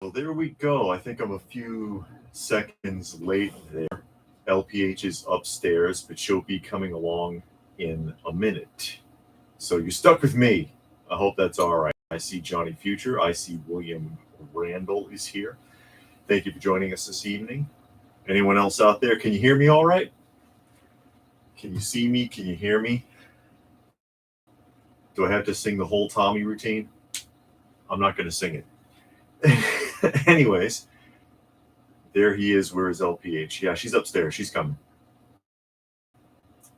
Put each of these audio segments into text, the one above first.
Well, there we go. I think I'm a few seconds late there. LPH is upstairs, but she'll be coming along in a minute. So you're stuck with me. I hope that's all right. I see Johnny Future. I see William Randall is here. Thank you for joining us this evening. Anyone else out there? Can you hear me all right? Can you see me? Can you hear me? Do I have to sing the whole Tommy routine? I'm not going to sing it. Anyways, there he is. Where is LPH? Yeah, she's upstairs. She's coming.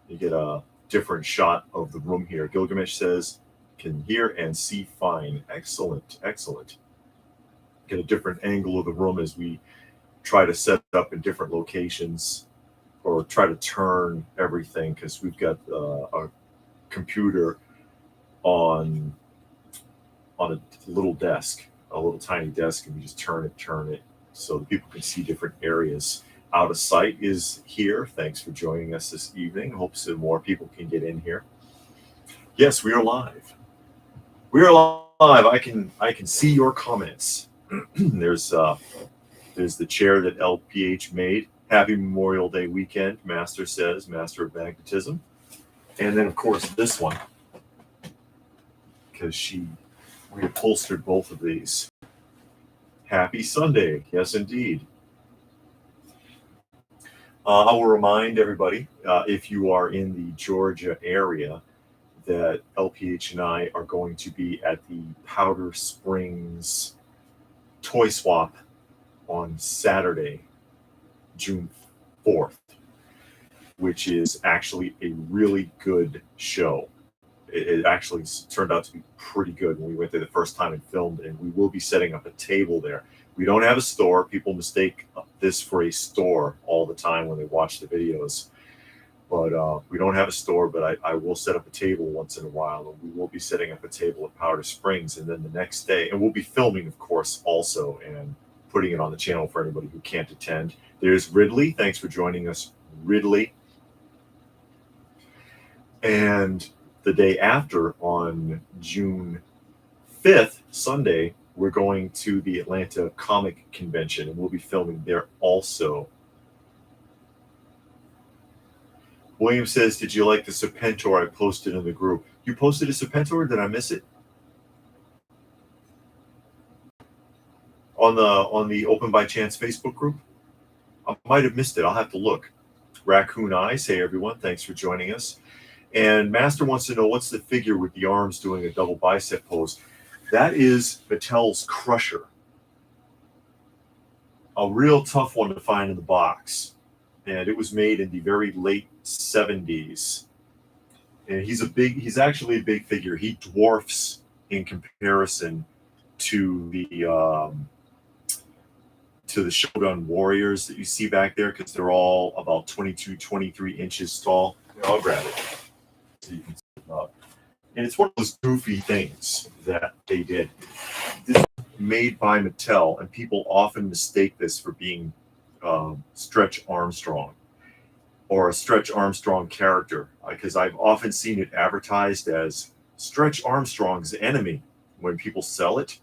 You get a different shot of the room here. Gilgamesh says, can hear and see fine. Excellent, excellent. Get a different angle of the room as we try to set up in different locations or try to turn everything, because we've got a computer on a little desk, a little tiny desk, and we just turn it so that people can see different areas. Out of Sight is here. Thanks for joining us this evening. Hope some more people can get in here. Yes, we are live. We are live. I can see your comments. There's the chair that LPH made. Happy Memorial Day weekend, Master says, Master of Magnetism. And then, of course, this one, because she reupholstered both of these. Happy Sunday. Yes, indeed. I will remind everybody, if you are in the Georgia area, that LPH and I are going to be at the Powder Springs Toy Swap on Saturday, June 4th, which is actually a really good show. It actually turned out to be pretty good when we went there the first time and filmed, and we will be setting up a table there. We don't have a store. People mistake this for a store all the time when they watch the videos. But we don't have a store, but I will set up a table once in a while, and we will be setting up a table at Powder Springs. And then the next day, and we'll be filming, of course, also, and putting it on the channel for anybody who can't attend. There's Ridley. Thanks for joining us, Ridley. And the day after, on June 5th, Sunday, we're going to the Atlanta Comic Convention, and we'll be filming there also. William says, did you like the Serpentor I posted in the group? You posted a Serpentor? Did I miss it? On the Open by Chance Facebook group? I might have missed it. I'll have to look. Raccoon Eyes, hey everyone, thanks for joining us. And Master wants to know, what's the figure with the arms doing a double bicep pose? That is Mattel's Crusher. A real tough one to find in the box. And it was made in the very late 70s. And he's actually a big figure. He dwarfs in comparison to the Shogun Warriors that you see back there, because they're all about 22, 23 inches tall. I'll grab it so you can see it up. And it's one of those goofy things that they did. This is made by Mattel, and people often mistake this for being Stretch Armstrong or a Stretch Armstrong character, because I've often seen it advertised as Stretch Armstrong's enemy when people sell it.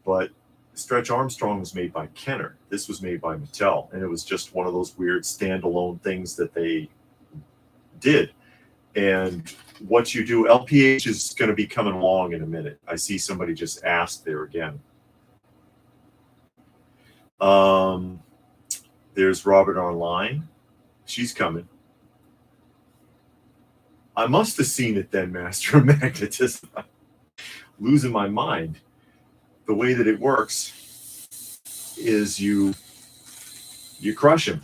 But Stretch Armstrong was made by Kenner. This was made by Mattel, and it was just one of those weird standalone things that they did. And what you do, LPH is going to be coming along in a minute. I see somebody just asked there again. There's Robert Online. She's coming. I must have seen it then, Master of Magnetism. Losing my mind. The way that it works is you crush him,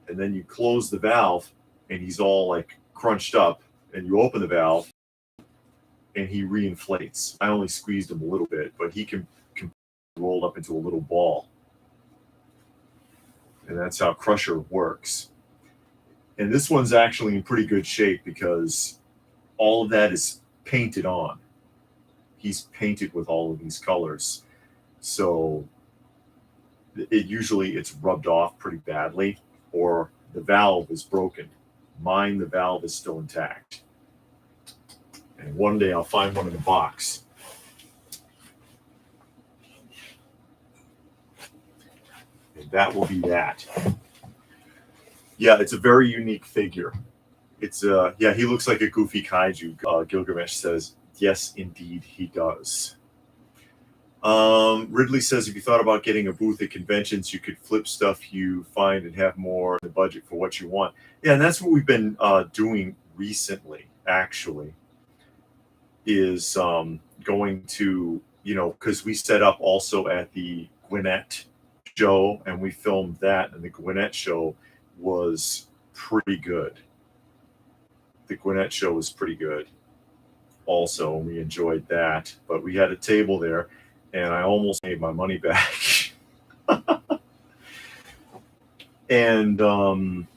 and then you close the valve, and he's all like crunched up, and you open the valve, and he reinflates. I only squeezed him a little bit, but he can roll up into a little ball. And that's how Crusher works. And this one's actually in pretty good shape because all of that is painted on. He's painted with all of these colors. So it's rubbed off pretty badly, or the valve is broken. Mine, the valve is still intact. And one day I'll find one in the box. that will be that. Yeah, it's a very unique figure. It's yeah, he looks like a goofy kaiju. Gilgamesh says, yes, indeed, he does. Ridley says, if you thought about getting a booth at conventions, you could flip stuff you find and have more in the budget for what you want. Yeah, and that's what we've been doing recently, actually, is going to, you know, because we set up also at the Gwinnett show, and we filmed that, and the Gwinnett show was pretty good. The Gwinnett show was pretty good also, and we enjoyed that. But we had a table there, and I almost made my money back. And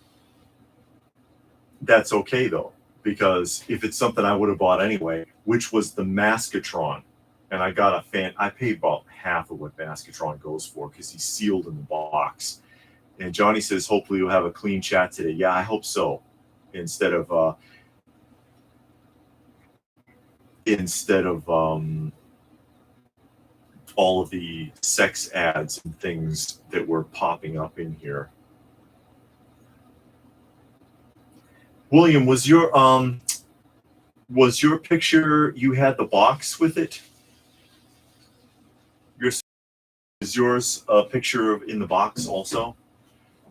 that's okay, though, because if it's something I would have bought anyway, which was the Maskatron, and I got I paid about half of what Maskatron goes for because he's sealed in the box. And Johnny says, hopefully you'll have a clean chat today. Yeah, I hope so. Instead of all of the sex ads and things that were popping up in here. William, was your picture, you had the box with it? Is yours a picture in the box also?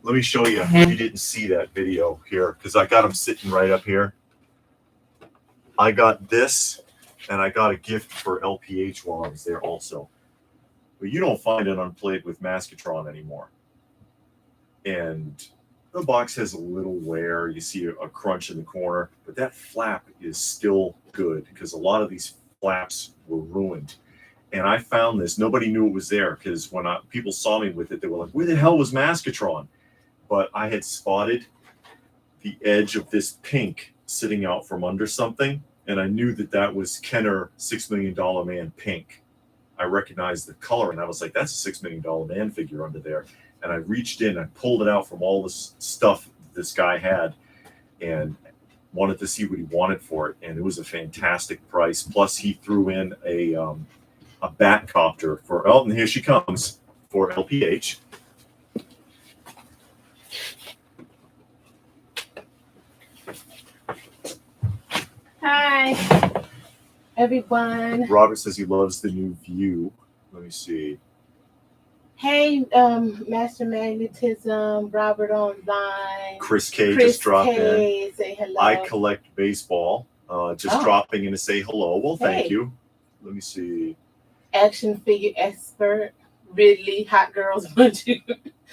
Let me show you if you didn't see that video here, because I got them sitting right up here. I got this, and I got a gift for LPH while I was there also. But you don't find it unplayed with Maskatron anymore. And the box has a little wear. You see a crunch in the corner, but that flap is still good because a lot of these flaps were ruined. And I found this. Nobody knew it was there because when people saw me with it, they were like, where the hell was Maskatron? But I had spotted the edge of this pink sitting out from under something, and I knew that that was Kenner $6 Million Man pink. I recognized the color, and I was like, that's a $6 Million Man figure under there. And I reached in, I pulled it out from all this stuff this guy had, and wanted to see what he wanted for it. And it was a fantastic price. Plus, he threw in a Batcopter for, oh, and here she comes, for LPH. Hi, everyone. Robert says he loves the new view. Let me see. Hey, Master Magnetism, Robert Online. Chris K just dropped in. Say hello. I collect baseball. Just dropping in to say hello. Well, thank you. Let me see. Action figure expert, Ridley, Hot Girls Bunch. You're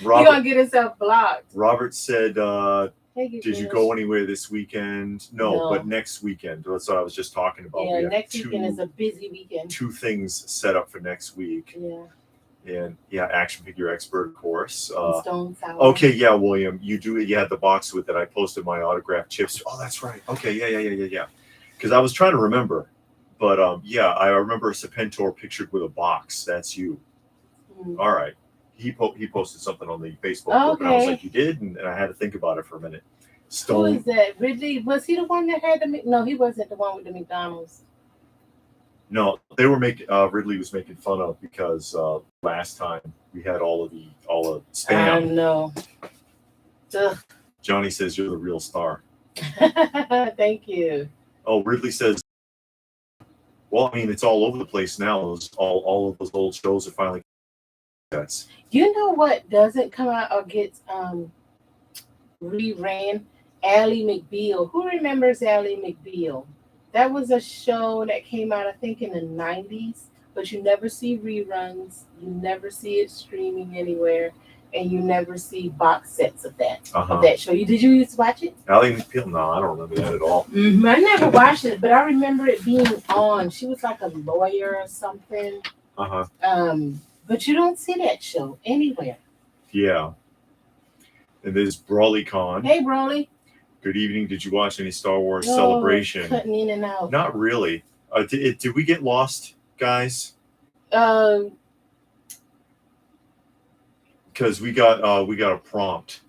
going to get yourself blocked. Robert said, did you go anywhere this weekend? No, but next weekend. That's what I was just talking about. Yeah, next weekend is a busy weekend. 2 things set up for next week. Yeah. And yeah, action figure expert, of course. Stone Sour. Okay, yeah, William, you had the box with it. I posted my autographed chips. Oh, that's right. Okay, yeah. Because I was trying to remember, but yeah, I remember a Serpentor pictured with a box. That's you. Mm. All right. He posted something on the Facebook group, and I was like, you did? And I had to think about it for a minute. Who is that? Ridley? Was he the one that had the? No, he wasn't the one with the McDonald's. No, they were making. Ridley was making fun of because last time we had all the spam. I know. Ugh. Johnny says you're the real star. Thank you. Oh, Ridley says. Well, I mean, it's all over the place now. All of those old shows are finally. You know what doesn't come out or gets reran? Ally McBeal. Who remembers Ally McBeal? That was a show that came out, I think, in the 90s, but you never see reruns. You never see it streaming anywhere, and you never see box sets of that show. Did you used to watch it? Ally McBeal? No, I don't remember that at all. Mm-hmm. I never watched it, but I remember it being on. She was like a lawyer or something. But you don't see that show anywhere. Yeah. And there's BrawleyCon. Hey, Brawley. Good evening. Did you watch any Star Wars Celebration? Cutting in and out. Not really. Did we get lost, guys? Because we got a prompt.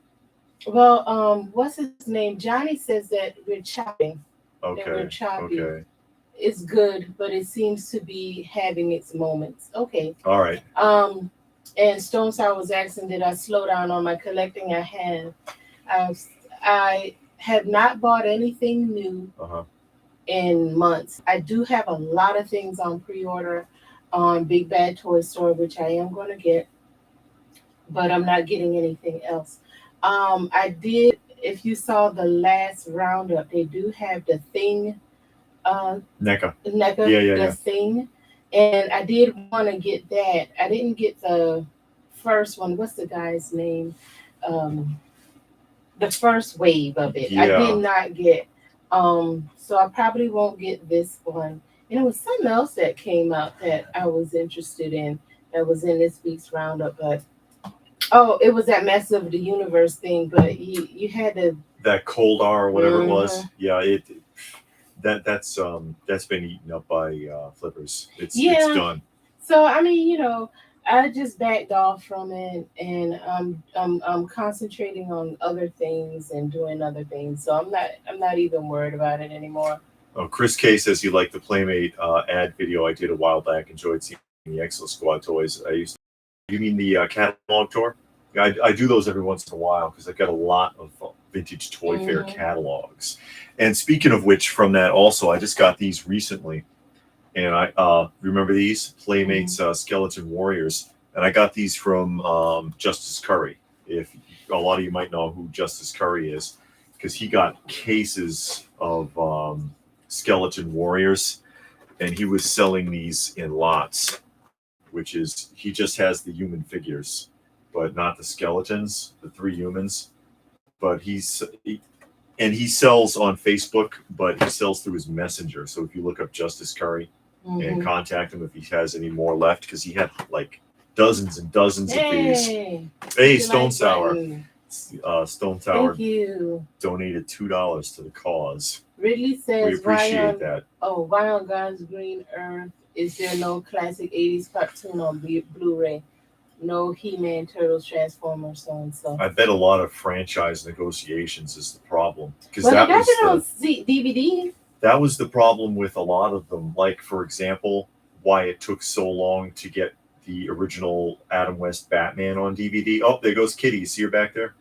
Well, what's his name? Johnny says that we're chopping. Okay. That we're choppy. Okay. It's good, but it seems to be having its moments. Okay. All right. And Stone Sour was asking, did I slow down on my collecting? I have. I have not bought anything new in months. I do have a lot of things on pre-order on Big Bad Toy Store, which I am going to get, but I'm not getting anything else. I did. If you saw the last roundup, they do have the thing, NECA. the thing, and I did want to get that. I didn't get the first one. What's the guy's name? Um, the first wave of it. I did not get. So I probably won't get this one. And it was something else that came out that I was interested in that was in this week's roundup, but oh, it was that Mess of the Universe thing, but you had to that Cold R or whatever it was. Yeah, that's been eaten up by flippers. It's done. So I mean, I just backed off from it, and I'm concentrating on other things and doing other things. So I'm not even worried about it anymore. Oh, Chris K says he liked the Playmate ad video I did a while back. Enjoyed seeing the Exo Squad toys. You mean the catalog tour? Yeah, I do those every once in a while because I've got a lot of vintage Toy Fair catalogs. And speaking of which, from that also, I just got these recently. And I remember these Playmates Skeleton Warriors, and I got these from Justice Curry. If a lot of you might know who Justice Curry is, because he got cases of Skeleton Warriors, and he was selling these in lots, which is he just has the human figures, but not the skeletons, the 3 humans. But he sells on Facebook, but he sells through his messenger. So if you look up Justice Curry and contact him if he has any more left, because he had like dozens and dozens of these. Hey, Stone Sour. Stone Tower. Thank you. Donated $2 to the cause. Ridley says, we appreciate that. Oh, why on God's green earth is there no classic 80s cartoon on Blu-ray? No He-Man, Turtles, Transformers, so and so. I bet a lot of franchise negotiations is the problem. Because that was on DVD. That was the problem with a lot of them. Like, for example, why it took so long to get the original Adam West Batman on DVD. Oh, there goes Kitty. You see her back there?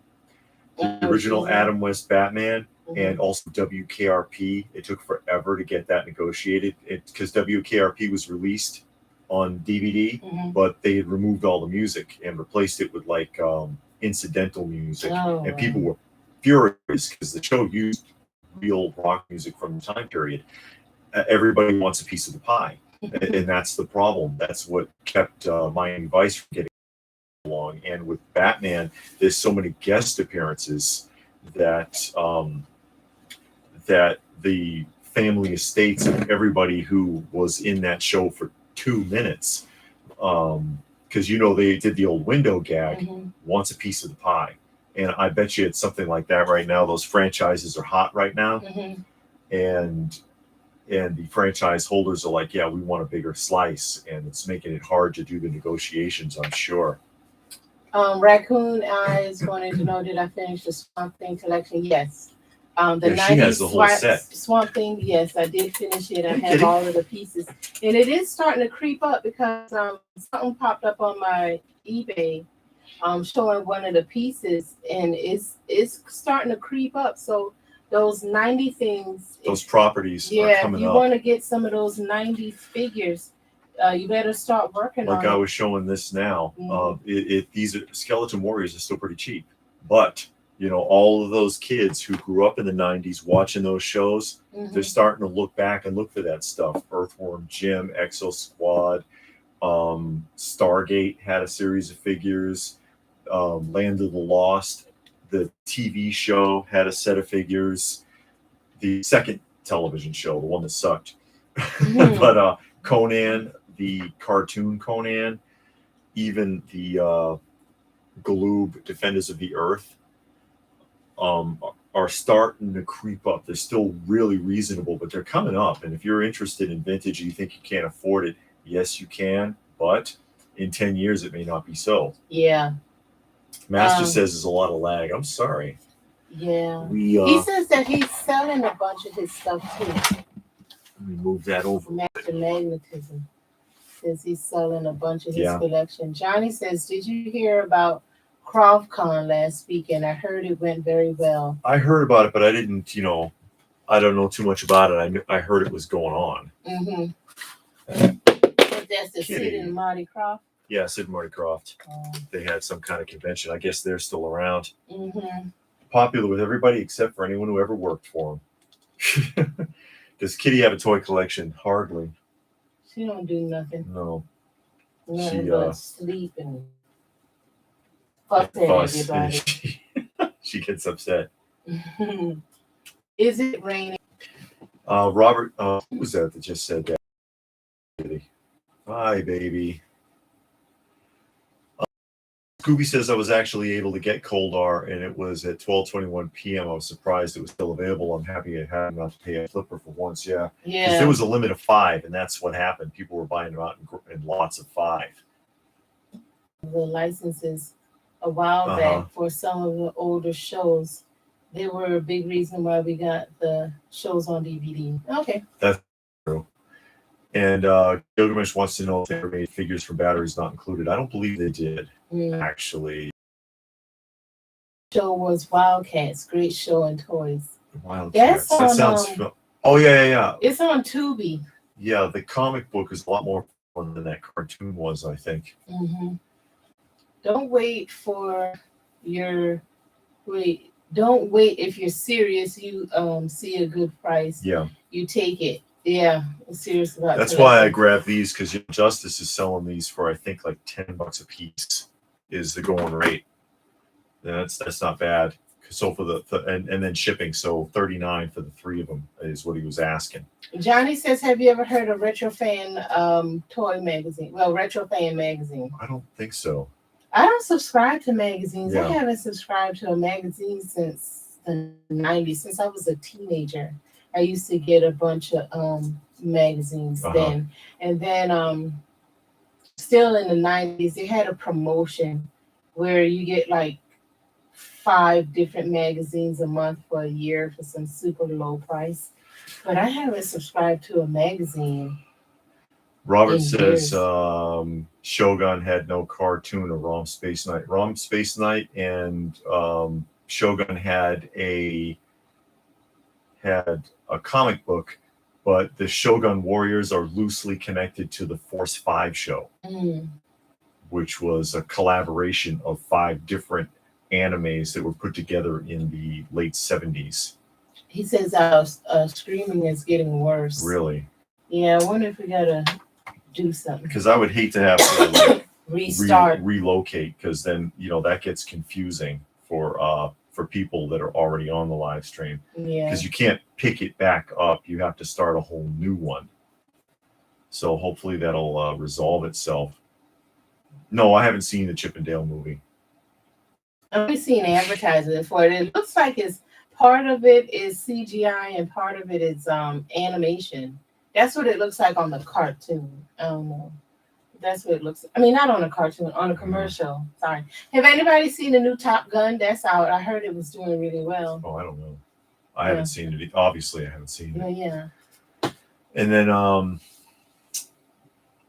The original Adam West Batman and also WKRP. It took forever to get that negotiated because WKRP was released on DVD, but they had removed all the music and replaced it with like incidental music. And people were furious because the show used real rock music from the time period. Everybody wants a piece of the pie. And that's the problem. That's what kept Miami Vice from getting along. And with Batman, there's so many guest appearances that that the family estates of everybody who was in that show for 2 minutes, because they did the old window gag, wants a piece of the pie. And I bet you it's something like that right now. Those franchises are hot right now. And the franchise holders are like, yeah, we want a bigger slice, and it's making it hard to do the negotiations, I'm sure. Raccoon Eyes wanted to know, did I finish the Swamp Thing collection? Yes. The 90s she has the whole set. Swamp Thing, yes, I did finish it. I have all of the pieces. And it is starting to creep up because something popped up on my eBay showing one of the pieces, and it's starting to creep up. So those 90 things, those properties are coming up. If you want to get some of those 90s figures, you better start working on it. Like I was showing this now, these Skeleton Warriors are still pretty cheap, but all of those kids who grew up in the 90s watching those shows, they're starting to look back and look for that stuff. Earthworm Jim, Exo Squad, Stargate had a series of figures, Land of the Lost, the TV show had a set of figures, the second television show, the one that sucked. But Conan, the cartoon Conan, even the Galoob Defenders of the Earth, are starting to creep up. They're still really reasonable, but they're coming up. And if you're interested in vintage and you think you can't afford it, yes, you can. But in 10 years, it may not be so. Yeah. Master says there's a lot of lag. I'm sorry. Yeah. He says that he's selling a bunch of his stuff too. Let me move that over. Master Magnetism. Says he's selling a bunch of his collection. Johnny says, "Did you hear about CroftCon last weekend? I heard it went very well." I heard about it, but I didn't. I don't know too much about it. I heard it was going on. Mm-hmm. But that's the Sid and Marty Croft. Yeah, Sid and Marty Croft. They had some kind of convention. I guess they're still around. Mm-hmm. Popular with everybody except for anyone who ever worked for them. Does Kitty have a toy collection? Hardly. She don't do nothing. No. Nothing but sleep and fuss at everybody. She gets upset. Is it raining? Robert, who was that just said that? Hi, baby. Scooby says I was actually able to get Coldar, and it was at 12:21 p.m. I was surprised it was still available. I'm happy I had not to pay a flipper for once. Yeah. Because there was a limit of 5, and that's what happened. People were buying them out in lots of 5. The licenses a while back for some of the older shows. They were a big reason why we got the shows on DVD. Okay. That's true. And Gilgamesh wants to know if they ever made figures for batteries not included. I don't believe they did, actually. Show was Wildcats. Great show and toys. Wildcats. That sounds... Oh, yeah. It's on Tubi. Yeah, the comic book is a lot more fun than that cartoon was, I think. Mm-hmm. Don't wait for your... Don't wait if you're serious. You see a good price. Yeah. You take it. Yeah, I'm serious about. That's why I grabbed these, because Justice is selling these for I think like $10 a piece is the going rate. That's not bad. So for and then shipping, so $39 for the 3 of them is what he was asking. Johnny says, "Have you ever heard of Retro Fan toy magazine? Well, Retro Fan magazine." I don't think so. I don't subscribe to magazines. Yeah. I haven't subscribed to a magazine since the 90s, since I was a teenager. I used to get a bunch of magazines then. And then still in the 90s, they had a promotion where you get like 5 different magazines a month for a year for some super low price. But I haven't subscribed to a magazine. Robert says Shogun had no cartoon or ROM Space Knight. ROM Space Knight and Shogun had a comic book, but the Shogun Warriors are loosely connected to the Force 5 show, which was a collaboration of 5 different animes that were put together in the late 70s. He says our streaming is getting worse. Really? Yeah, I wonder if we gotta do something. Because I would hate to have to restart, relocate, because then that gets confusing for people that are already on the live stream. Yeah. Because you can't pick it back up. You have to start a whole new one. So hopefully that'll resolve itself. No, I haven't seen the Chip and Dale movie. I've only seen advertising for it. It looks like part of it is CGI and part of it is animation. That's what it looks like on the cartoon. I don't know. That's what it looks like. I mean, not on a cartoon, on a commercial. Sorry. Have anybody seen the new Top Gun? That's out. I heard it was doing really well. Oh, I don't know. I haven't seen it. Obviously, I haven't seen it. Yeah. And then,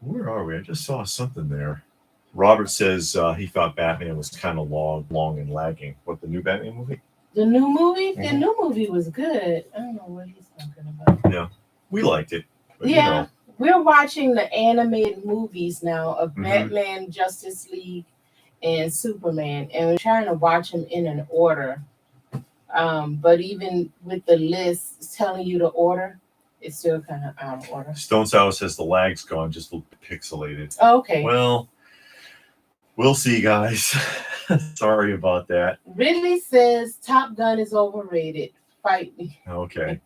where are we? I just saw something there. Robert says he thought Batman was kind of long and lagging. What, the new Batman movie? The new movie? The new movie was good. I don't know what he's talking about. Yeah. We liked it. But, yeah. We're watching the animated movies now of Batman, Justice League, and Superman, and we're trying to watch them in an order. But even with the list telling you the order, it's still kind of out of order. Stone Sour says the lag's gone, just a little pixelated. Oh, okay. Well, we'll see, guys. Sorry about that. Ridley says Top Gun is overrated. Fight me. Okay.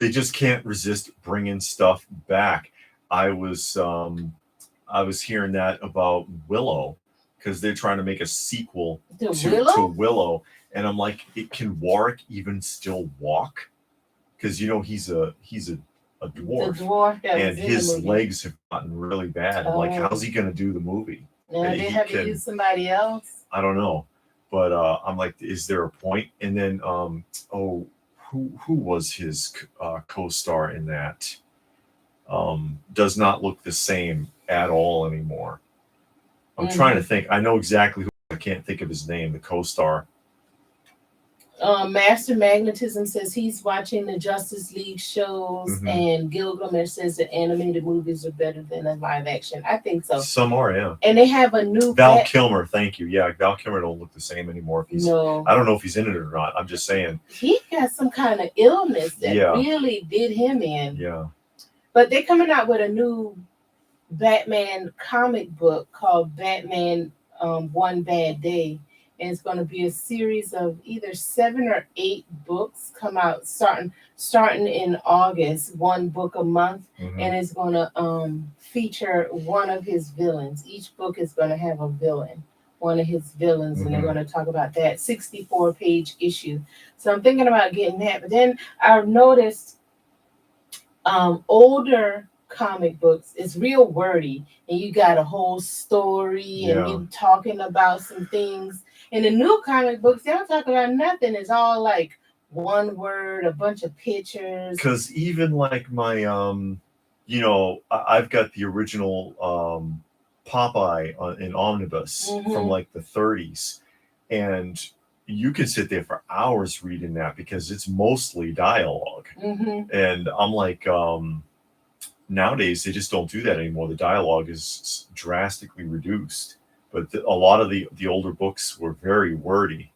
They just can't resist bringing stuff back. I was hearing that about Willow, because they're trying to make a sequel to Willow, and I'm like, can Warwick even still walk? Because he's a dwarf, and his legs have gotten really bad. I'm like, how's he gonna do the movie? Yeah, they have to use somebody else. I don't know, but I'm like, is there a point? And then who was his co-star in that? does not look the same at all anymore. I'm Mm-hmm. trying to think. I know exactly who. I can't think of his name. The co-star. Master Magnetism says he's watching the Justice League shows, Mhm. and Gilgamesh says the animated movies are better than the live action. I think so. Some are, yeah. And they have a new Val Kilmer, thank you. Yeah, Val Kilmer don't look the same anymore. If he's, No, I don't know if he's in it or not. I'm just saying. he got some kind of illness that Yeah. really did him in. Yeah. But they're coming out with a new Batman comic book called Batman One Bad Day. And it's going to be a series of either 7 or 8 books come out starting in August, one book a month, Mhm. and it's going to feature one of his villains. Each book is going to have a villain, one of his villains, and they're Mhm. going to talk about that 64-page issue. So I'm thinking about getting that. But then I've noticed older comic books is real wordy, and you got a whole story and Yeah. you talking about some things. And the new comic books, they don't talk about nothing. It's all like one word, a bunch of pictures. Because even like my, you know, I've got the original Popeye in Omnibus Mhm. from like the 30s, and you can sit there for hours reading that because it's mostly dialogue. Mm-hmm. And I'm like, nowadays they just don't do that anymore. The dialogue is drastically reduced. But a lot of the older books were very wordy.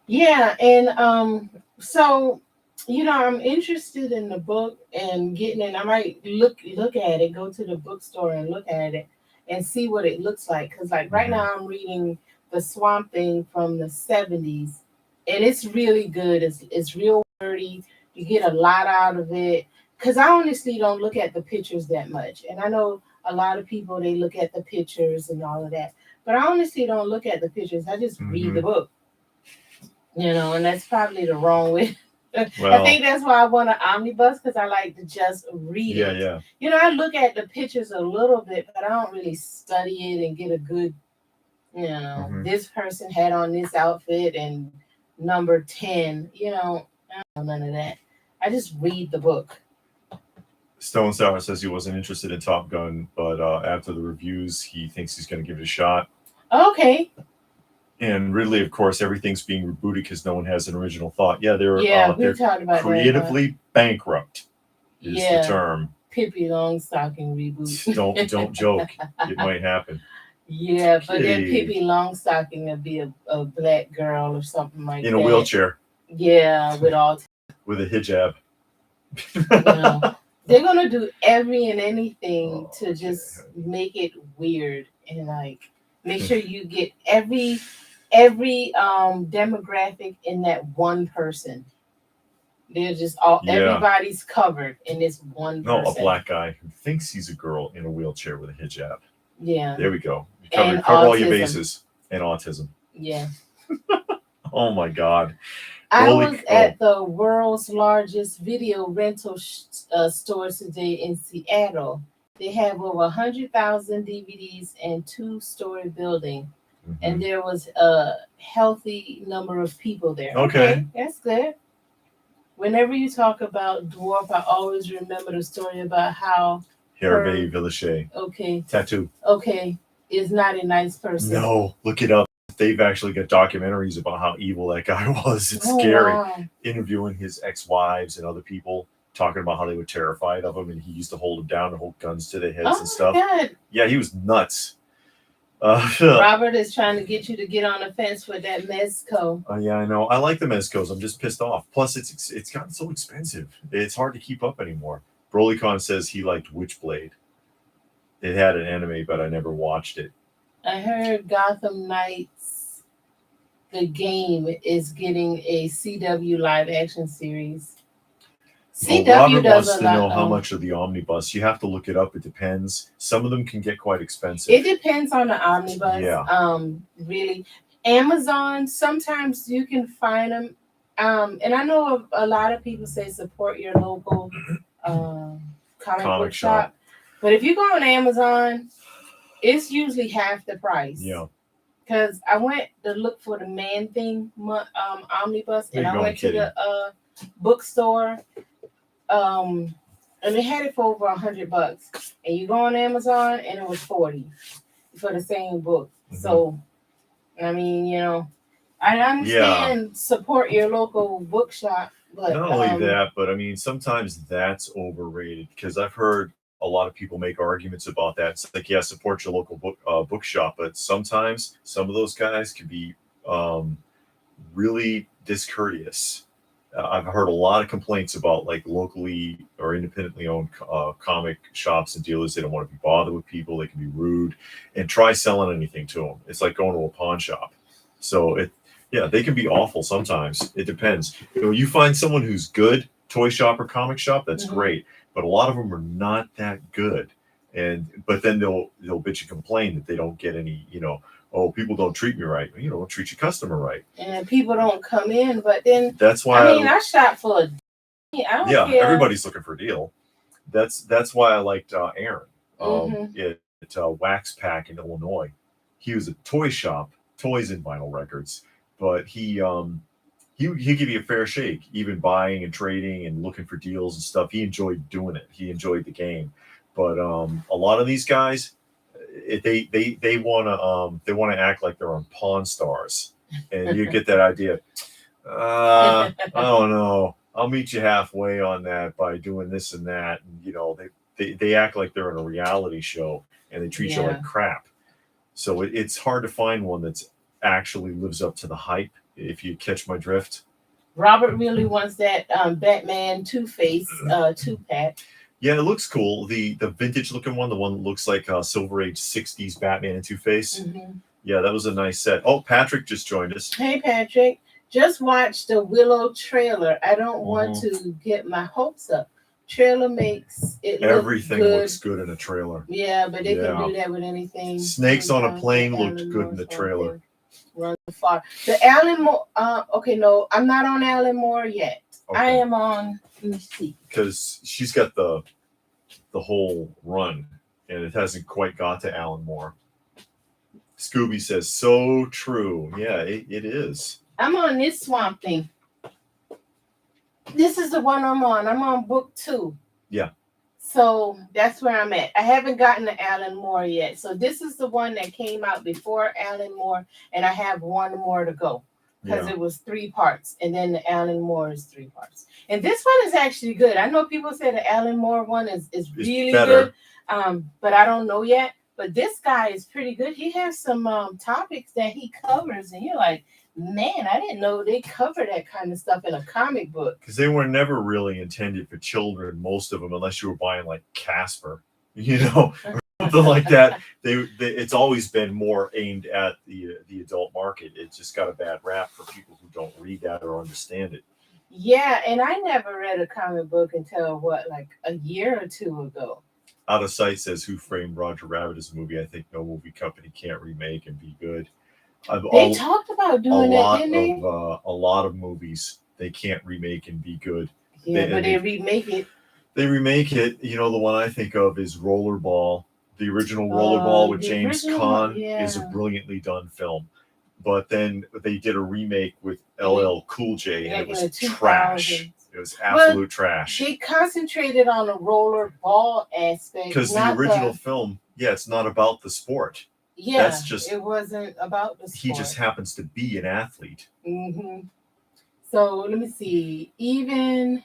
Yeah, and so I'm interested in the book and getting it. I might look at it, go to the bookstore and look at it and see what it looks like. Because like right Mhm. now I'm reading the Swamp Thing from the 70s, and it's really good. It's real wordy. You get a lot out of it. Because I honestly don't look at the pictures that much, and I know a lot of people, they look at the pictures and all of that, but I honestly don't look at the pictures. I just read the Mhm. book. And that's probably the wrong way. I Well, think that's why I want an omnibus, because I like to just read yeah, it. yeah. I look at the pictures a little bit, but I don't really study it and get a good, Mhm. this person had on this outfit and number 10. I don't know none of that. I just read the book. Stone Sour says he wasn't interested in Top Gun, but after the reviews, he thinks he's going to give it a shot. Okay. And Ridley, of course, everything's being rebooted because no one has an original thought. Yeah, they're we talked about creatively bankrupt. Is Yeah. the term. Pippi Longstocking reboot. Don't joke. It might happen. Yeah, but then Okay. Pippi Longstocking would be a black girl or something like In that. a wheelchair Yeah, with with a hijab. They're gonna do every and anything to Okay. just make it weird and like make sure you get every demographic in that one person. They're just Yeah. everybody's covered in this one No, person. a black guy who thinks he's a girl in a wheelchair with a hijab. Yeah. There we go. You And cover all your autism. bases. And autism. Yeah. Oh my God. I Holy was cow. at the world's largest video rental store today in Seattle. They have over 100,000 DVDs and 2-story building, Mhm. and there was a healthy number of people there. Okay. That's good. Whenever you talk about Dwarf, I always remember the story about how Hervé Villachet. Tattoo. is not a nice person. No, look it up. They've actually got documentaries about how evil that guy was. It's scary. Wow. Interviewing his ex-wives and other people, talking about how they were terrified of him, and he used to hold them down and hold guns to their heads and stuff. God. Yeah, he was nuts. Robert is trying to get you to get on the fence with that Mezco. Yeah, I know. I like the Mezcos. I'm just pissed off. Plus, it's gotten so expensive. It's hard to keep up anymore. Brolycon says he liked Witchblade. It had an anime, but I never watched it. I heard Gotham Knights, the game, is getting a CW live action series. CW Robert does wants to know how much of the omnibus. You have to look it up. It depends. Some of them can get quite expensive. It depends on the omnibus. Yeah. Really. Amazon, sometimes you can find them. And I know a lot of people say support your local comic book shop. But if you go on Amazon, it's usually half the price. Yeah. Because I went to look for the Man Thing omnibus, and I went to the bookstore and they had it for over $100. And you go on Amazon, and it was 40 for the same book. Mhm. So, I mean, I understand support your local bookshop, but not only that, but I mean, sometimes that's overrated because I've heard a lot of people make arguments about that. It's like, yeah, support your local bookshop, but sometimes some of those guys can be really discourteous. I've heard a lot of complaints about like locally or independently owned comic shops and dealers. They don't want to be bothered with people. They can be rude and try selling anything to them. It's like going to a pawn shop. So yeah, they can be awful sometimes. It depends. You find someone who's good, toy shop or comic shop, that's great. But a lot of them are not that good. But then they'll bitch and complain that they don't get any, oh, people don't treat me right. You don't treat your customer right. And people don't come in, but then that's why I shop for I don't care. Everybody's looking for a deal. That's why I liked Aaron at Wax Pack in Illinois. He was a toy shop, toys and vinyl records, but he give you a fair shake, even buying and trading and looking for deals and stuff. He enjoyed doing it. He enjoyed the game. But a lot of these guys, they want to act like they're on Pawn Stars, and you get that idea. I don't know. I'll meet you halfway on that by doing this and that, and they act like they're in a reality show and they treat you like crap. So it's hard to find one that's actually lives up to the hype. If you catch my drift. Robert really wants that Batman Two-Face 2-pack. Yeah, it looks cool. The vintage looking one, the one that looks like Silver Age 60s Batman and Two-Face. Mm-hmm. Yeah, that was a nice set. Oh, Patrick just joined us. Hey, Patrick. Just watched the Willow trailer. I don't want to get my hopes up. Trailer makes it everything look good. Looks good in a trailer. Yeah, but they can do that with anything. Snakes on a Plane looked good in the trailer. Run far. The Alan Moore. Okay, no, I'm not on Alan Moore yet. Okay. I am on. Let me see. Because she's got the whole run, and it hasn't quite got to Alan Moore. Scooby says, "So true." Yeah, it is. I'm on this Swamp Thing. This is the one I'm on. I'm on book 2. Yeah. So that's where I'm at. I haven't gotten to Alan Moore yet. So this is the one that came out before Alan Moore, and I have one more to go because it was 3 parts, and then the Alan Moore is 3 parts. And this one is actually good. I know people say the Alan Moore one is really good, but I don't know yet. But this guy is pretty good. He has some topics that he covers, and you're like, man, I didn't know they cover that kind of stuff in a comic book. Because they were never really intended for children, most of them, unless you were buying like Casper, or something like that. It's always been more aimed at the adult market. It just got a bad rap for people who don't read that or understand it. Yeah, and I never read a comic book until like a year or 2 ago. Out of Sight says, "Who Framed Roger Rabbit" is a movie I think no movie company can't remake and be good. They talked about doing it, didn't they? A lot of movies they can't remake and be good. Yeah, but they remake it. They remake it. The one I think of is Rollerball. The original Rollerball with James Caan is a brilliantly done film. But then they did a remake with LL Cool J, and it was trash. It was absolute trash. They concentrated on the rollerball aspect. Because the original film, it's not about the sport. Yeah, it wasn't about the sport. He just happens to be an athlete. Mm-hmm. So let me see. Even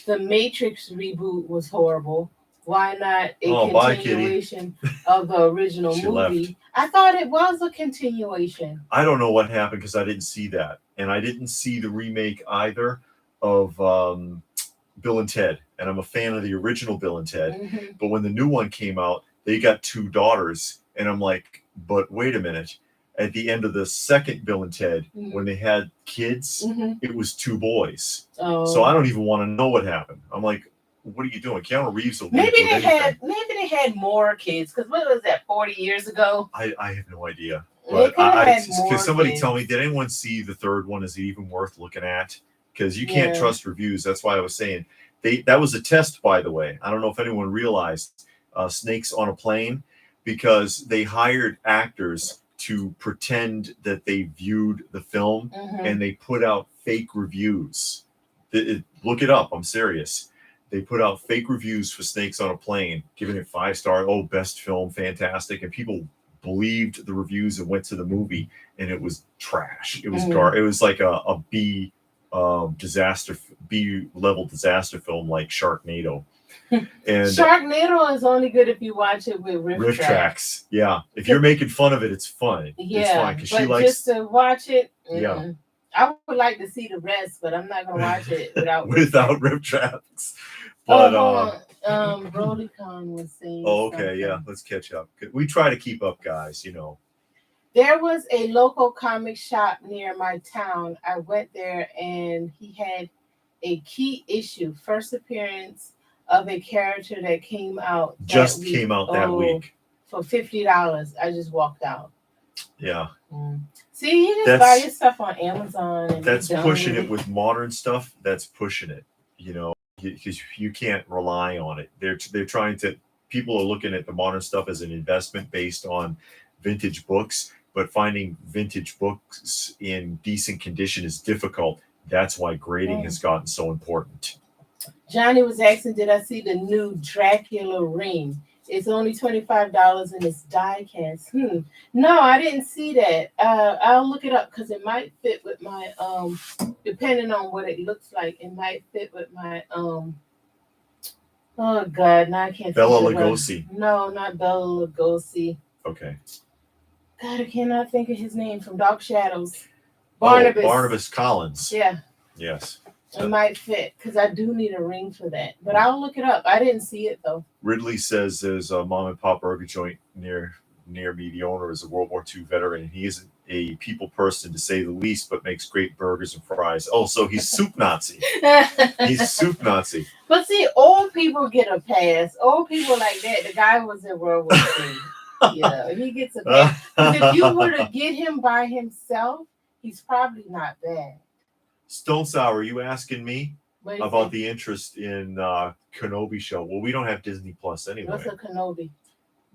the Matrix reboot was horrible. Why not a continuation of the original movie? Left. I thought it was a continuation. I don't know what happened because I didn't see that. And I didn't see the remake either of Bill and Ted. And I'm a fan of the original Bill and Ted. Mm-hmm. But when the new one came out, they got 2 daughters. And I'm like, but wait a minute. At the end of the second Bill and Ted, when they had kids, it was 2 boys. Oh. So I don't even want to know what happened. I'm like, what are you doing? Keanu Reeves will maybe they had more kids, because what was that, 40 years ago? I have no idea. But can somebody tell me, did anyone see the third one? Is it even worth looking at? Because you can't trust reviews. That's why I was saying that was a test, by the way. I don't know if anyone realized Snakes on a Plane, because they hired actors to pretend that they viewed the film and they put out fake reviews. Look it up. I'm serious. They put out fake reviews for Snakes on a Plane, giving it 5 stars. Oh, best film, fantastic. And people believed the reviews and went to the movie, and it was trash. It was it was like a B level disaster film like Sharknado. And Sharknado is only good if you watch it with riff tracks. Yeah, if you're making fun of it, it's fun. Yeah, it's fine because she but likes just to watch it. Yeah, I would like to see the rest, but I'm not gonna watch it without riff tracks. But Brolycon was saying. Oh, okay, yeah. Let's catch up. We try to keep up, guys. You know. There was a local comic shop near my town. I went there, and he had a key issue, first appearance of a character that came out that week for $50. I just walked out. Yeah. See, you just buy your stuff on Amazon. And that's pushing it with modern stuff. That's pushing it. You know, because you can't rely on it. They're trying to. People are looking at the modern stuff as an investment based on vintage books, but finding vintage books in decent condition is difficult. That's why grading has gotten so important. Johnny was asking, did I see the new Dracula ring? It's only $25 and it's die cast. No, I didn't see that. I'll look it up because it might fit with my depending on what it looks like, it might fit with my oh God, now I can't. Bela Lugosi. No, not Bela Lugosi. Okay. God, I cannot think of his name from Dark Shadows. Barnabas. Barnabas Collins. Yeah. Yes. It might fit because I do need a ring for that, but I'll look it up. I didn't see it though. Ridley says there's a mom and pop burger joint near me. The owner is a World War II veteran. He isn't a people person to say the least, but makes great burgers and fries. Oh, so he's soup Nazi. He's soup Nazi. But see, old people get a pass. Old people like that. The guy was in World War II. Yeah, he gets a pass. If you were to get him by himself, he's probably not bad. Stone Sour, are you asking me about the interest in Kenobi show? Well, we don't have Disney Plus anyway. What's a Kenobi?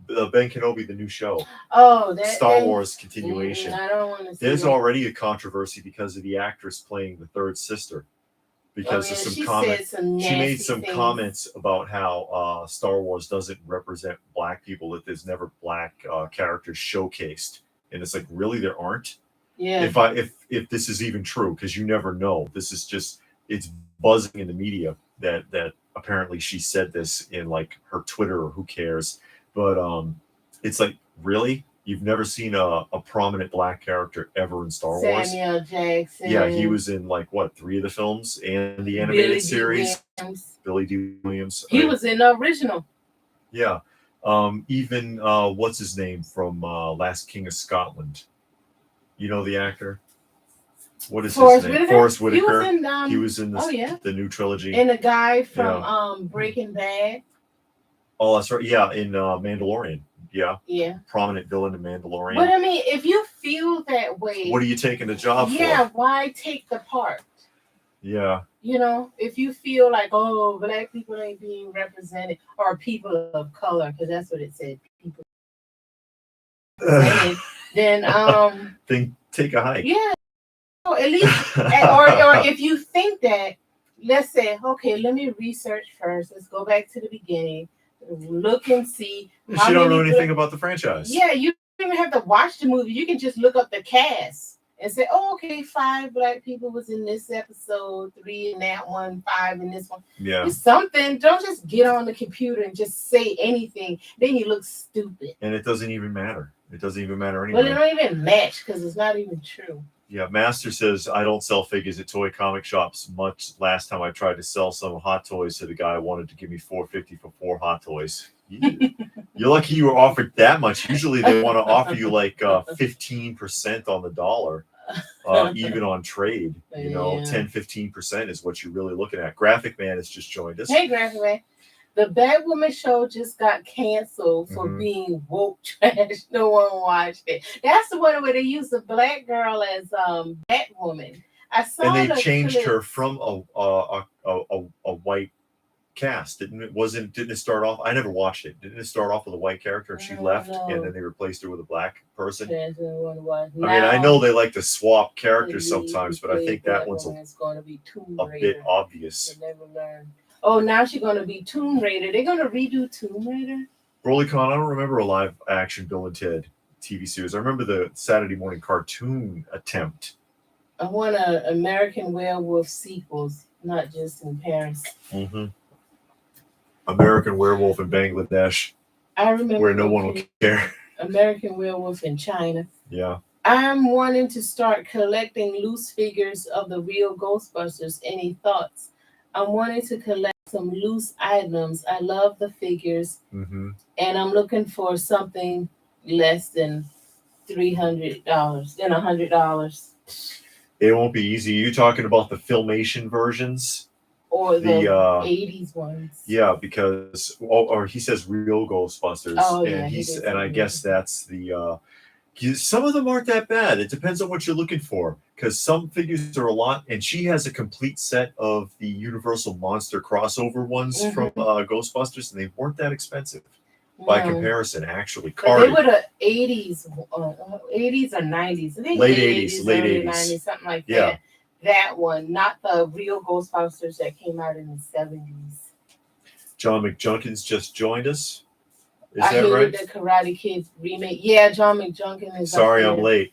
Ben Kenobi, the new show. Oh, that Star Wars continuation. I don't want to see There's that. already a controversy because of the actress playing the third sister. Because of some comments. She made some comments about how Star Wars doesn't represent black people, that there's never black characters showcased. And it's like, really, there aren't? Yeah. If this is even true, because you never know. This is just, it's buzzing in the media that apparently she said this in like her Twitter or who cares. But it's like, really? You've never seen a prominent black character ever in Star Wars? Samuel Jackson. Yeah, he was in like what, 3 of the films and the animated series. Billy D. Williams. He was in the original. Yeah. Even what's his name from Last King of Scotland? You know the actor? What is his name? Forrest Whitaker. He was in the new trilogy. And the guy from Breaking Bad. Oh, that's right. Yeah, in Mandalorian. Yeah. Yeah. Prominent villain in Mandalorian. But I mean, if you feel that way, what are you taking the job for? Yeah, why take the part? Yeah. You know, if you feel like, oh, black people ain't being represented, or people of color, because that's what it said. People. Then take a hike. Yeah. So at least, or if you think that, let's say, okay, let me research first. Let's go back to the beginning. Look and see. She don't know anything about the franchise. Yeah, you don't even have to watch the movie. You can just look up the cast and say, oh, okay, 5 black people was in this episode, 3 in that one, 5 in this one. Yeah. It's something. Don't just get on the computer and just say anything. Then you look stupid. And it doesn't even matter. It doesn't even matter anymore. Well, it don't even match because it's not even true. Yeah, Master says, I don't sell figures at toy comic shops much. Last time I tried to sell some hot toys to the guy who wanted to give me $4.50 for 4 hot toys. You're lucky you were offered that much. Usually they want to offer you like 15% on the dollar, even on trade. You know, 10-15% is what you're really looking at. Graphic Man has just joined us. Hey, Graphic Man. The Batwoman show just got canceled for being woke trash. No one watched it. That's the one where they used a black girl as Batwoman. I saw. And they changed her from a white cast. Didn't it start off? I never watched it. Didn't it start off with a white character and she left and then they replaced her with a black person? I mean, I know they like to swap characters sometimes, but I think that one's a bit obvious. Never learned. Oh, now she's gonna be Tomb Raider. They're gonna redo Tomb Raider. BrolyCon, I don't remember a live action Bill and Ted TV series. I remember the Saturday morning cartoon attempt. I want a American Werewolf sequels, not just in Paris. Mm-hmm. American Werewolf in Bangladesh. I remember where no one will care. American Werewolf in China. Yeah. I'm wanting to start collecting loose figures of the real Ghostbusters. Any thoughts? I'm wanting to collect some loose items. I love the figures, Mm-hmm. and I'm looking for something less than $300 than $100. It won't be easy. You're talking about the Filmation versions? Or the 80s ones. Yeah, because or he says real Ghostbusters. Oh, and yeah, I guess that's the some of them aren't that bad. It depends on what you're looking for. Because some figures are a lot, and she has a complete set of the Universal Monster crossover ones from Ghostbusters, and they weren't that expensive by comparison, actually. But they were the 80s, 80s or 90s. I think late 80s, late 80s. 90s, something like that. That one, not the real Ghostbusters that came out in the 70s. John McJunkins just joined us. Is I that right? hated the Karate Kid remake. Yeah, John McJunkins is. Sorry, I'm late.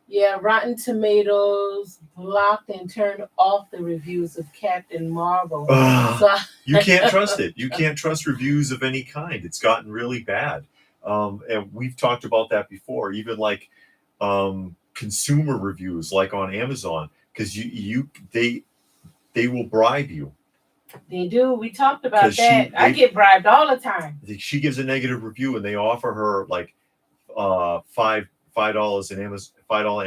Yeah, Rotten Tomatoes blocked and turned off the reviews of Captain Marvel. You can't trust it. You can't trust reviews of any kind. It's gotten really bad. And we've talked about that before, even like consumer reviews, like on Amazon, because they will bribe you. They do. We talked about that. I get bribed all the time. She gives a negative review, and they offer her like $5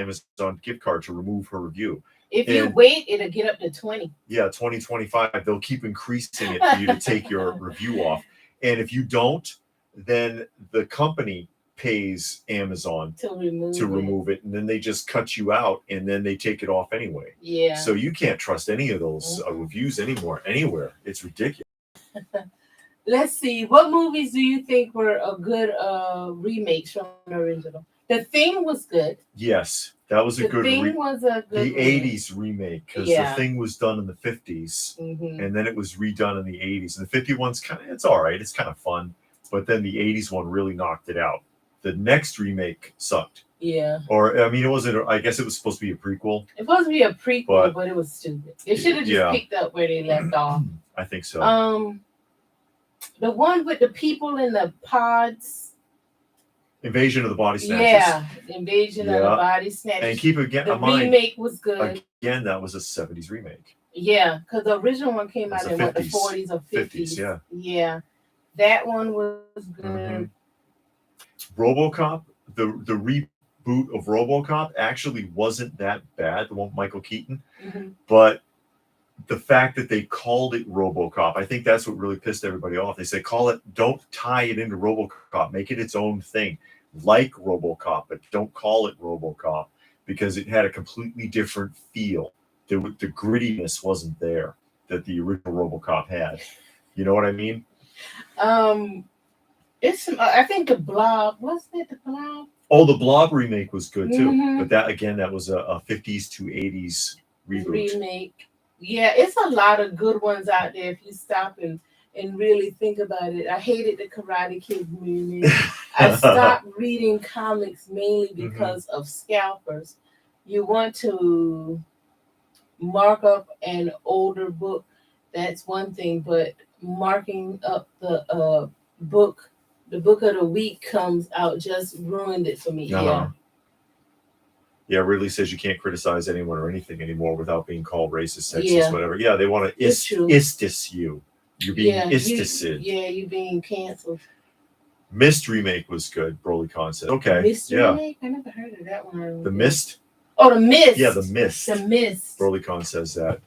Amazon gift card to remove her review. If you wait, it'll get up to 20. Yeah, 20, 25. They'll keep increasing it for you to take your review off. And if you don't, then the company pays Amazon to remove it, and then they just cut you out, and then they take it off anyway. Yeah. So you can't trust any of those reviews anymore, anywhere. It's ridiculous. Let's see. What movies do you think were a good remakes from the original? The Thing was good. Yes, that was a good. The Thing was a good. The '80s remake, because The Thing was done in the '50s, and then it was redone in the '80s. And the '51's it's all right. It's kind of fun, but then the '80s one really knocked it out. The next remake sucked. Yeah. Or I mean, it wasn't. I guess it was supposed to be a prequel. It was supposed to be a prequel, but it was stupid. They should have just picked up where they left off. I think so. The one with the people in the pods. Invasion of the Body Snatchers. Yeah, Invasion of the Body Snatchers. And keep again. The remake was good. Again, that was a '70s remake. Yeah, because the original one came out in the 40s or 50s. Yeah. Yeah, that one was good. RoboCop, the reboot of RoboCop actually wasn't that bad. The one with Michael Keaton, but the fact that they called it RoboCop, I think that's what really pissed everybody off. They say, don't tie it into RoboCop, make it its own thing, like RoboCop, but don't call it RoboCop, because it had a completely different feel. The grittiness wasn't there that the original RoboCop had. You know what I mean? I think the Blob, wasn't it the Blob? Oh, the Blob remake was good too, but that was a 50s to 80s remake. Yeah, it's a lot of good ones out there if you stop and really think about it. I hated the Karate Kid remake. I stopped reading comics mainly because of scalpers. You want to mark up an older book, that's one thing, but marking up the book of the week comes out just ruined it for me. Yeah, Ridley says you can't criticize anyone or anything anymore without being called racist, sexist, whatever. Yeah, they want to istis you. You're being istised. You're being canceled. Mist remake was good, BrolyCon said. Okay. Mist remake? I never heard of that one. The Mist? Oh, the Mist. Yeah, the Mist. The Mist. BrolyCon says that.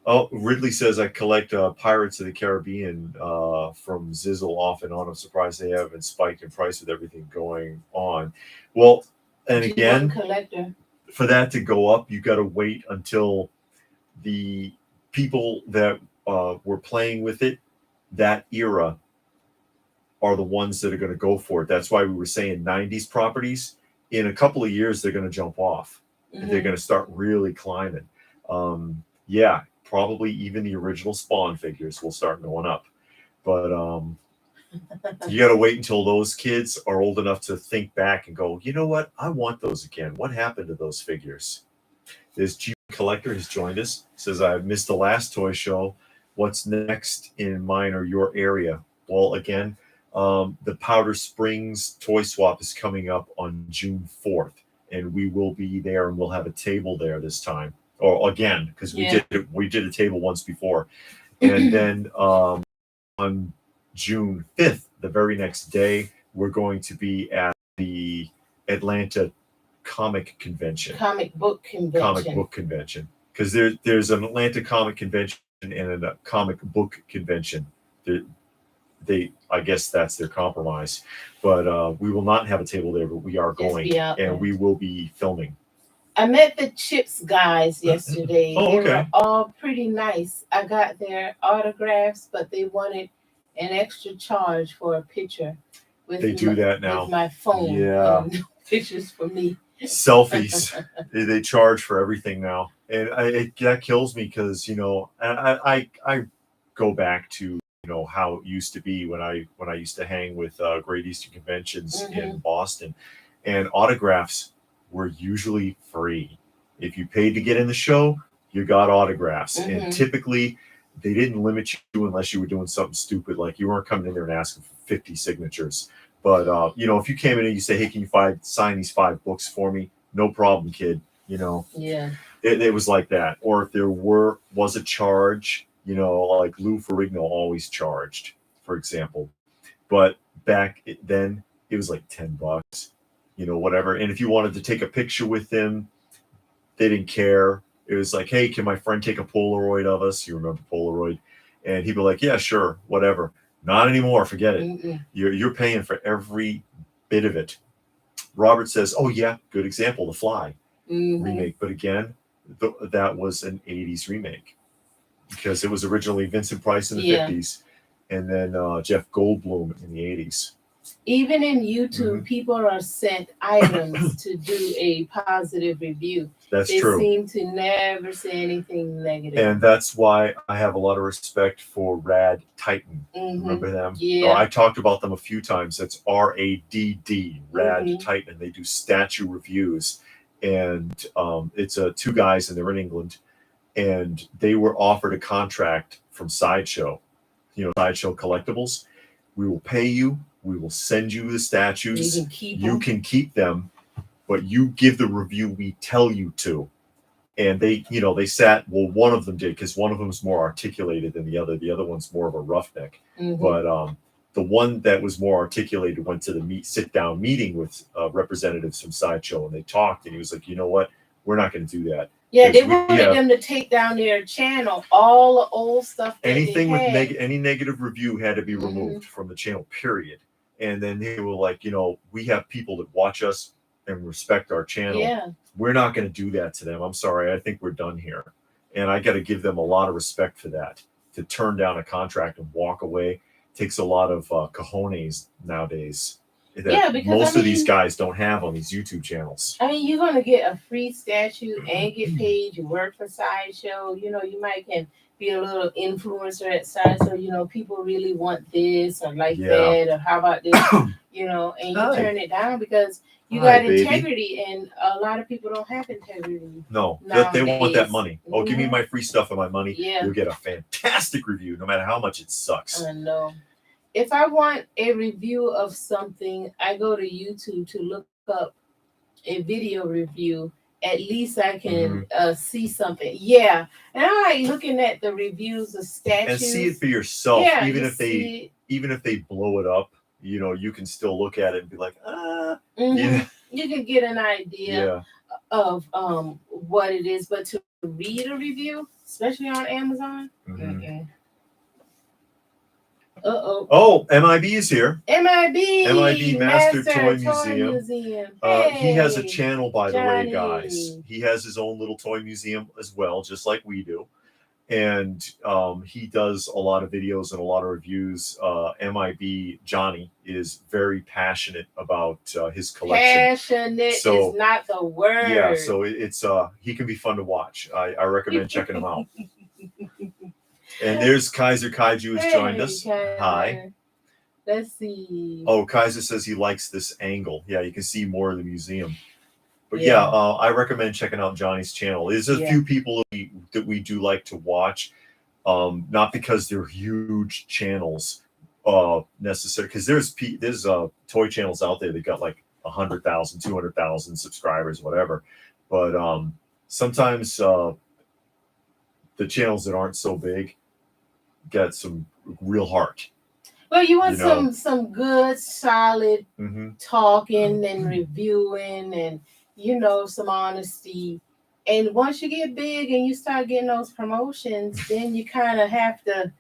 Oh, Ridley says I collect Pirates of the Caribbean from Zizzle off and on. I'm surprised they haven't spiked in price with everything going on. Well, and again, for that to go up, you got to wait until the people that were playing with it that era are the ones that are going to go for it. That's why we were saying 90s properties. In a couple of years, they're going to jump off. And they're going to start really climbing. probably even the original Spawn figures will start going up. But you got to wait until those kids are old enough to think back and go, you know what? I want those again. What happened to those figures? This G Collector has joined us. Says, I missed the last toy show. What's next in mine or your area? Well, again, the Powder Springs toy swap is coming up on June 4th, and we will be there, and we'll have a table there this time, or again, because we did a table once before, and then on June 5th, the very next day, we're going to be at the Atlanta comic book convention, because there's an Atlanta comic convention and a comic book convention. They I guess that's their compromise, but we will not have a table there, but we are going, and we will be filming. I met the Chips guys yesterday. Oh, okay. They were all pretty nice. I got their autographs, but they wanted an extra charge for a picture. They do that now with my phone. Yeah, and pictures for me. Selfies. They charge for everything now, and that kills me, because I go back to how it used to be when I used to hang with Great Eastern Conventions in Boston, and autographs were usually free. If you paid to get in the show, you got autographs, and typically they didn't limit you unless you were doing something stupid, like you weren't coming in there and asking for 50 signaters. But if you came in and you say, hey, can you sign these 5 books for me? No problem, kid. Yeah. It was like that. Or if there was a charge, like Lou Ferrigno always charged, for example. But back then, it was like $10, whatever. And if you wanted to take a picture with him, they didn't care. It was like, hey, can my friend take a Polaroid of us? You remember Polaroid? And he'd be like, yeah, sure, whatever. Not anymore. Forget it. You're paying for every bit of it. Robert says, oh, yeah, good example, The Fly remake. But again, that was an 80s remake, because it was originally Vincent Price in the 50s, and then Jeff Goldblum in the 80s. Even in YouTube, people are sent items to do a positive review. That's true. They seem to never say anything negative. And that's why I have a lot of respect for Rad Titan. Remember them? Yeah. I talked about them a few times. That's RADD, Rad Titan. They do statue reviews. And it's 2 guys, and they're in England. And they were offered a contract from Sideshow, Sideshow Collectibles. We will pay you. We will send you the statues. You can keep them, but you give the review we tell you to. And they sat, well, one of them did, because one of them is more articulated than the other. The other one's more of a roughneck. But the one that was more articulated went to the sit-down meeting with representatives from Sideshow, and they talked, and he was like, you know what? We're not going to do that. Yeah, they wanted them to take down their channel, all the old stuff. Anything with any negative review had to be removed from the channel, period. And then they were like, we have people that watch us and respect our channel. Yeah. We're not going to do that to them. I'm sorry. I think we're done here. And I got to give them a lot of respect for that. To turn down a contract and walk away takes a lot of cojones nowadays. Because most of these guys don't have on these YouTube channels. I mean, you're going to get a free statue and get paid. You work for Sideshow. You might can be a little influencer at Sideshow. People really want this or like that, or how about this, and you turn it down because you got integrity, and a lot of people don't have integrity. No, they want that money. Oh, give me my free stuff and my money. Yeah. You'll get a fantastic review, no matter how much it sucks. I know. If I want a review of something, I go to YouTube to look up a video review. At least I can see something. Yeah. And I like looking at the reviews of statues. And see it for yourself. Yeah, even if they blow it up, you can still look at it and be like, You can get an idea of what it is. But to read a review, especially on Amazon, Oh, MIB is here. MIB Master Toy Museum. Hey, he has a channel, by the way, guys. He has his own little toy museum as well, just like we do. And he does a lot of videos and a lot of reviews. MIB Johnny is very passionate about his collection. Passionate is not the word. Yeah, so it's he can be fun to watch. I recommend checking him out. And there's Kaiser Kaiju has joined Hey, us. Kaiser. Hi. Let's see. Oh, Kaiser says he likes this angle. Yeah, you can see more of the museum. But Yeah. I recommend checking out Johnny's channel. There's a few people that we do like to watch, not because they're huge channels necessarily, because there's toy channels out there that got like 100,000, 200,000 subscribers, whatever. But sometimes the channels that aren't so big get some real heart. Well, you want some good, solid Mm-hmm. talking and reviewing and, some honesty. And once you get big and you start getting those promotions, then you kind of have to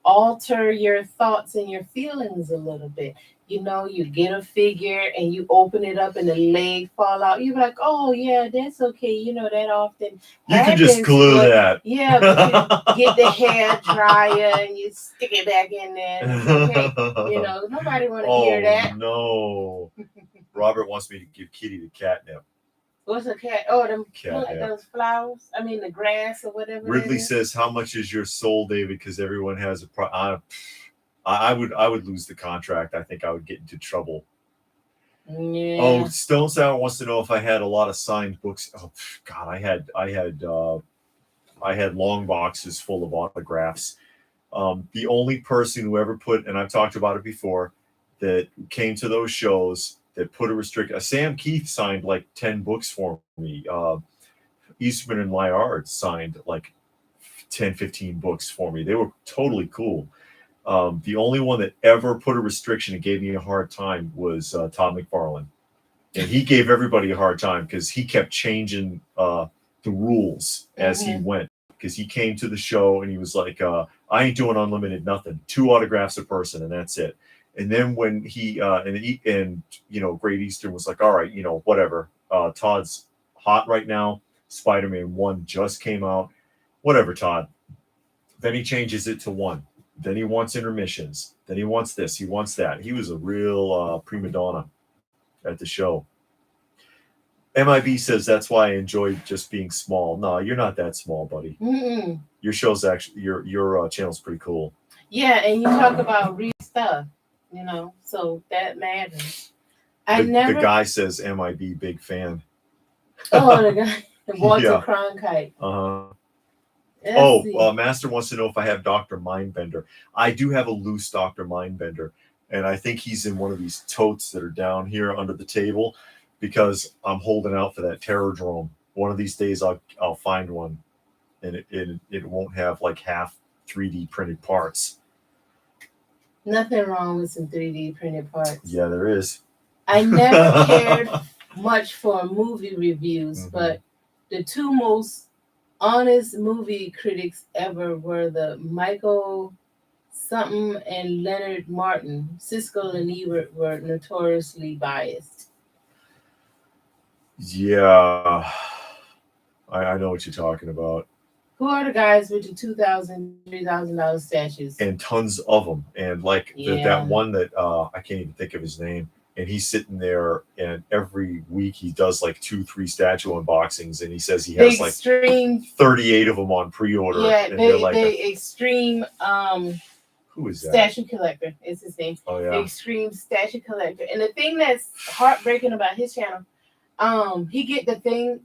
alter your thoughts and your feelings a little bit. You get a figure and you open it up and the leg fall out. You're like, oh, yeah, that's okay. That often You happens, can just glue that. Yeah, but you get the hair dryer and you stick it back in there. And it's okay. Nobody want to hear that. No. Robert wants me to give Kitty the catnip. What's a cat? Oh, them Catnip. those flowers. I mean, the grass or whatever. Ridley says, "How much is your soul, David? Because everyone has a I would lose the contract. I think I would get into trouble." Yeah. Oh, Stone Sour wants to know if I had a lot of signed books. Oh God, I had long boxes full of autographs. The only person who ever put, and I've talked about it before, that came to those shows that put a restrict. Sam Keith signed like 10 books for me. Eastman and Lyard signed like 10, 15 books for me. They were totally cool. The only one that ever put a restriction and gave me a hard time was Todd McFarlane. And he gave everybody a hard time because he kept changing the rules as he went. Because he came to the show and he was like, I ain't doing unlimited nothing. 2 autographs a person and that's it. And then when he Great Eastern was like, all right, whatever. Todd's hot right now. Spider-Man 1 just came out. Whatever, Todd. Then he changes it to 1. Then he wants intermissions. Then he wants this. He wants that. He was a real prima donna at the show. MIB says that's why I enjoyed just being small. No, you're not that small, buddy. Mm-mm. Your show's actually your channel's pretty cool. Yeah, and you talk about real stuff, so that matters. The guy says MIB big fan. Oh, the guy, Walter Cronkite. Master wants to know if I have Dr. Mindbender. I do have a loose Dr. Mindbender, and I think he's in one of these totes that are down here under the table because I'm holding out for that Terror Drome. One of these days I'll find one, and it won't have like half 3D printed parts. Nothing wrong with some 3D printed parts. Yeah, there is. I never cared much for movie reviews, but the 2 most honest movie critics ever were the Michael something and Leonard Martin. Siskel and Ebert were notoriously biased. Yeah, I know what you're talking about. Who are the guys with the $2,000, $3,000 statues? And tons of them. And like that one that I can't even think of his name. And he's sitting there, and every week he does like 2-3 statue unboxings, and he says he has like 38 of them on pre-order. Yeah, and the extreme who is that? Statue collector is his name. Oh yeah, the extreme statue collector. And the thing that's heartbreaking about his channel, he get the thing,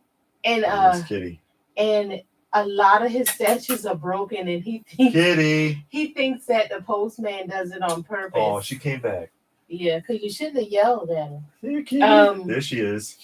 and Kitty, and a lot of his statues are broken, and he thinks that the postman does it on purpose. Oh, she came back. Yeah, because you shouldn't have yelled at him. There, Kitty. There she is.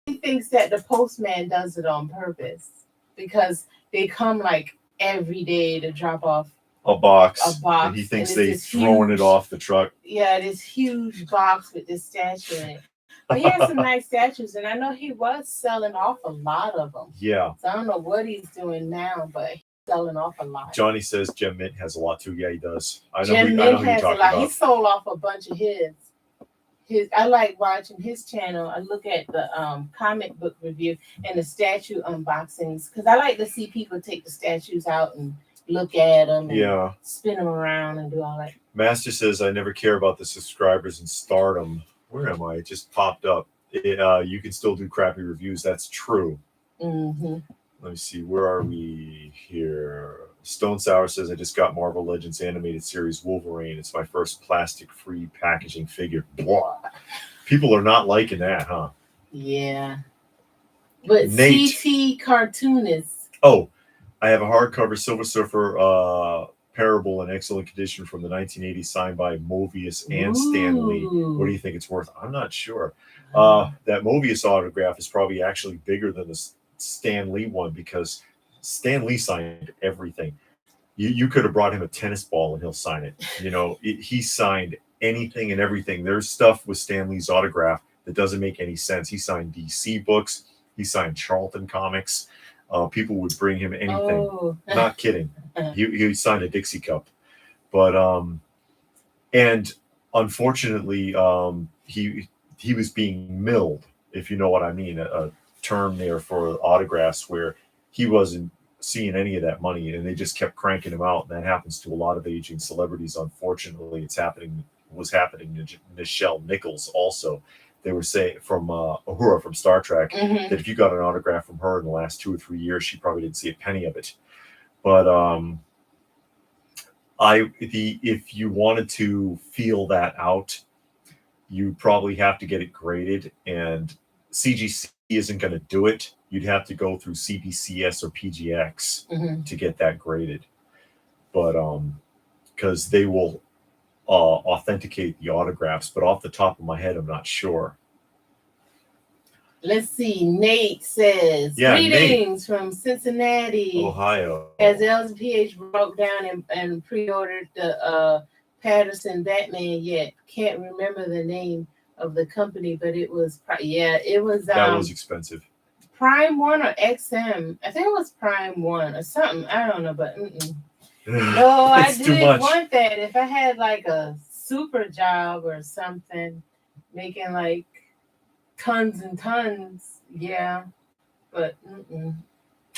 He thinks that the postman does it on purpose because they come like every day to drop off a box. And he thinks they're throwing it off the truck. Yeah, this huge box with this statue in it. But he has some nice statues, and I know he was selling off a lot of them. Yeah. So I don't know what he's doing now, but he's selling off a lot. Johnny says Gem Mint has a lot too. Yeah, he does. I know Gem Mint has a lot. About. He sold off a bunch of his. I like watching his channel. I look at the comic book review and the statue unboxings because I like to see people take the statues out and look at them and spin them around and do all that. Master says I never care about the subscribers in Stardom. Where am I? It just popped up. You can still do crappy reviews. That's true. Mm-hmm. Let me see. Where are we here? Stone Sour says, I just got Marvel Legends animated series Wolverine. It's my first plastic-free packaging figure. Blah. People are not liking that, huh? Yeah. But Nate. CT cartoonists. Oh, I have a hardcover Silver Surfer Parable in excellent condition from the 1980s, signed by Mobius and Stan Lee. What do you think it's worth? I'm not sure. That Mobius autograph is probably actually bigger than the Stan Lee one, because Stan Lee signed everything. You could have brought him a tennis ball and he'll sign it. You know, he signed anything and everything. There's stuff with Stan Lee's autograph that doesn't make any sense. He signed DC books. He signed Charlton comics. People would bring him anything. Oh. Not kidding. He signed a Dixie cup. But and unfortunately, he was being milled, if you know what I mean, a term there for autographs, where he wasn't seeing any of that money, and they just kept cranking him out. And that happens to a lot of aging celebrities. Unfortunately, was happening to Nichelle Nichols also. They were saying from Uhura from Star Trek that if you got an autograph from her in the last 2 or 3 years, she probably didn't see a penny of it. But if you wanted to feel that out, you probably have to get it graded, and CGC isn't going to do it. You'd have to go through CBCS or PGX to get that graded. But because they will authenticate the autographs, but off the top of my head, I'm not sure. Let's see. Nate says, greetings from Cincinnati, Ohio. As LPH broke down and pre-ordered the Patterson Batman yet. Can't remember the name of the company, but it was, it was. That was expensive. Prime 1 or XM. I think it was Prime 1 or something. I don't know, but no, I did want that. If I had like a super job or something, making like tons and tons, yeah. But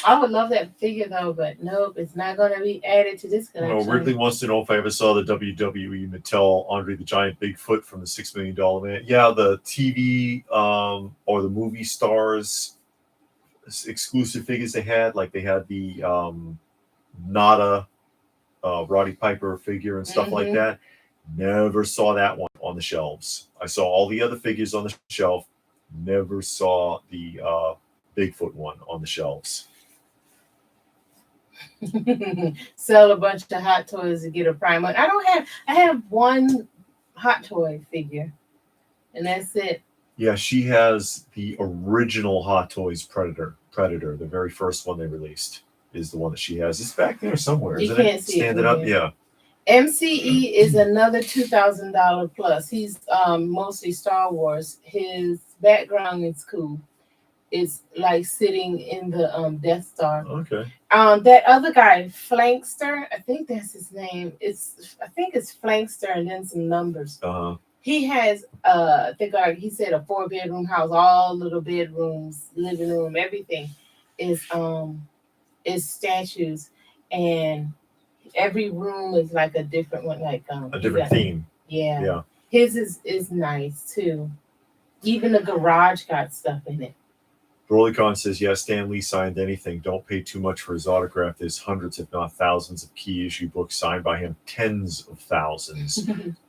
I would love that figure though, but nope, it's not going to be added to this collection. No, Ridley wants to know if I ever saw the WWE Mattel Andre the Giant Bigfoot from the $6 Million Man. Yeah, the TV or the movie stars exclusive figures they had, like they had the Nada Roddy Piper figure and stuff like that. Never saw that one on the shelves. I saw all the other figures on the shelf. Never saw the Bigfoot one on the shelves. Sell a bunch of Hot Toys to get a Prime 1. I have one Hot Toy figure, and that's it. Yeah, she has the original Hot Toys Predator, the very first one they released, is the one that she has. It's back there somewhere, isn't it? Standing up, yeah. MCE is another $2,000 plus. He's mostly Star Wars. His background is cool. It's like sitting in the Death Star. Okay. That other guy, Flankster, I think that's his name. I think it's Flankster and then some numbers. He has I think he said a 4-bedroom house, all little bedrooms, living room, everything is statues, and every room is like a different one, like a different theme. Yeah. His is nice too. Even the garage got stuff in it. Brolycon says, yeah, Stan Lee signed anything. Don't pay too much for his autograph. There's hundreds, if not thousands, of key issue books signed by him. Tens of thousands,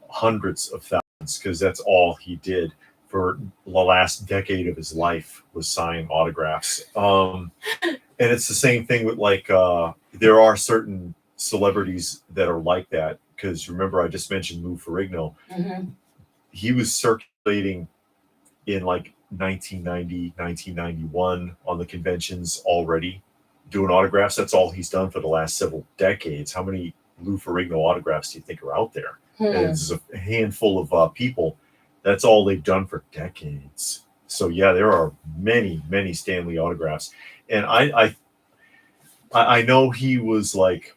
hundreds of thousands, because that's all he did for the last decade of his life, was sign autographs. And it's the same thing with like there are certain celebrities that are like that, because remember I just mentioned Lou Ferrigno. He was circulating in like 1990, 1991 on the conventions already, doing autographs. That's all he's done for the last several decades. How many Lou Ferrigno autographs do you think are out there? And it's a handful of people. That's all they've done for decades. So yeah, there are many, many Stan Lee autographs. And I know he was like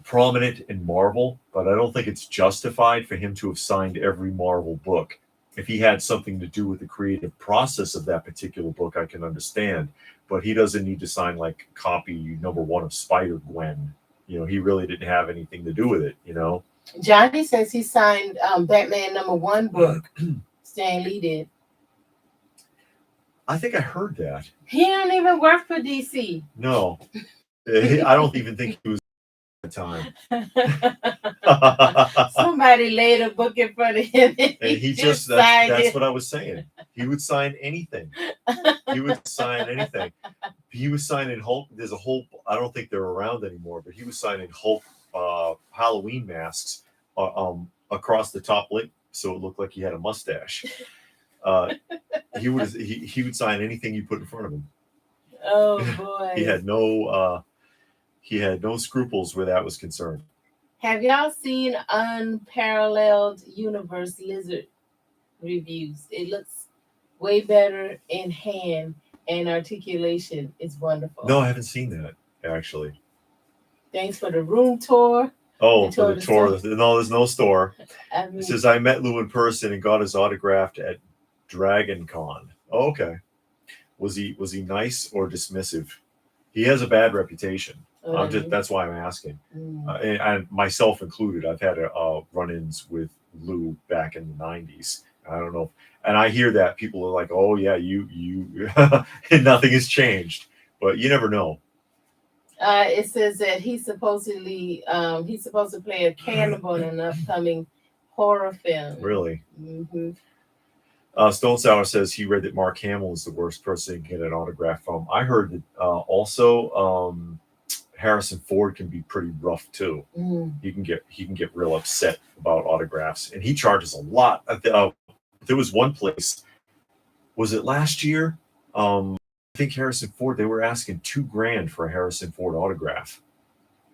prominent in Marvel, but I don't think it's justified for him to have signed every Marvel book. If he had something to do with the creative process of that particular book, I can understand. But he doesn't need to sign like copy #1 of Spider-Gwen. You know, he really didn't have anything to do with it, you know. Johnny says he signed Batman #1 book. Stan Lee did. I think I heard that. He don't even work for DC. No. I don't even think he was at the time. Somebody laid a book in front of him and he just that's signed it. what I was saying. He would sign anything. He would sign anything. He was signing Hulk. There's a whole. I don't think they're around anymore, but he was signing Hulk Halloween masks across the top lip, so it looked like he had a mustache. He would sign anything you put in front of him. Oh boy. He had no scruples where that was concerned. Have y'all seen Unparalleled Universe Lizard reviews? It looks way better in hand, and articulation is wonderful. No, I haven't seen that actually. Thanks for the room tour. Oh, for the tour. No, there's no store. I mean, It says, I met Lou in person and got his autograph at Dragon Con. Oh, okay. Was he nice or dismissive? He has a bad reputation. That's why I'm asking. And myself included. I've had run-ins with Lou back in the 90s. I don't know. And I hear that people are like, oh yeah, you nothing has changed. But you never know. It says that he's supposed to play a cannibal in an upcoming horror film. Really? Mm-hmm. Stone Sour says he read that Mark Hamill is the worst person to get an autograph from. I heard that also Harrison Ford can be pretty rough too. He can get real upset about autographs, and he charges a lot. There was one place, was it last year? I think Harrison Ford, they were asking $2,000 for a Harrison Ford autograph.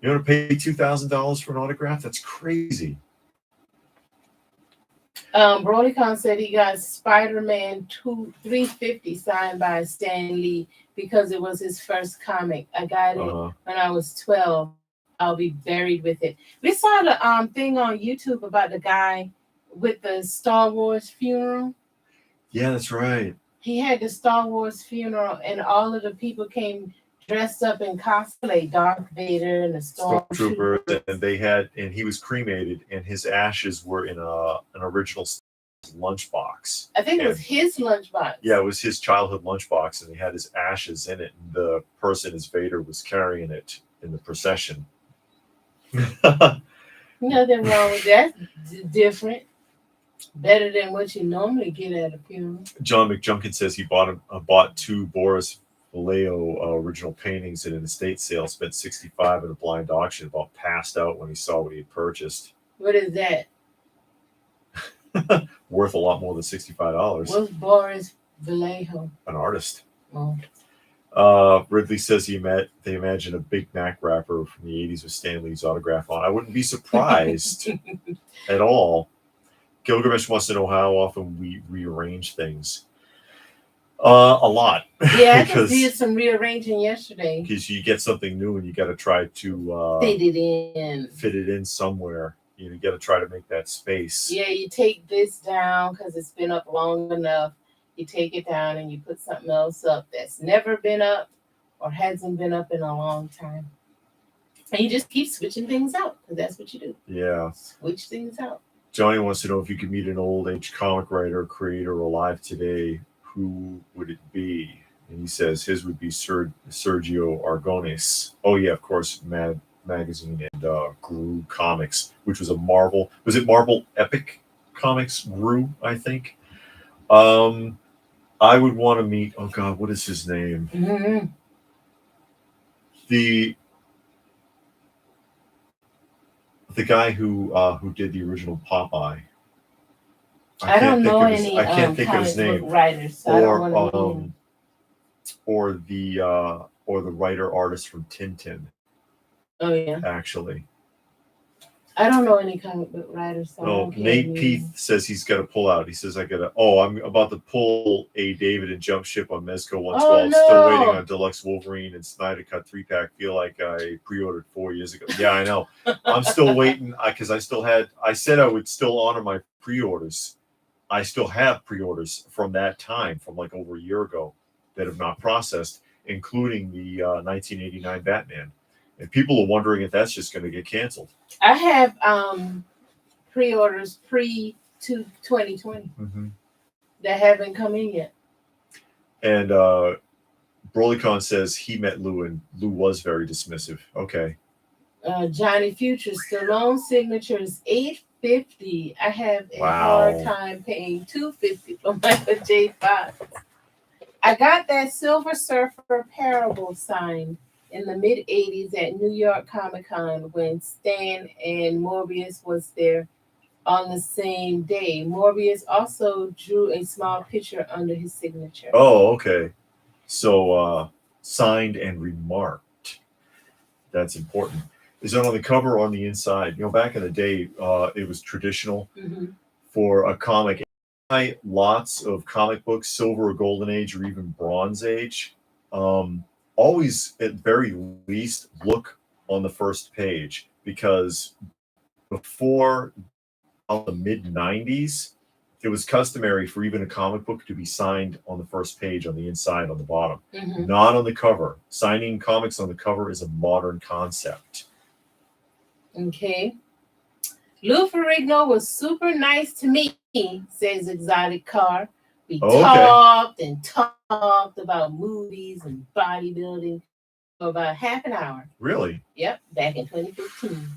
You want to pay $2,000 for an autograph? That's crazy. BrolyCon said he got Spider-Man 350 signed by Stan Lee because it was his first comic. I got it when I was 12. I'll be buried with it. We saw the thing on YouTube about the guy with the Star Wars funeral. Yeah, that's right. He had the Star Wars funeral, and all of the people came dressed up in cosplay, Darth Vader and the Stormtroopers. And he was cremated, and his ashes were in an original lunchbox. I think it was his lunchbox. Yeah, it was his childhood lunchbox, and he had his ashes in it, and the person as Vader was carrying it in the procession. Nothing wrong with that. Different. Better than what you normally get at a funeral. John McJunkin says he bought 2 Boris Vallejo original paintings at an estate sale, spent $65 at a blind auction, about passed out when he saw what he had purchased. What is that? Worth a lot more than $65. What's Boris Vallejo? An artist. Oh. Ridley says they imagine a Big Mac wrapper from the 80s with Stan Lee's autograph on. I wouldn't be surprised at all. Gilgamesh wants to know how often we rearrange things. A lot. Yeah, I just did some rearranging yesterday. Because you get something new and you got to try to fit it in somewhere. You got to try to make that space. Yeah, you take this down because it's been up long enough. You take it down and you put something else up that's never been up or hasn't been up in a long time. And you just keep switching things out because that's what you do. Yeah. Switch things out. Johnny wants to know if you could meet an old age comic writer or creator alive today, who would it be? And he says his would be Sergio Aragonés. Oh yeah, of course, Mad Magazine and Gru Comics, which was a Marvel. Was it Marvel Epic Comics? Gru, I think. I would want to meet. Oh God, what is his name? Mm-hmm. The guy who did the original Popeye. I don't know any. I can't think of his name. Writers, so or the writer artist from Tintin. Oh yeah. Actually. I don't know any comic book writers. So Nate Peeth says he's got to pull out. He says I'm about to pull a David and Jump ship on Mezco 112. No. Still waiting on Deluxe Wolverine and Snyder Cut 3-pack. Feel like I pre-ordered 4 years ago. Yeah, I know. I'm still waiting because I said I would still honor my pre-orders. I still have pre-orders from that time, from like over a year ago, that have not processed, including the 1989 Batman. And people are wondering if that's just going to get canceled. I have pre-orders pre-2020 that haven't come in yet. And Brolycon says he met Lou and Lou was very dismissive. Okay. Johnny Future Stallone signature is $850. I have a hard Wow. time paying $250 for Michael J. Fox. I got that Silver Surfer Parable signed in the mid '80s at New York Comic Con when Stan and Morbius was there on the same day. Morbius also drew a small picture under his signature. Oh, okay. So signed and remarked. That's important. Is that on the cover or on the inside? You know, back in the day, it was traditional for a comic. Lots of comic books, Silver or Golden Age, or even Bronze Age. Always, at very least, look on the first page, because before the mid '90s, it was customary for even a comic book to be signed on the first page, on the inside, on the bottom, not on the cover. Signing comics on the cover is a modern concept. Okay. Lou Ferrigno was super nice to me, says Exotic Car. We talked and talked about movies and bodybuilding for about half an hour. Really? Yep, back in 2015.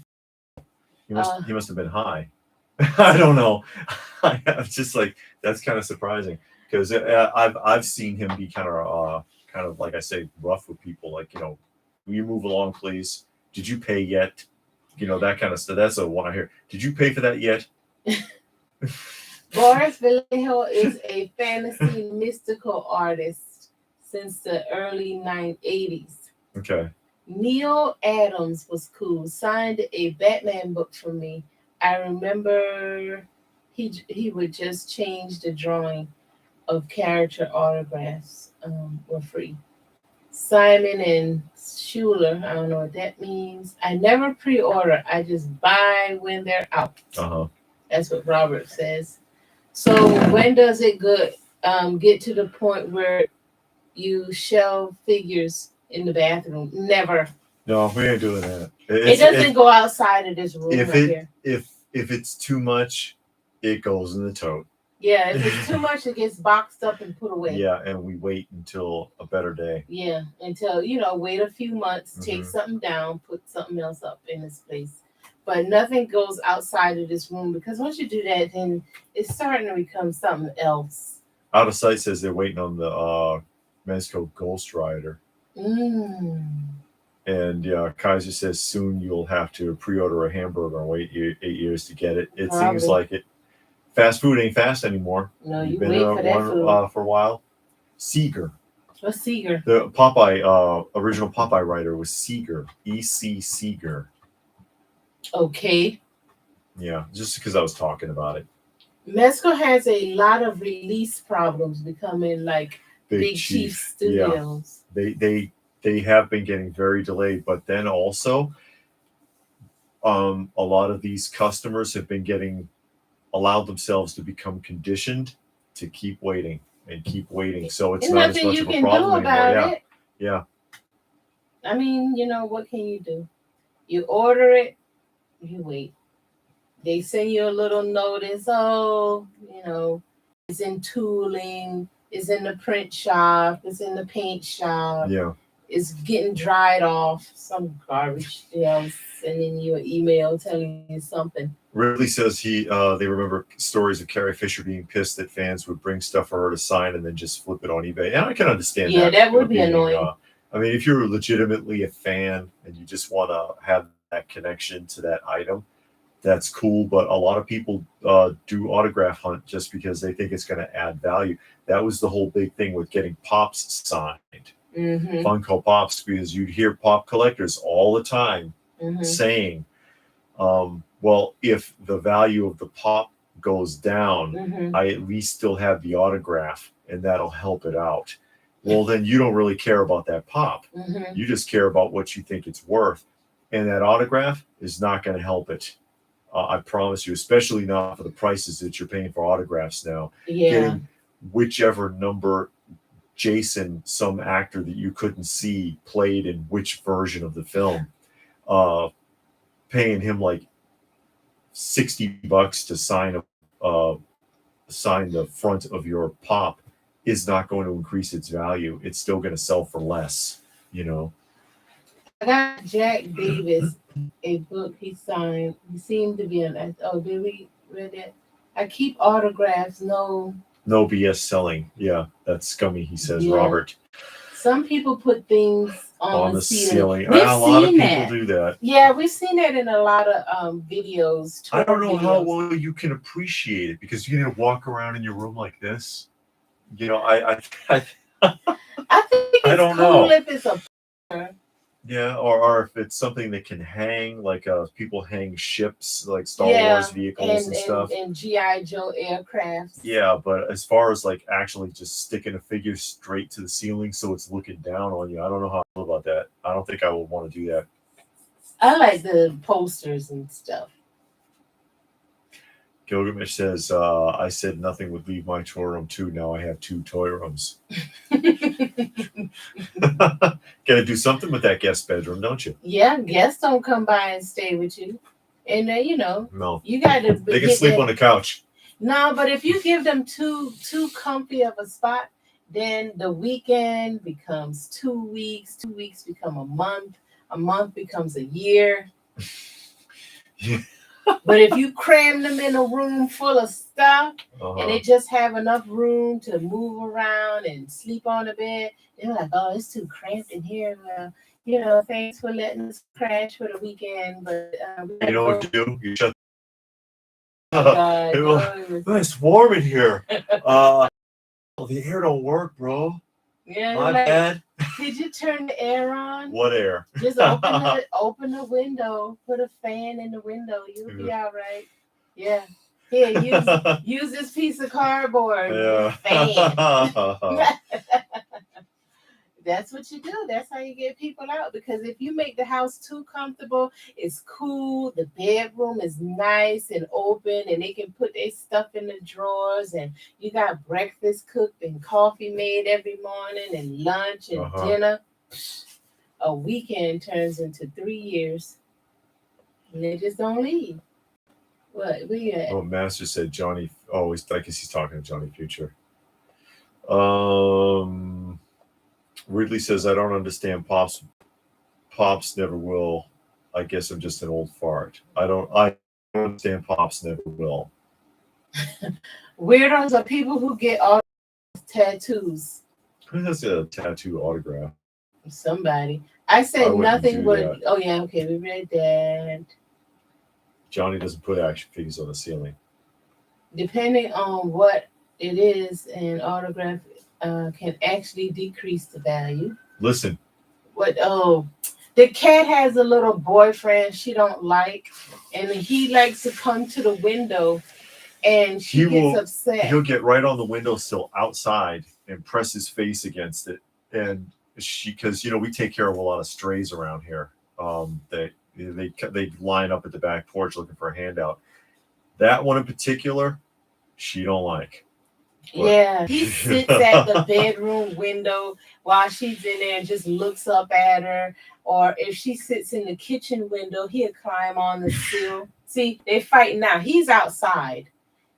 He must have been high. I don't know. I'm just like, that's kind of surprising, because I've seen him be kind of like I say, rough with people. Like, you know, will you move along, please? Did you pay yet? You know, that kind of stuff. That's the one I hear. Did you pay for that yet? Boris Vallejo is a fantasy mystical artist since the early 1980s. Okay. Neil Adams was cool. Signed a Batman book for me. I remember he would just change the drawing of character autographs were free. Simon and Schuler, I don't know what that means. I never pre-order. I just buy when they're out. That's what Robert says. So when does it get to the point where you shelve figures in the bathroom? Never. No, we ain't doing that. It doesn't go outside of this room here. If it's too much, it goes in the tote. Yeah, if it's too much, it gets boxed up and put away. Yeah, and we wait until a better day. Yeah, until, wait a few months, take something down, put something else up in its place. But nothing goes outside of this room, because once you do that, then it's starting to become something else. Out of Sight says they're waiting on the Mezco Ghost Rider. And Kaiser says soon you'll have to pre-order a hamburger and wait 8 years to get it. It seems like it. Fast food ain't fast anymore. No, You've been been wait for that food for a while. Seeger. What's Seeger? The Popeye original Popeye writer was Seeger. E.C. Seeger. Okay. Yeah, just because I was talking about it. Mezco has a lot of release problems, becoming like Big Chief Studios. Yeah. They have been getting very delayed, but then also a lot of these customers have been allowed themselves to become conditioned to keep waiting and keep waiting. So it's not as much of a problem anymore. Yeah. I mean, what can you do? You order it, you wait. They send you a little notice. Oh, it's in tooling, it's in the print shop, it's in the paint shop. Yeah. It's getting dried off. Some garbage. Sending you an email telling you something. Ridley says they remember stories of Carrie Fisher being pissed that fans would bring stuff for her to sign and then just flip it on eBay. And I can understand that. Yeah, that would be annoying. I mean, if you're legitimately a fan and you just want to have that connection to that item, that's cool. But a lot of people do autograph hunt just because they think it's going to add value. That was the whole big thing with getting Pops signed. Funko Pops, because you'd hear pop collectors all the time saying, well, if the value of the pop goes down, I at least still have the autograph and that'll help it out. Well, then you don't really care about that pop. You just care about what you think it's worth. And that autograph is not going to help it. I promise you, especially not for the prices that you're paying for autographs now. Yeah. Getting whichever number Jason, some actor that you couldn't see, played in which version of the film, paying him like $60 to sign the front of your pop is not going to increase its value. It's still going to sell for less, you know. I got Jack Davis a book he signed. He seemed to be an oh, did we read it? I keep autographs. No, No BS selling. Yeah, that's scummy, he says, yeah. Robert. Some people put things on the ceiling. We've a lot of people that. do that. Yeah, we've seen that in a lot of videos. I don't know videos. how well you can appreciate it because you're gonna walk around in your room like this. You know, I think it's I don't cool know. if it's a yeah, or if it's something that can hang, like people hang ships, like Star Wars vehicles and stuff, and GI Joe aircrafts. Yeah, but as far as like actually just sticking a figure straight to the ceiling so it's looking down on you, I don't know how I feel about that. I don't think I would want to do that. I like the posters and stuff. Gilgamesh says, I said nothing would leave my toy room too. Now I have 2 toy rooms. Gotta do something with that guest bedroom, don't you? Yeah, guests don't come by and stay with you. And you know, no, you got to. They can sleep on the couch. No, but if you give them too comfy of a spot, then the weekend becomes 2 weeks. 2 weeks become a month becomes a year. Yeah. But if you cram them in a room full of stuff and they just have enough room to move around and sleep on the bed, they're like, oh, it's too cramped in here. Well, you know, thanks for letting us crash for the weekend. But you know what to do? You shut. It's warm in here. The air don't work, bro. Yeah, my bad. Did you turn the air on? What air? Just open the window, put a fan in the window. You'll be all right. Yeah. Here, use this piece of cardboard. Yeah. Fan. That's what you do. That's how you get people out. Because if you make the house too comfortable, it's cool. The bedroom is nice and open, and they can put their stuff in the drawers. And you got breakfast cooked and coffee made every morning, and lunch and dinner. A weekend turns into 3 years, and they just don't leave. What we at? Oh, Master said Johnny. Oh, I guess he's talking to Johnny Future. Ridley says, I don't understand Pops. Pops never will. I guess I'm just an old fart. I don't understand Pops never will. Weirdos are people who get all tattoos. Who has a tattoo autograph? Somebody. I said nothing would. That. Oh, yeah. Okay. We read that. Johnny doesn't put action figures on the ceiling. Depending on what it is, an autograph can actually decrease the value. Listen. What? Oh, the cat has a little boyfriend she don't like, and he likes to come to the window, and she gets upset. He'll get right on the windowsill outside and press his face against it, and because we take care of a lot of strays around here. They line up at the back porch looking for a handout. That one in particular, she don't like. Yeah, he sits at the bedroom window while she's in there and just looks up at her. Or if she sits in the kitchen window, he'll climb on the sill. See, they're fighting now. He's outside,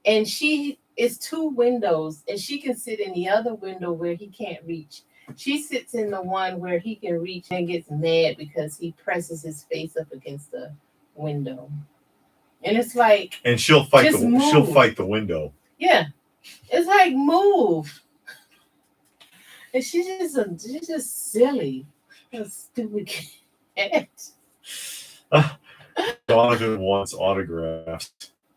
and she is 2 windows, and she can sit in the other window where he can't reach. She sits in the one where he can reach and gets mad because he presses his face up against the window. And it's like, and she'll fight the window. Yeah. It's like, move. And she's just silly. A stupid cat. Donovan wants autographs.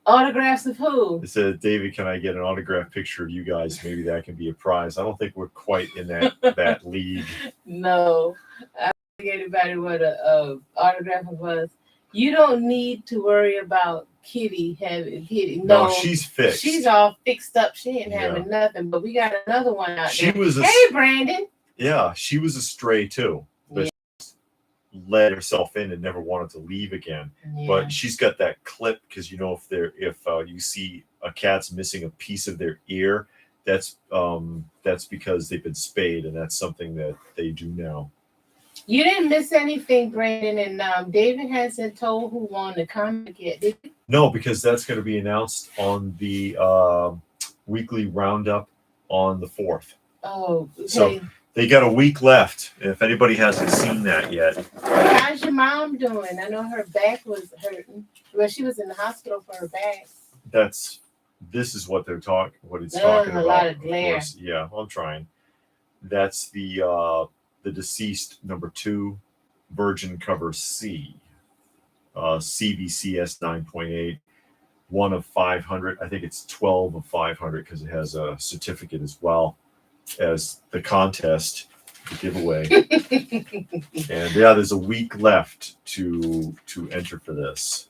Autographs of who? It said, David, can I get an autograph picture of you guys? Maybe that can be a prize. I don't think we're quite in that league. No. I don't think anybody would an autograph of us. You don't need to worry about Kitty having Kitty. No, she's fixed. She's all fixed up. She ain't having nothing. But we got another one out there. Hey, Brandon. Yeah, she was a stray too. But she let herself in and never wanted to leave again. Yeah. But she's got that clip because if you see a cat's missing a piece of their ear, that's because they've been spayed, and that's something that they do now. You didn't miss anything, Brandon, and David hasn't told who won the comic yet, did you? No, because that's going to be announced on the weekly roundup on the 4th. Oh, okay. So they got a week left. If anybody hasn't seen that yet. How's your mom doing? I know her back was hurting. Well, she was in the hospital for her back. This is what it's talking A about. lot of glare. Course. Yeah, I'm trying. That's the deceased number 2 virgin cover C, CVCS 9.8, 1 of 500. I think it's 12 of 500 because it has a certificate as well as the contest, the giveaway. And yeah, there's a week left to enter for this.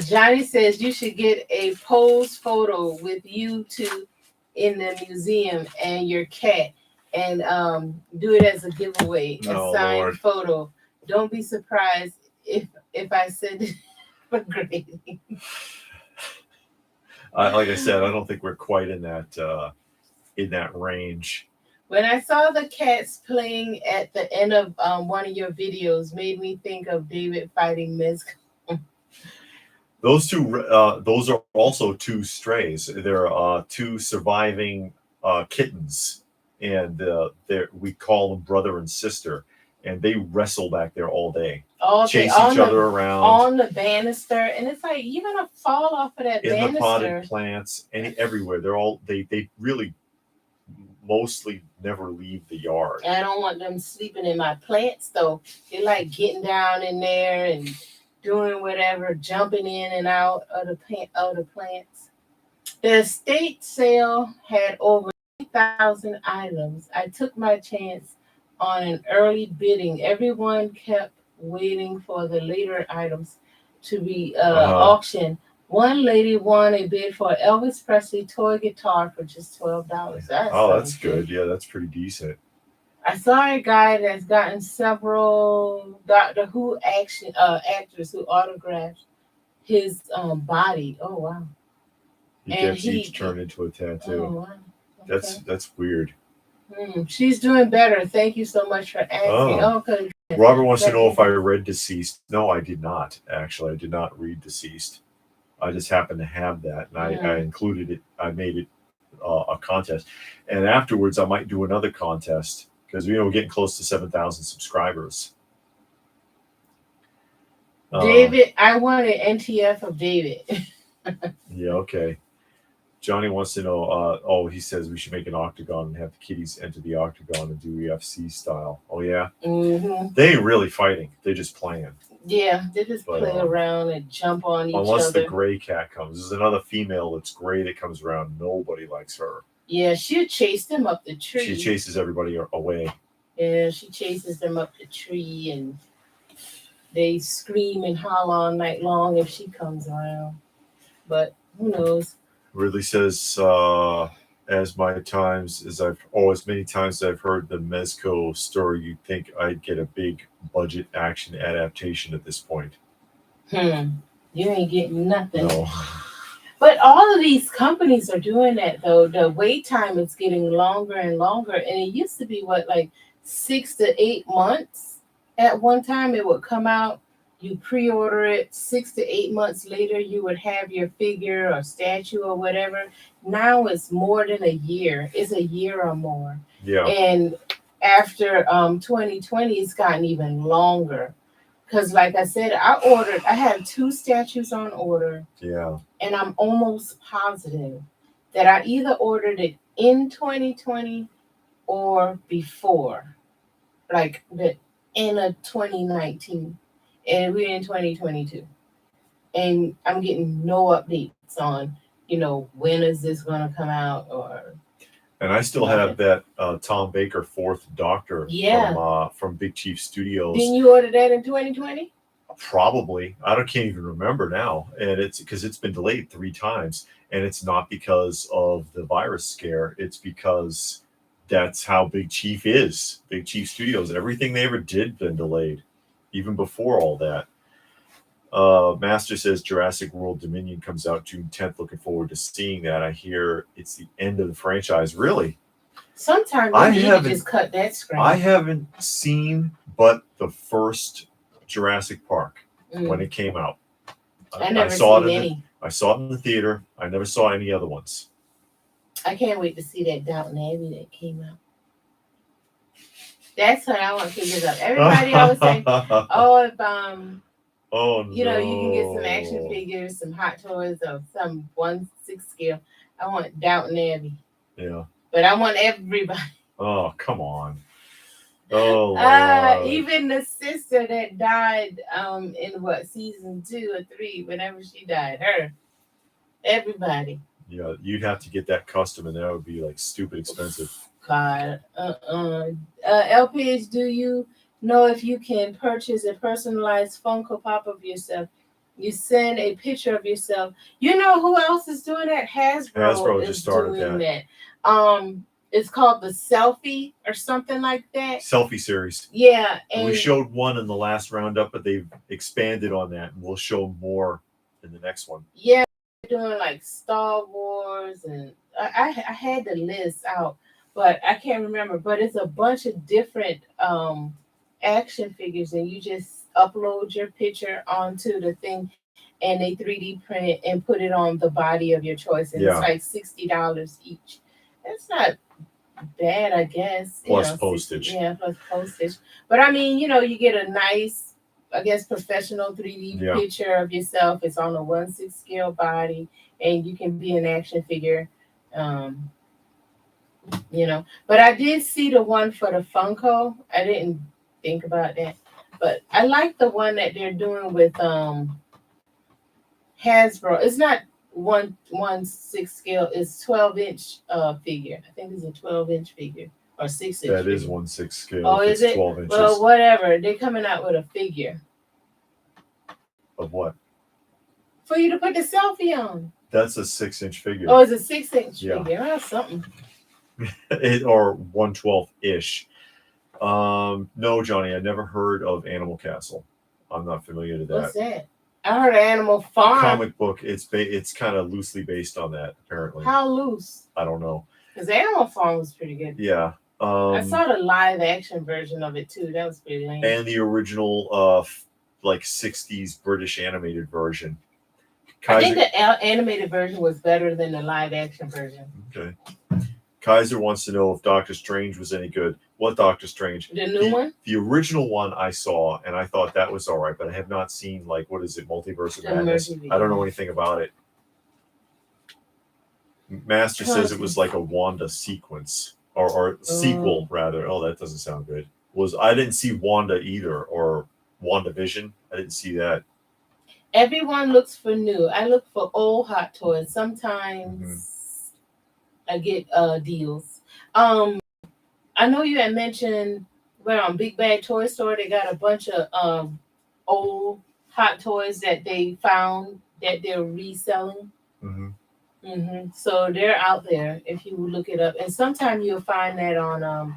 Johnny says you should get a pose photo with you two in the museum and your cat, and do it as a giveaway, a signed photo. Don't be surprised if I send it for grading. Like I said, I don't think we're quite in that range. When I saw the cats playing at the end of one of your videos, made me think of David fighting Mezco. Those are also 2 strays. They're 2 surviving kittens, and we call them brother and sister, and they wrestle back there all day, chase each other around on the banister, and it's like you're gonna fall off of that banister. In the potted plants, everywhere. They really mostly never leave the yard. I don't want them sleeping in my plants though. They like getting down in there and doing whatever, jumping in and out of the plants. The estate sale had over 3,000 items. I took my chance on an early bidding. Everyone kept waiting for the later items to be auctioned. One lady won a bid for Elvis Presley toy guitar for just $12. That's good. Yeah, that's pretty decent. I saw a guy that's gotten several Doctor Who actors who autographed his body. Oh wow! He gets each turned into a tattoo. Oh, wow. Okay. That's weird. She's doing better. Thank you so much for asking. Okay. Robert wants to know if I read Deceased. No, I did not. Actually, I did not read Deceased. I just happened to have that, and I included it. I made it a contest, and afterwards I might do another contest because we're getting close to 7,000 subscribers. David, I want an NTF of David. Yeah, okay. Johnny wants to know. He says we should make an octagon and have the kitties enter the octagon and do UFC style. Oh yeah, They ain't really fighting. They're just playing. Yeah, they just play around and jump on each other. Unless the gray cat comes. There's another female that's gray that comes around. Nobody likes her. Yeah, she'll chase them up the tree. She chases everybody away. Yeah, she chases them up the tree, and they scream and holler all night long if she comes around. But who knows? Ridley says, as many times as I've heard the Mezco story, you'd think I'd get a big budget action adaptation at this point. You ain't getting nothing. No. But all of these companies are doing that though. The wait time is getting longer and longer, and it used to be like 6 to 8 months. At one time, it would come out. You pre-order it 6 to 8 months later, you would have your figure or statue or whatever. Now it's more than a year. It's a year or more. Yeah. And after 2020, it's gotten even longer. Because like I said, I had 2 statues on order. Yeah. And I'm almost positive that I either ordered it in 2020 or before. Like the end of 2019. And we're in 2022. And I'm getting no updates on, when is this going to come out or. And I still have that Tom Baker 4th Doctor from Big Chief Studios. Didn't you order that in 2020? Probably. Can't even remember now. And it's because it's been delayed 3 times. And it's not because of the virus scare. It's because that's how Big Chief is. Big Chief Studios. Everything they ever did been delayed. Even before all that. Master says Jurassic World Dominion comes out June 10th. Looking forward to seeing that. I hear it's the end of the franchise. Really? Sometimes you need to just cut that screen. I haven't seen but the first Jurassic Park when it came out. I never saw any. I saw it in the theater. I never saw any other ones. I can't wait to see that Downton Abbey that came out. That's what I want figures of. Everybody always say, "Oh, if Oh you know, you can get some no. action figures, some hot toys, or some 1/6 scale." I want Downton Abbey, Yeah. but I want everybody. Oh, come on. Oh Lord. Even the sister that died in what season 2 or 3, whenever she died, her, everybody. Yeah, you'd have to get that custom, and that would be like stupid expensive. God, LPH, do you know if you can purchase a personalized Funko Pop of yourself? You send a picture of yourself. You know who else is doing that? Hasbro Hasbro just is started doing that. It's called the selfie or something like that. Selfie series. Yeah, And we and showed one in the last roundup, but they've expanded on that, and we'll show more in the next one. yeah, they're doing like Star Wars, and I had the list out, but I can't remember. But it's a bunch of different action figures, and you just upload your picture onto the thing, and they 3D print it and put it on the body of your choice, and Yeah. it's like $60 each. That's not bad, I guess. Plus you know, postage. 60, yeah, plus postage. But I mean, you know, you get a nice, I guess, professional 3D Yeah. picture of yourself. It's on a 1/6 scale body, and you can be an action figure. Um, you know, but I did see the one for the Funko. I didn't think about that, but I like the one that they're doing with Hasbro. It's not 1/6 scale. It's 12-inch figure. I think it's a 12-inch figure or 6-inch. That figure. is 1/6 scale. Oh, If is it's it? 12 inches. Well, whatever. They're coming out with a figure Of what? for you to put the selfie on. That's a 6-inch figure. Oh, it's a 6-inch Yeah. figure. Oh, something. Or 1/12 ish. No, Johnny, I never heard of Animal Castle. I'm not familiar to that. What's that? I heard Animal Farm. Comic book. It's kind of loosely based on that, apparently. How loose? I don't know. Because Animal Farm was pretty good. Yeah. I saw the live action version of it too. That was pretty lame. And the original, like 60s British animated version. I think the animated version was better than the live action version. Okay. Kaiser wants to know if Doctor Strange was any good. What Doctor Strange? The new one? The original one I saw, and I thought that was all right, but I have not seen, like, what is it, Multiverse of Madness? I don't know anything about it. Master says it was like a Wanda sequence, or sequel, rather. Oh, that doesn't sound good. I didn't see Wanda either, or WandaVision. I didn't see that. Everyone looks for new. I look for old hot toys. Sometimes I get deals. I know you had mentioned on Big Bad Toy Store they got a bunch of old hot toys that they found that they're reselling. So they're out there if you look it up, and sometimes you'll find that on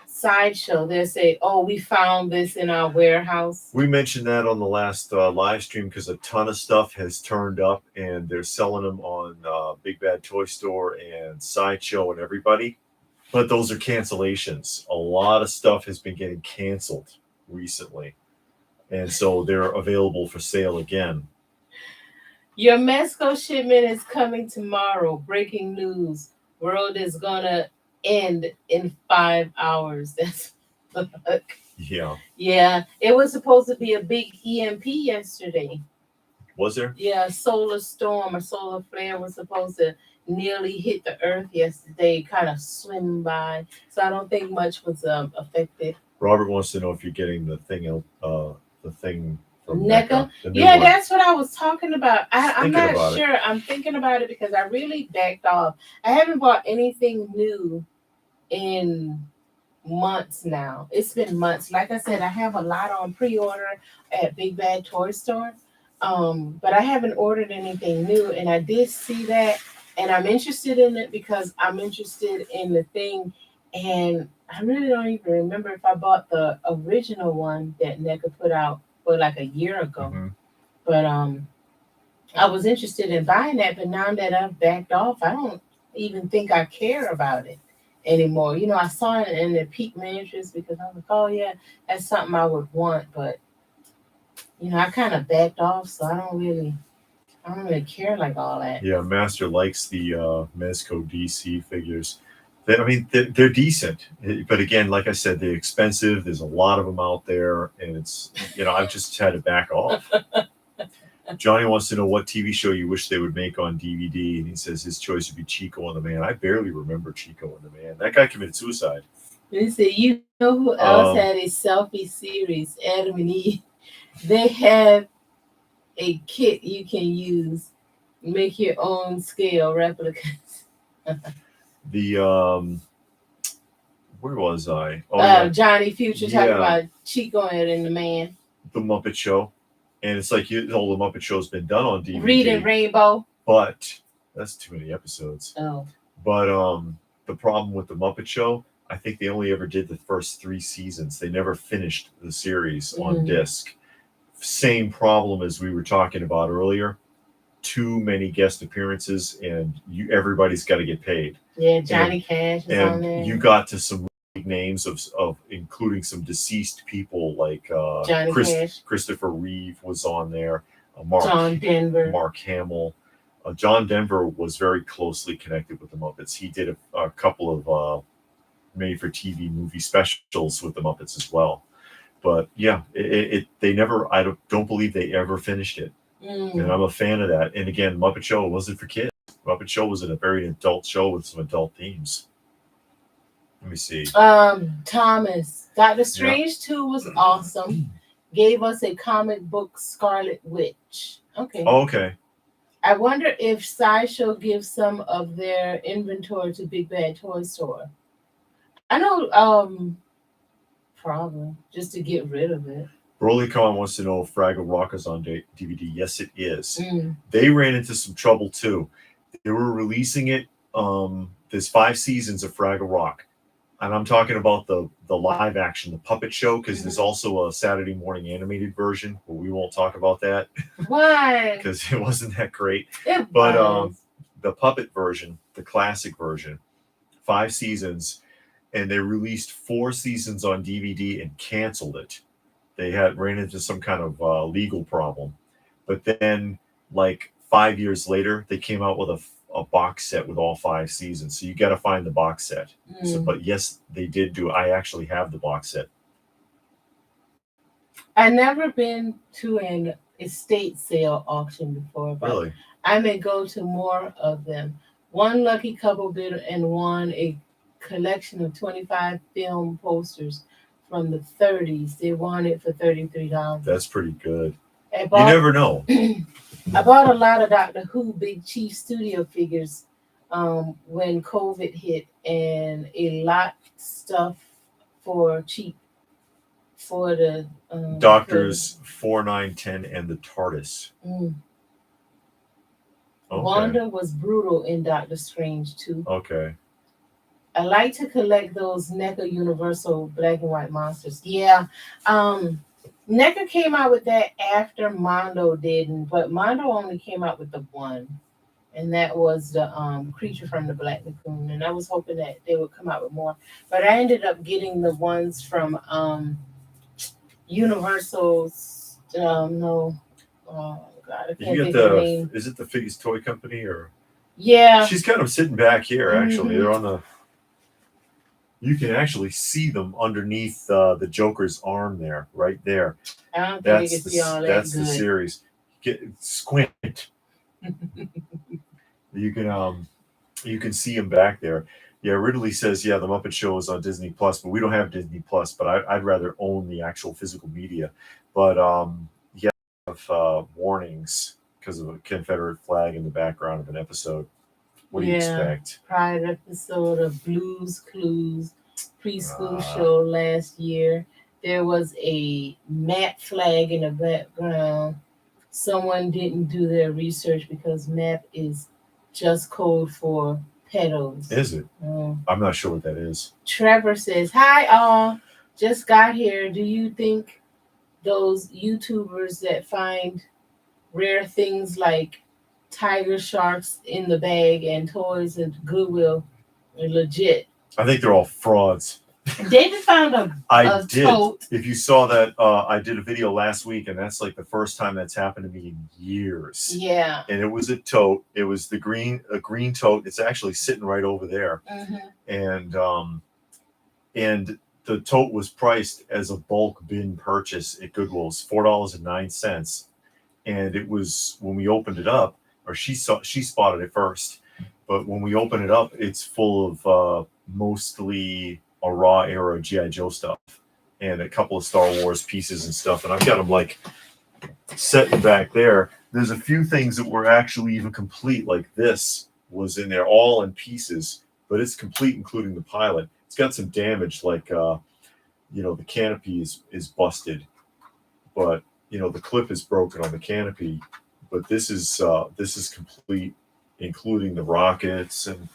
Sideshow. They'll say, "Oh, we found this in our warehouse." We mentioned that on the last live stream because a ton of stuff has turned up, and they're selling them on Big Bad Toy Store and Sideshow and everybody. But those are cancellations. A lot of stuff has been getting canceled recently, and so they're available for sale again. Your Mexico shipment is coming tomorrow. Breaking news: world is gonna end in 5 hours. That's Yeah. Yeah, it was supposed to be a big EMP yesterday. Was there? Yeah, a solar storm, a solar flare was supposed to nearly hit the earth yesterday, kind of swim by. So I don't think much was affected. Robert wants to know if you're getting the thing from NECA. Yeah, that's what I was talking about. I'm not sure. I'm thinking about it because I really backed off. I haven't bought anything new in months now. It's been months. Like I said, I have a lot on pre-order at Big Bad Toy Store. But I haven't ordered anything new, and I did see that, and I'm interested in it because I'm interested in the thing, and I really don't even remember if I bought the original one that NECA put out like a year ago. But I was interested in buying that, but now that I've backed off, I don't even think I care about it anymore. You know, I saw it and it piqued my interest because I was like, oh yeah, that's something I would want, but you know, I kind of backed off, so I don't really I don't really care like all that. Yeah, Master likes the Mezco DC figures. They're decent, but again, like I said, they're expensive. There's a lot of them out there, and it's I've just had to back off. Johnny wants to know what TV show you wish they would make on DVD, and he says his choice would be Chico and the Man. I barely remember Chico and the Man. That guy committed suicide. Let me see. You know who else had a selfie series? Adam and Eve. They have a kit you can use, make your own scale replicas. The where was I? Oh yeah, Johnny Future talking Yeah. about Chico and the Man. the Muppet Show, and it's like all the Muppet Show's been done on DVD. Reading Rainbow. But that's too many episodes. Oh. But the problem with the Muppet Show, I think they only ever did the first 3 seasons. They never finished the series on disc. Same problem as we were talking about earlier. Too many guest appearances, and everybody's got to get paid. Yeah, Johnny Cash is on there. And you got to some big names of including some deceased people like Cash. Christopher Reeve was on there. John Denver. Mark Hamill. John Denver was very closely connected with the Muppets. He did a couple of made-for-TV movie specials with the Muppets as well. But yeah, they never. I don't believe they ever finished it, and I'm a fan of that. And again, Muppet Show wasn't for kids. Muppet Show was a very adult show with some adult themes. Let me see. Thomas, Doctor Strange 2 was awesome. Gave us a comic book Scarlet Witch. Okay. Oh, okay. I wonder if Sideshow gives some of their inventory to Big Bad Toy Store. I know, probably just to get rid of it. Broly Khan wants to know if Fraggle Rock is on DVD. Yes, it is. They ran into some trouble too. They were releasing it. There's 5 seasons of Fraggle Rock, and I'm talking about the live action, the puppet show, because there's also a Saturday morning animated version, but we won't talk about that. Why? Because it wasn't that great. But the puppet version, the classic version, 5 seasons, and they released 4 seasons on DVD and canceled it. They ran into some kind of legal problem, but then like 5 years later, they came out with a box set with all 5 seasons. So you got to find the box set. So, but yes, they did do. I actually have the box set. I've never been to an estate sale auction before, but Really? I may go to more of them. One lucky couple bid and won a collection of 25 film posters from the 30s. They won it for $33. That's pretty good. You never know. I bought a lot of Doctor Who Big Chief studio figures when COVID hit, and a lot stuff for cheap for the Doctors 4, 9, 10, and the TARDIS. Okay. Okay. Wanda was brutal in Doctor Strange too. Okay. I like to collect those NECA Universal black and white monsters. Yeah. NECA came out with that after Mondo didn't, but Mondo only came out with the one. And that was the Creature from the Black Lagoon. And I was hoping that they would come out with more. But I ended up getting the ones from Universal's no. Oh God, I can't think of the name. Is it the Figgy's Toy Company or? Yeah. She's kind of sitting back here. Actually, they're on the. You can actually see them underneath the Joker's arm there, right there. I don't think you can see all that. That's the series. Squint. You can see him back there. Yeah, Ridley says, yeah, the Muppet Show is on Disney Plus, but we don't have Disney Plus. But I'd rather own the actual physical media. But yeah, have warnings because of a Confederate flag in the background of an episode. What do you expect? Prior episode of Blue's Clues preschool show last year. There was a MAP flag in the background. Someone didn't do their research because MAP is just code for pedos. Is it? I'm not sure what that is. Trevor says, hi all, just got here. Do you think those YouTubers that find rare things like tiger sharks in the bag and toys at Goodwill are legit? I think they're all frauds. David found a did. tote. If you saw that, I did a video last week, and that's like the first time that's happened to me in years. Yeah. And it was a tote. It was a green tote. It's actually sitting right over there. Mm-hmm. And the tote was priced as a bulk bin purchase at Goodwill's, $4.09. And it was, when we opened it up, or she spotted it first, but when we open it up, it's full of mostly a raw era GI Joe stuff and a couple of Star Wars pieces and stuff. And I've got them like sitting back there. There's a few things that were actually even complete, like this was in there, all in pieces, but it's complete, including the pilot. It's got some damage, like the canopy is busted, but the clip is broken on the canopy. But this is complete, including the rockets. And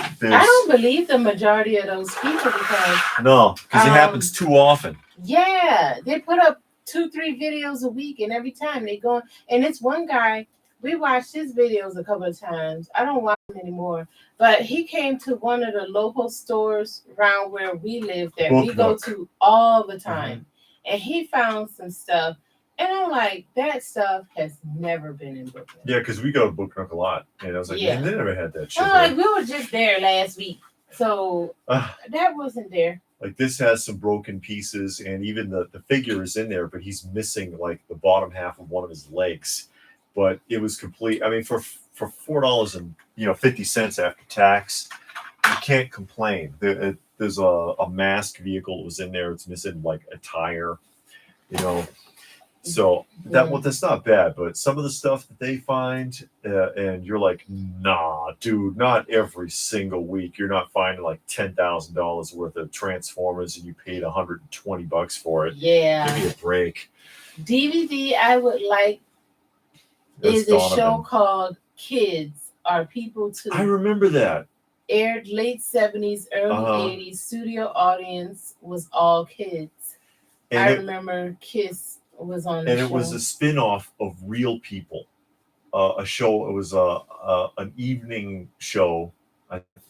I don't believe the majority of those people because it happens too often. Yeah, they put up 2-3 videos a week, and every time they go, and it's one guy. We watched his videos a couple of times. I don't watch him anymore, but he came to one of the local stores around where we live that we go to all the time, and he found some stuff. And I'm like, that stuff has never been in Brooklyn. Yeah, because we go to Book Nook a lot. And I was like, man, they never had that shit. I'm like, we were just there last week. So that wasn't there. Like, this has some broken pieces, and even the figure is in there, but he's missing like the bottom half of one of his legs. But it was complete. I mean, for $4.50 after tax, you can't complain. There's a masked vehicle that was in there. It's missing like a tire, So that's not bad, but some of the stuff that they find, and you're like, nah, dude, not every single week. You're not finding like $10,000 worth of Transformers, and you paid $120 for it. Yeah, give me a break. DVD I would like is a show called Kids Are People Too. I remember that. Aired late 70s, early 80s. Studio audience was all kids. And I remember Kiss was on the show. And it was a spin-off of Real People, a show. It was an evening show.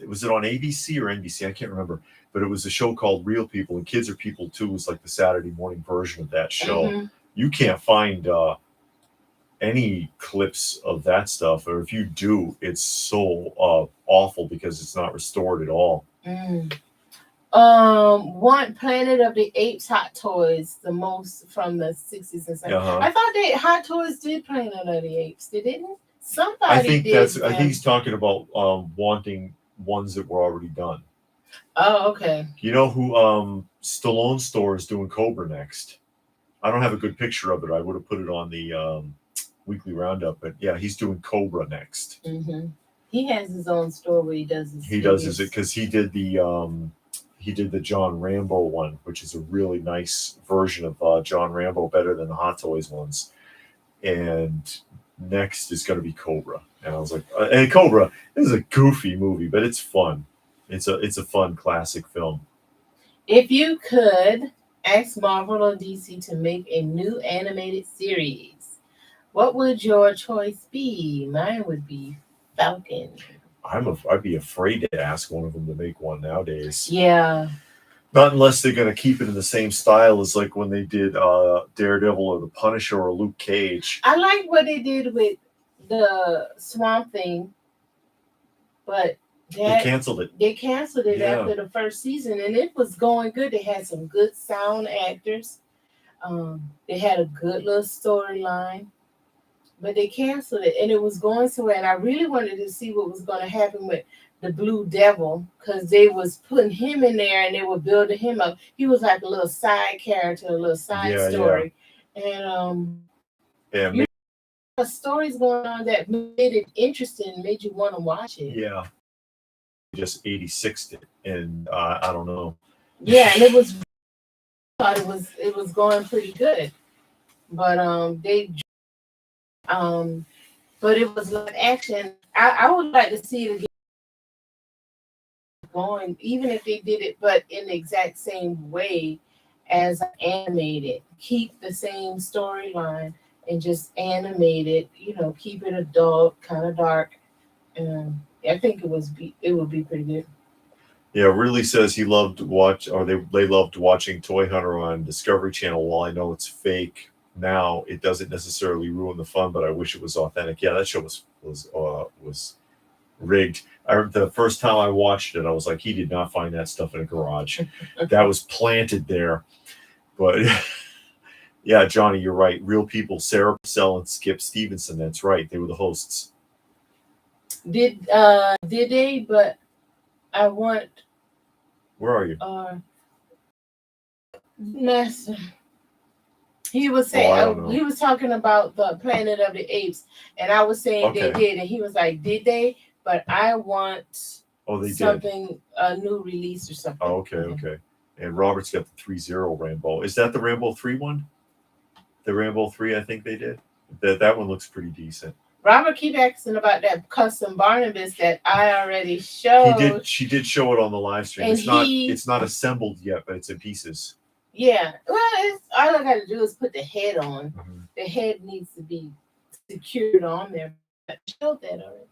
Was it on ABC or NBC? I can't remember. But it was a show called Real People, and Kids Are People Too was like the Saturday morning version of that show. Mm-hmm. You can't find any clips of that stuff, or if you do, it's so awful because it's not restored at all. Want Planet of the Apes Hot Toys the most from the 60s and 70s. I thought Hot Toys did Planet of the Apes. They didn't? Somebody I think did. I think he's talking about wanting ones that were already done. Oh, okay. You know who Stallone Store is doing Cobra next? I don't have a good picture of it. I would have put it on the weekly roundup, but yeah, he's doing Cobra next. Mm-hmm. He has his own store where he does his. He does it because he did the John Rambo one, which is a really nice version of John Rambo, better than the Hot Toys ones. And next is going to be Cobra, and I was like, and Cobra is a goofy movie, but it's fun. It's a fun classic film. If you could ask Marvel or DC to make a new animated series, what would your choice be? Mine would be Falcon. I'd be afraid to ask one of them to make one nowadays. Yeah. Not unless they're going to keep it in the same style as like when they did Daredevil or the Punisher or Luke Cage. I like what they did with the Swamp Thing, but they canceled it. They canceled it after the first season, and it was going good. They had some good sound actors. They had a good little storyline, but they canceled it, and it was going somewhere. And I really wanted to see what was going to happen with the Blue Devil, because they was putting him in there and they were building him up. He was like a little side character, a little side story. Yeah. And stories going on that made it interesting, made you want to watch it. Yeah. Just 86'd it, and I don't know. Yeah, and it was going pretty good. But but it was live action. I would like to see it again going, even if they did it, but in the exact same way as animated. Keep the same storyline and just animate it, keep it adult, kind of dark. I think it would be pretty good. Yeah, Ridley says he loved to watch, or they loved watching Toy Hunter on Discovery Channel. While I know it's fake now, it doesn't necessarily ruin the fun, but I wish it was authentic. Yeah, that show was rigged. The first time I watched it, I was like, he did not find that stuff in a garage. That was planted there. But yeah, Johnny, you're right. Real people, Sarah Purcell and Skip Stevenson. That's right. They were the hosts. Did they? But I want Where are you? Master. He was I saying don't know. he was talking about the Planet of the Apes, and I was saying they Okay. did, and he was like, "Did they?" But I want Oh, they did. something a new release or something. Oh, okay. And Robert's got the 3-0 Rambo. Is that the Rambo 3 one? The Rambo 3, I think they did. That one looks pretty decent. Robert keep asking about that custom Barnabas that I already showed. She did show it on the live stream. And It's not assembled yet, but it's in pieces. Yeah. Well, all I gotta do is put the head on. Mm-hmm. The head needs to be secured on there. I showed that already.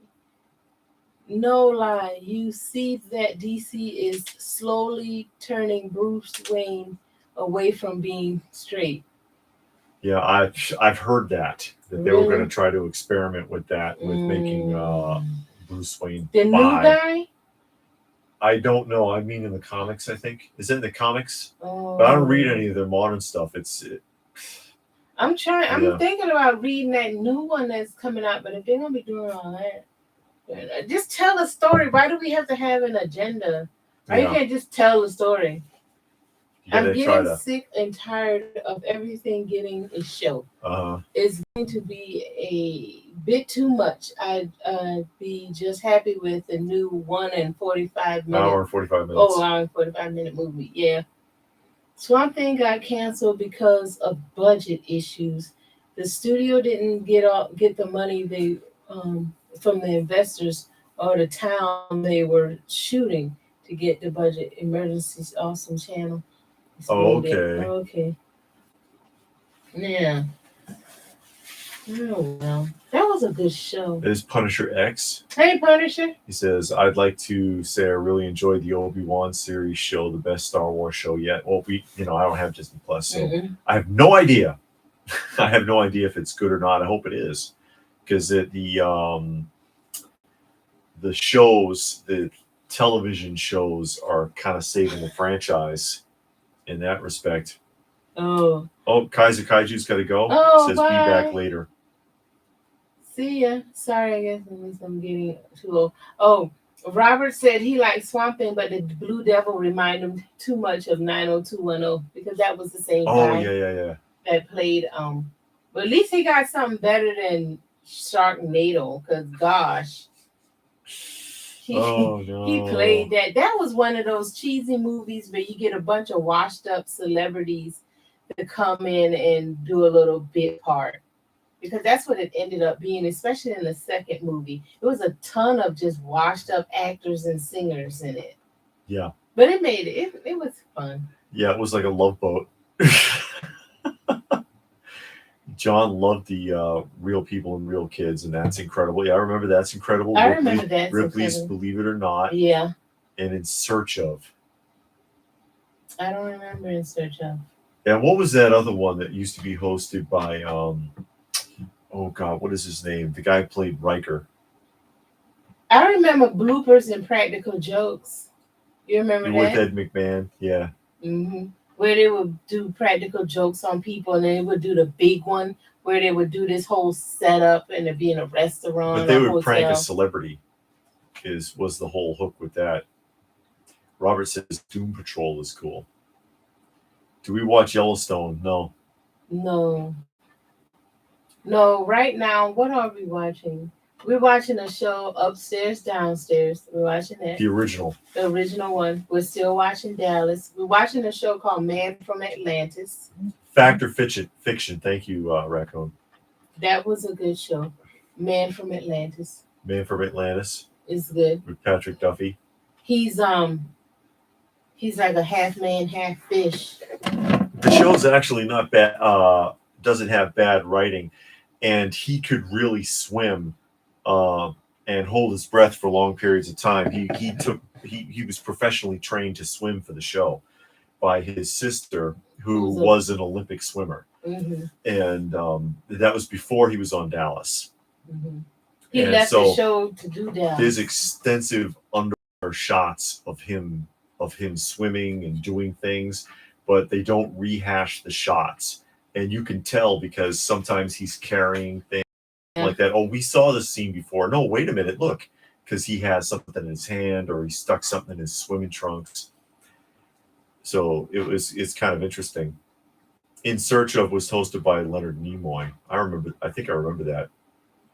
No lie, you see that DC is slowly turning Bruce Wayne away from being straight. Yeah, I've heard that they were going to try to experiment with that, with making Bruce Wayne the new guy. I don't know. I mean, in the comics, I think is it in the comics, Oh. but I don't read any of their modern stuff. I'm thinking about reading that new one that's coming out, but if they're gonna be doing all that, just tell a story. Why do we have to have an agenda? Why you can't just tell a story? I'm getting sick and tired of everything getting a show. It's going to be a bit too much. I'd be just happy with the new 1 and 45 minute. Hour and 45 minutes. Oh, hour and 45-minute movie. Yeah. Swamp Thing got canceled because of budget issues. The studio didn't get the money they from the investors or the town they were shooting to get the budget. Emergency's awesome channel. Okay. Yeah. Oh, well. That was a good show. It is Punisher X. Hey, Punisher. He says, I'd like to say I really enjoyed the Obi-Wan series show, the best Star Wars show yet. Well, I don't have Disney Plus, so I have no idea. I have no idea if it's good or not. I hope it is. Because the shows, the television shows are kind of saving the franchise in that respect. Oh, Kaiser Kaiju's got to go. Says bye. Be back later. See ya. Sorry, I guess I'm getting too old. Oh, Robert said he liked Swamp Thing, but the Blue Devil reminded him too much of 90210 because that was the same guy. Yeah. That played. But at least he got something better than Sharknado. Because gosh. He played that. That was one of those cheesy movies where you get a bunch of washed up celebrities to come in and do a little bit part. Because that's what it ended up being, especially in the second movie. It was a ton of just washed up actors and singers in it. Yeah. But it made it. It was fun. Yeah, it was like a Love Boat. John loved the Real People and Real Kids, and That's Incredible. Yeah, I remember That's Incredible. I remember that. Ripley's Believe It or Not. Yeah. And In Search Of. I don't remember In Search Of. And what was that other one that used to be hosted by, oh God, what is his name? The guy who played Riker. I remember Bloopers and Practical Jokes. You remember that? With Ed McMahon, yeah. Mm-hmm. Where they would do practical jokes on people, and then they would do the big one where they would do this whole setup and it'd be in a restaurant. But they would prank a celebrity. Was the whole hook with that. Robert says Doom Patrol is cool. Do we watch Yellowstone? No. Right now, what are we watching? We're watching a show Upstairs, Downstairs. We're watching that. The original one. We're still watching Dallas. We're watching a show called Man from Atlantis. Fact or Fiction. Thank you, Raccoon. That was a good show. Man from Atlantis. Man from Atlantis. Is good. With Patrick Duffy. He's like a half man, half fish. The show's actually not bad. Doesn't have bad writing, and he could really swim and hold his breath for long periods of time. He took he was professionally trained to swim for the show by his sister, who Who's a- was an Olympic swimmer, Mm-hmm. and that was before he was on Dallas. Mm-hmm. He And left so the show to do that. there's extensive underwater shots of him swimming and doing things, but they don't rehash the shots, and you can tell because sometimes he's carrying things like that. Oh, we saw this scene before. No, wait a minute, look, because he has something in his hand or he stuck something in his swimming trunks. So it's kind of interesting. In Search of was hosted by Leonard Nimoy. I think I remember that.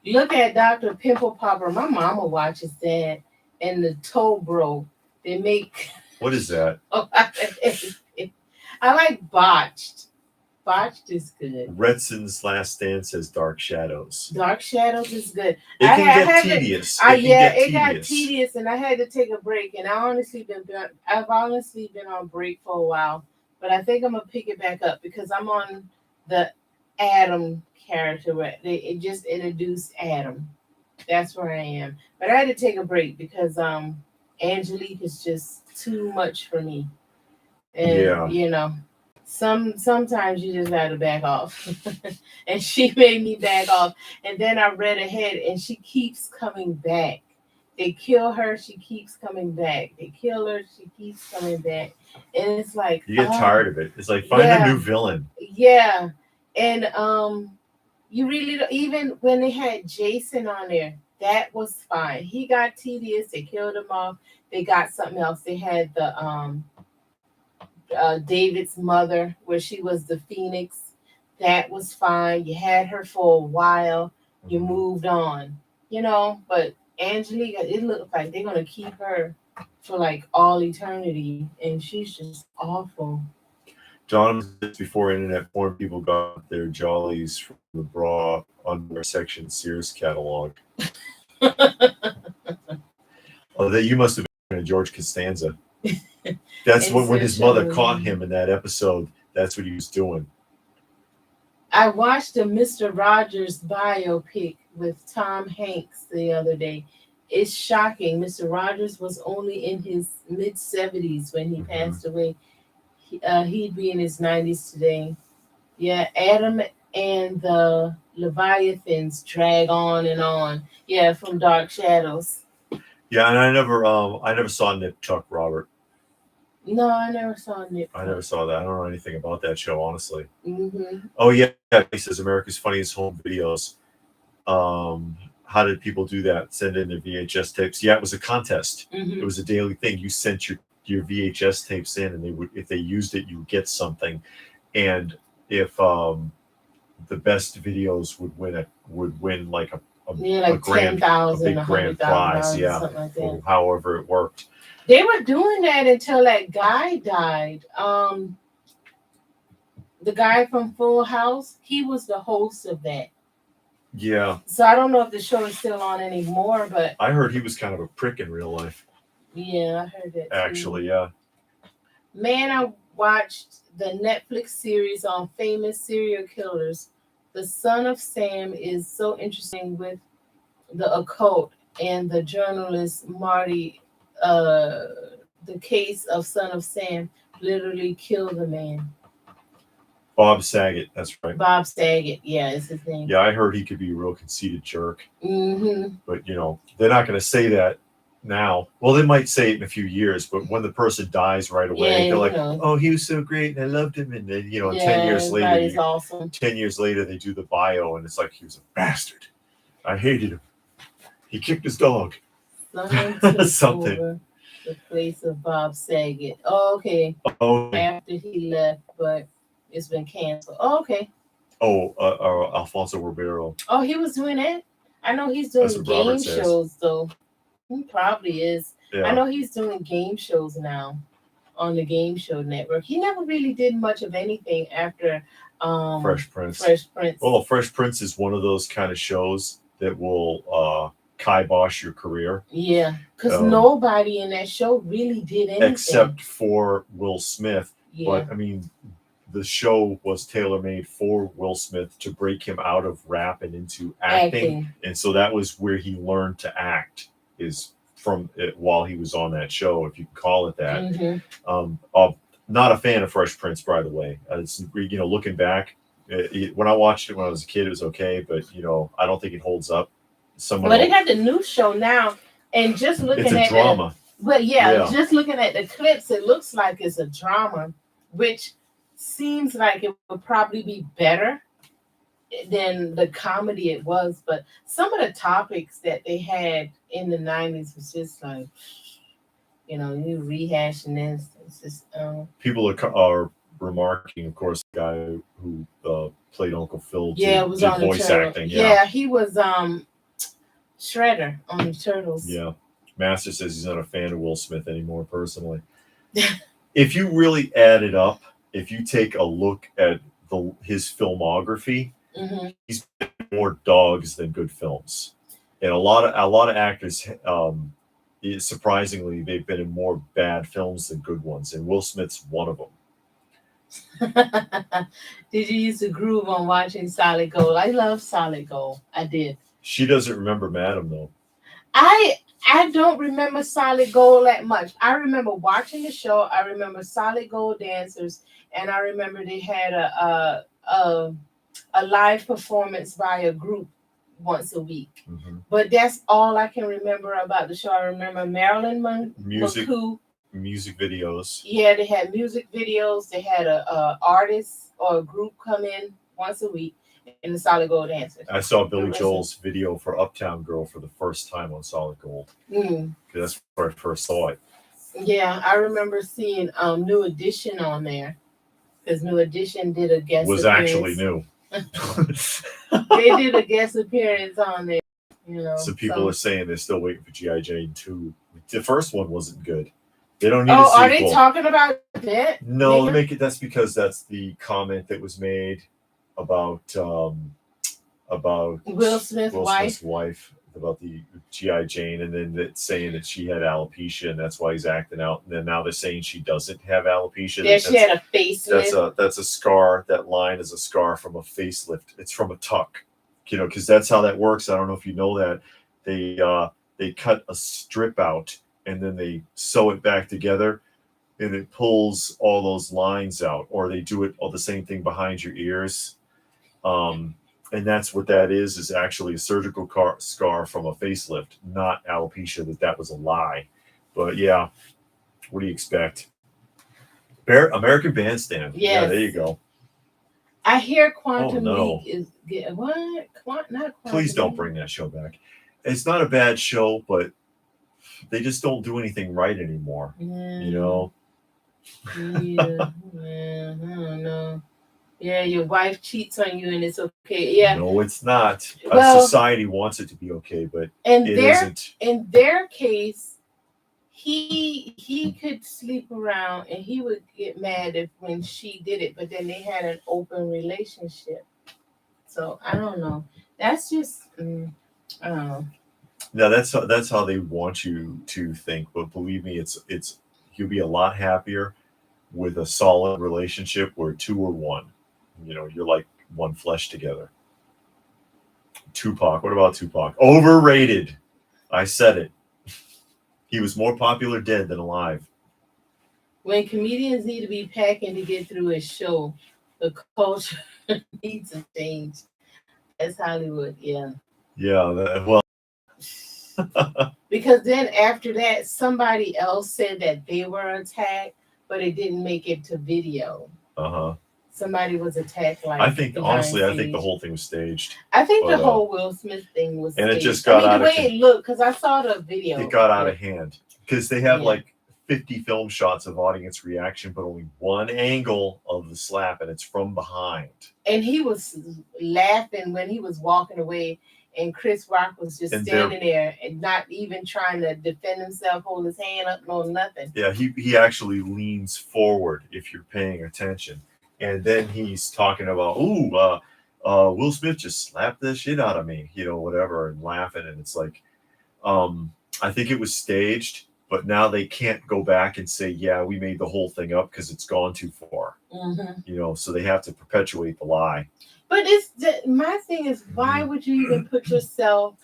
Look at Dr. Pimple Popper. My mama watches that, and the Toe Bro. They make. What is that? Oh, I like Botched. Botched is good. Redson's Last Stand says Dark Shadows. Dark Shadows is good. It I can had- I get had to- tedious. It got tedious, and I had to take a break. And I've honestly been on break for a while, but I think I'm gonna pick it back up because I'm on the Adam character where it just introduced Adam. That's where I am. But I had to take a break because Angelique is just too much for me. And Yeah. you know, sometimes you just gotta back off. And she made me back off. And then I read ahead and she keeps coming back. They kill her, she keeps coming back. They kill her, she keeps coming back. And it's like You get tired of it. It's like find yeah. a new villain. Yeah. And you really don't, even when they had Jason on there, that was fine. He got tedious, they killed him off. They got something else. They had the David's mother, where she was the Phoenix. That was fine. You had her for a while. You Mhm. moved on, you know. But Angelica, it looked like they're gonna keep her for like all eternity, and she's just awful. John says before internet porn, people got their jollies from the bra underwear section Sears catalog. Oh, that you must have been a George Costanza. That's when his mother caught him in that episode. That's what he was doing. I watched a Mr. Rogers biopic with Tom Hanks the other day. It's shocking. Mr. Rogers was only in his mid-70s when he Mhm. passed away. He'd be in his 90s today. Yeah, Adam and the Leviathans drag on and on. Yeah, from Dark Shadows. Yeah, and I never saw Nip Tuck, Robert. No, I never saw Nick. I never saw that. I don't know anything about that show, honestly. Mm-hmm. Oh yeah, he says America's Funniest Home Videos. How did people do that? Send in their VHS tapes. Yeah, it was a contest. Mm-hmm. It was a daily thing. You sent your VHS tapes in, and they would, if they used it, you would get something. And if the best videos would win like a like grand, 10,000, big grand prize, yeah, something like that. or however it worked. They were doing that until that guy died. The guy from Full House, he was the host of that. Yeah, So I don't know if the show is still on anymore, but I heard he was kind of a prick in real life. yeah, I heard that too. Actually, yeah. Man, I watched the Netflix series on famous serial killers. The Son of Sam is so interesting with the occult and the journalist Marty. The case of Son of Sam literally killed the man. Bob Saget, that's right. Bob Saget, yeah, is his name. Yeah, I heard he could be a real conceited jerk. Mm-hmm. But they're not going to say that now. Well, they might say it in a few years, but when the person dies right away, they're like, "Oh, he was so great, and I loved him." And then 10 years later, awesome. 10 years later, they do the bio, and it's like he was a bastard. I hated him. He kicked his dog. Something. Over the place of Bob Saget. Oh, okay. Oh, after he left, but it's been canceled. Oh, okay. Oh, Alfonso Ribeiro. Oh, he was doing that? I know he's doing game shows, though. He probably is. Yeah. I know he's doing game shows now on the Game Show Network. He never really did much of anything after Fresh Prince. Fresh Prince. Well, Fresh Prince is one of those kind of shows that will kibosh your career. Yeah, because nobody in that show really did anything. Except for Will Smith. Yeah. But, I mean, the show was tailor-made for Will Smith to break him out of rap and into acting. And so that was where he learned to act, is from it while he was on that show, if you can call it that. Mm-hmm. Not a fan of Fresh Prince, by the way. It's, looking back, when I watched it when I was a kid, it was okay, but I don't think it holds up. But they got the new show now, and just looking It's a at drama. just looking at the clips, it looks like it's a drama, which seems like it would probably be better than the comedy it was. But some of the topics that they had in the 90s was just like, you rehashing this. It's just People are remarking, of course, the guy who played Uncle Phil it was did on the voice Turtles. acting. Yeah, he was Shredder on the Turtles. Yeah. Master says he's not a fan of Will Smith anymore, personally. If you really add it up, if you take a look at his filmography, Mm-hmm. he's more dogs than good films. And a lot of actors, surprisingly, they've been in more bad films than good ones, and Will Smith's one of them. Did you used to groove on watching Solid Gold? I love Solid Gold. I did. She doesn't remember Madam, though. I don't remember Solid Gold that much. I remember watching the show. I remember Solid Gold dancers, and I remember they had a live performance by a group once a week. Mm-hmm. But that's all I can remember about the show. I remember Marilyn McCoo. Music videos. Yeah, they had music videos. They had a artist or a group come in once a week in the Solid Gold dancers. I saw Billy Joel's video for Uptown Girl for the first time on Solid Gold. That's where I first saw it. Yeah, I remember seeing New Edition on there, because New Edition did a guest was appearance. Actually new. They did a guest appearance on there. So people are saying they're still waiting for G.I. Jane 2. The first one wasn't good. They don't need a sequel. Are they talking about that? No, that's because that's the comment that was made about Will Smith's wife, about the G.I. Jane, and then it's saying that she had alopecia and that's why he's acting out. And then now they're saying she doesn't have alopecia. Yeah, she had a facelift. That's a scar. That line is a scar from a facelift. It's from a tuck, because that's how that works. I don't know if you know that. They cut a strip out and then they sew it back together, and it pulls all those lines out. Or they do it all the same thing behind your ears. And that's what that is actually a surgical scar from a facelift, not alopecia. That was a lie. But yeah, what do you expect? American Bandstand. Yes. Yeah, there you go. I hear Quantum League is what? Not Quantum. Please don't bring that show back. It's not a bad show, but they just don't do anything right anymore. Yeah. Yeah, I don't know. Yeah, your wife cheats on you and it's okay. Yeah. No, it's not. Society wants it to be okay, but it isn't. In their case, he could sleep around and he would get mad when she did it, but then they had an open relationship. So I don't know. That's just I don't know. No, that's how they want you to think. But believe me, it's you'll be a lot happier with a solid relationship where two are one. You're like one flesh together. Tupac. What about Tupac? Overrated. I said it. He was more popular dead than alive. When comedians need to be packing to get through a show, the culture needs to change. That's Hollywood, yeah. Yeah, well. Because then after that, somebody else said that they were attacked, but it didn't make it to video. Uh-huh. Somebody was attacked. I think the whole thing was staged. I think the whole Will Smith thing was and staged. It just got out the way it looked, because I saw the video. It got out of hand because they have like 50 film shots of audience reaction, but only one angle of the slap, and it's from behind. And he was laughing when he was walking away, and Chris Rock was just standing there and not even trying to defend himself, hold his hand up, no nothing. Yeah, he actually leans forward if you're paying attention. And then he's talking about, Will Smith just slapped the shit out of me, whatever, and laughing. And it's like, I think it was staged, but now they can't go back and say, yeah, we made the whole thing up because it's gone too far. Mm-hmm. So they have to perpetuate the lie. But my thing is, why would you even put yourself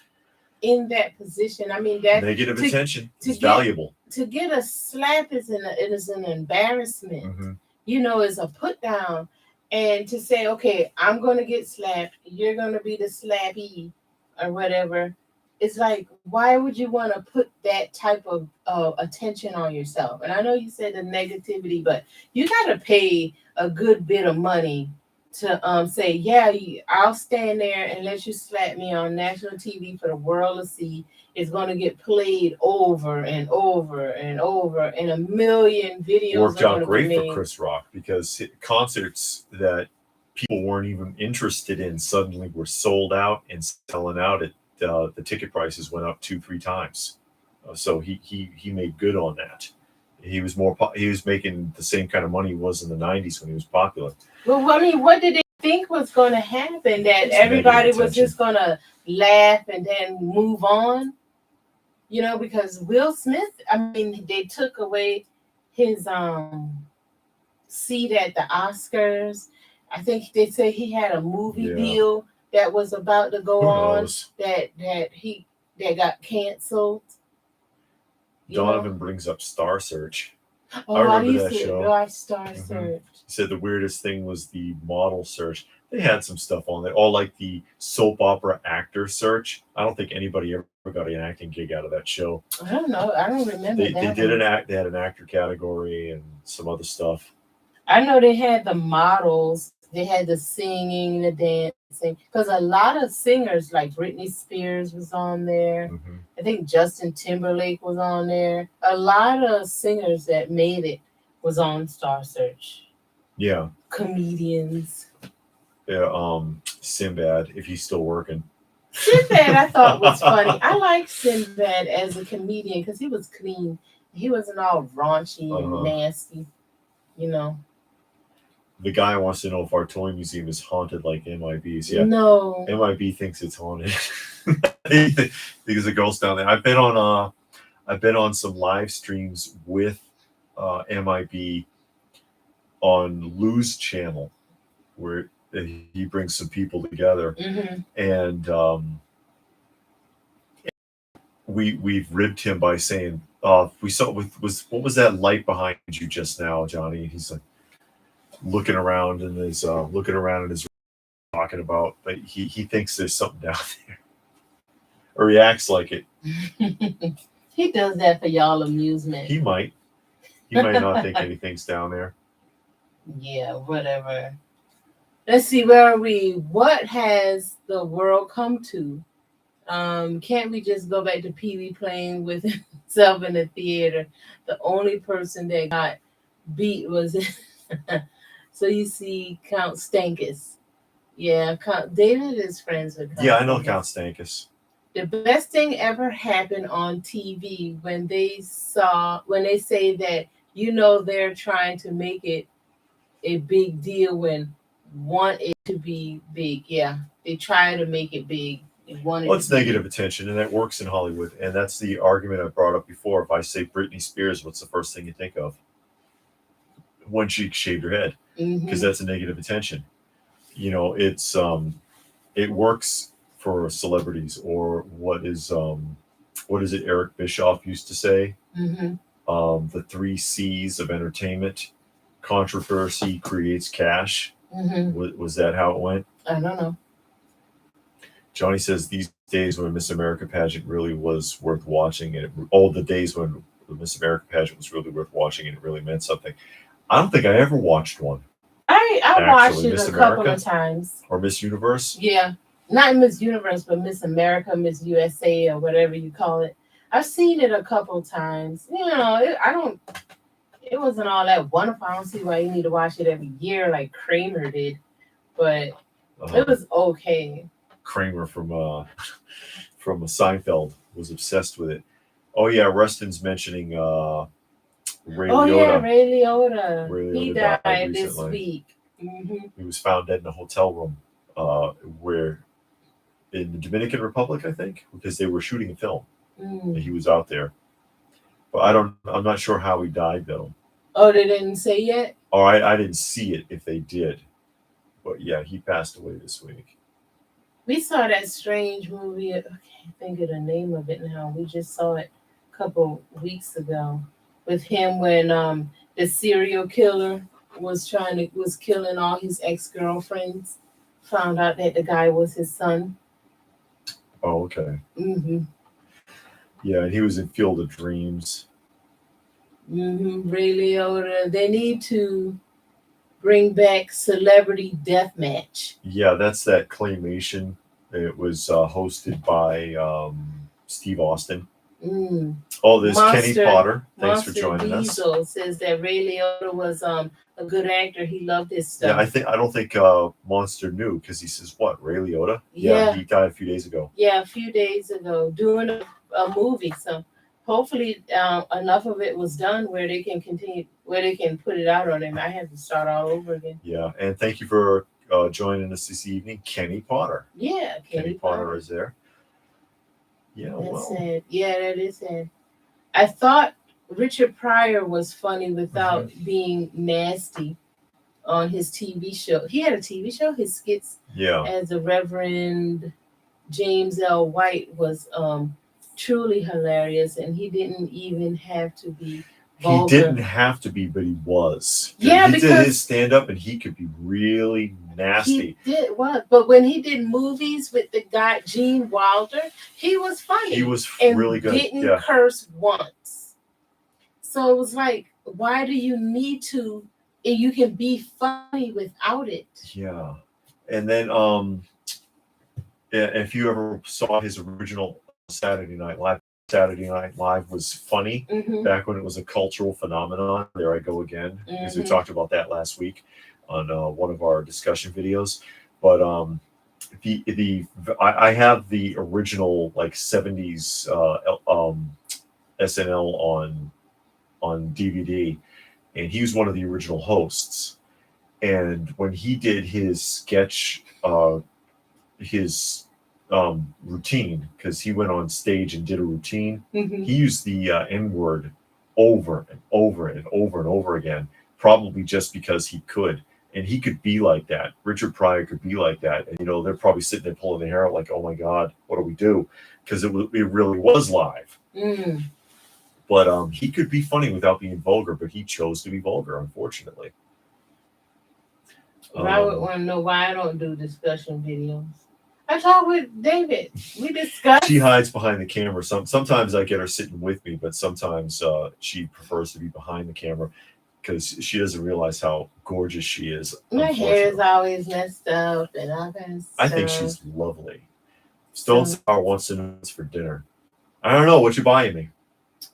in that position. I mean, that Negative attention is get, valuable. To get a slap it is an embarrassment. Mm-hmm. You know, it's a put down. And to say, okay, I'm gonna get slapped, you're gonna be the slappy or whatever. It's like, why would you want to put that type of attention on yourself? And I know you said the negativity, but you got to pay a good bit of money to say, yeah, I'll stand there and let you slap me on national TV for the world to see. It's going to get played over and over and over, and a million videos Worked are out going to be great made. for Chris Rock because concerts that people weren't even interested in suddenly were sold out and selling out at the ticket prices went up 2-3 times. So he made good on that. He was making the same kind of money he was in the 90s when he was popular. Well, I mean, what did they think was going to happen? That It's everybody negative was just going to laugh and then move on? You know, because Will Smith, I mean, they took away his seat at the Oscars. I think they said he had a movie deal that was about to go on that got canceled. Donovan brings up Star Search. Oh, I remember that show. Watch Star Search. He said the weirdest thing was the model search. They had some stuff on there, all like the soap opera actor search. I don't think anybody ever got an acting gig out of that show. I don't know. I don't remember They did They had an actor category and some other stuff. I know they had the models. They had the singing, the dancing, because a lot of singers like Britney Spears was on there. Mm-hmm. I think Justin Timberlake was on there. A lot of singers that made it was on Star Search. Yeah. Comedians. Yeah. Sinbad, if he's still working. Sinbad, I thought was funny. I liked Sinbad as a comedian because he was clean. He wasn't all raunchy and nasty, you know. The guy wants to know if our toy museum is haunted like MIB's. Yeah. No. MIB thinks it's haunted. Because the ghost down there. I've been on some live streams with MIB on Lou's channel where he brings some people together. Mm-hmm. And we've ribbed him by saying, we saw what was that light behind you just now, Johnny? He's like looking around in his talking about, but he thinks there's something down there, or he acts like it. He does that for y'all amusement. He might not think anything's down there. Yeah, whatever. Let's see, where are we? What has the world come to? Can't we just go back to Pee Wee playing with himself in the theater? The only person that got beat was so you see Count Stankus. Yeah, David is friends with Count I know Count Stankus. The best thing ever happened on TV when they say that, you know, they're trying to make it a big deal when want it to be big. Yeah, they try to make it big. Well, it's negative attention, and that works in Hollywood. And that's the argument I brought up before. If I say Britney Spears, what's the first thing you think of? When she shaved her head, because that's a negative attention. You know, it's it works for celebrities, or what is it Eric Bischoff used to say? The 3 C's of entertainment: controversy creates cash. Was that how it went? I don't know. Johnny says these days when Miss America pageant really was worth watching, and all the days when the Miss America pageant was really worth watching and it really meant something. I don't think I ever watched one. I watched it a couple of times. Or Miss Universe? Yeah. Not Miss Universe, but Miss America, Miss USA, or whatever you call it. I've seen it a couple times. You know, it wasn't all that wonderful. I don't see why you need to watch it every year like Kramer did. But it was okay. Kramer from Seinfeld was obsessed with it. Oh yeah, Rustin's mentioning Ray Liotta. Yeah, Ray Liotta. He died this week. He was found dead in a hotel room where in the Dominican Republic, I think, because they were shooting a film. He was out there. But I'm not sure how he died though. Oh, they didn't say yet? Oh, I didn't see it if they did. But yeah, he passed away this week. We saw that strange movie. I can't think of the name of it now. We just saw it a couple weeks ago with him when the serial killer was killing all his ex-girlfriends. Found out that the guy was his son. Oh, okay. Mm-hmm. Yeah, and he was in Field of Dreams. Mm-hmm. Ray Liotta. They need to bring back Celebrity Deathmatch. Yeah, that's that claymation. It was hosted by Steve Austin. Mm. Oh, there's Kenny Monster- Potter. Thanks Monster for joining us. Diesel says that Ray Liotta was a good actor. He loved his stuff. Yeah, I don't think Monster knew because he says what Ray Liotta. Yeah. He died a few days ago. Yeah, a few days ago, doing a movie. So hopefully enough of it was done where they can continue, where they can put it out on him. I have to start all over again. Yeah, and thank you for joining us this evening, Kenny Potter. Yeah, Kenny Potter is there. Yeah, that's sad. Yeah, that is sad. I thought Richard Pryor was funny without being nasty on his TV show. He had a TV show. His skits as the Reverend James L. White was truly hilarious, and he didn't even have to be vulgar. He didn't have to be, but he was. Yeah, he because did his stand up, and he could be really nasty. He did what? But when he did movies with the guy Gene Wilder, he was funny. He was and really good. Didn't curse once. So it was like, why do you need to? You can be funny without it. Yeah, and then if you ever saw his original Saturday Night Live was funny back when it was a cultural phenomenon. There I go again, because we talked about that last week on one of our discussion videos. But I have the original like 70s SNL on DVD, and he was one of the original hosts. And when he did his sketch, his routine, because he went on stage and did a routine, he used the N-word over and over and over and over again, probably just because he could. And he could be like that. Richard Pryor could be like that. And, they're probably sitting there pulling their hair out like, oh, my God, what do we do? Because it really was live. But he could be funny without being vulgar, but he chose to be vulgar, unfortunately. I would want to know why I don't do discussion videos. I talk with David. We discuss. She hides behind the camera. Sometimes I get her sitting with me, but sometimes she prefers to be behind the camera because she doesn't realize how gorgeous she is. My hair is always messed up and all kinds of stuff. I think she's lovely. Stone Sour wants to know what's for dinner. I don't know. What you buying me?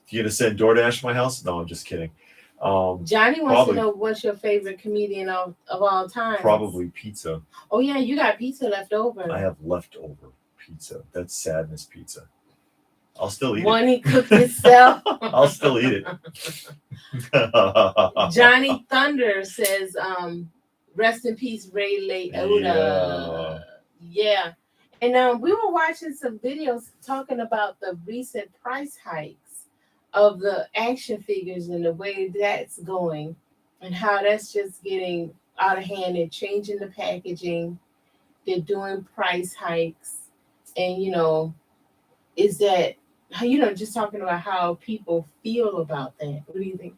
You gonna send DoorDash to my house? No, I'm just kidding. Johnny wants to know what's your favorite comedian of all time. Probably pizza. Oh yeah, you got pizza left over. I have leftover pizza. That's sadness pizza. I'll still eat One he cooked himself. I'll still eat it. Johnny Thunder says, rest in peace, Ray Liotta. Yeah. And we were watching some videos talking about the recent price hikes of the action figures and the way that's going and how that's just getting out of hand and changing the packaging. They're doing price hikes. And, is that, just talking about how people feel about that. What do you think?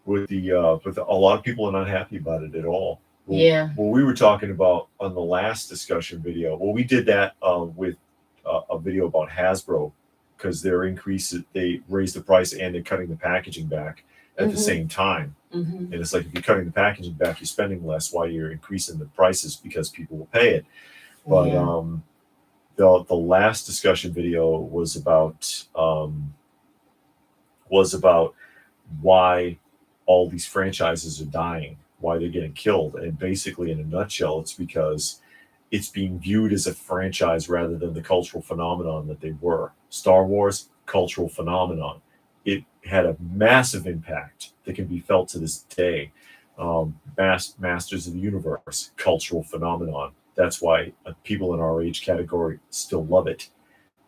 With a lot of people are not happy about it at all. Yeah. Well, we were talking about on the last discussion video. Well, we did that with a video about Hasbro because they raised the price and they're cutting the packaging back at the same time. And it's like if you're cutting the packaging back, you're spending less while you're increasing the prices because people will pay it. But the last discussion video was about why all these franchises are dying, why they're getting killed. And basically, in a nutshell, it's because it's being viewed as a franchise rather than the cultural phenomenon that they were. Star Wars, cultural phenomenon. It had a massive impact that can be felt to this day. Masters of the Universe, cultural phenomenon. That's why people in our age category still love it.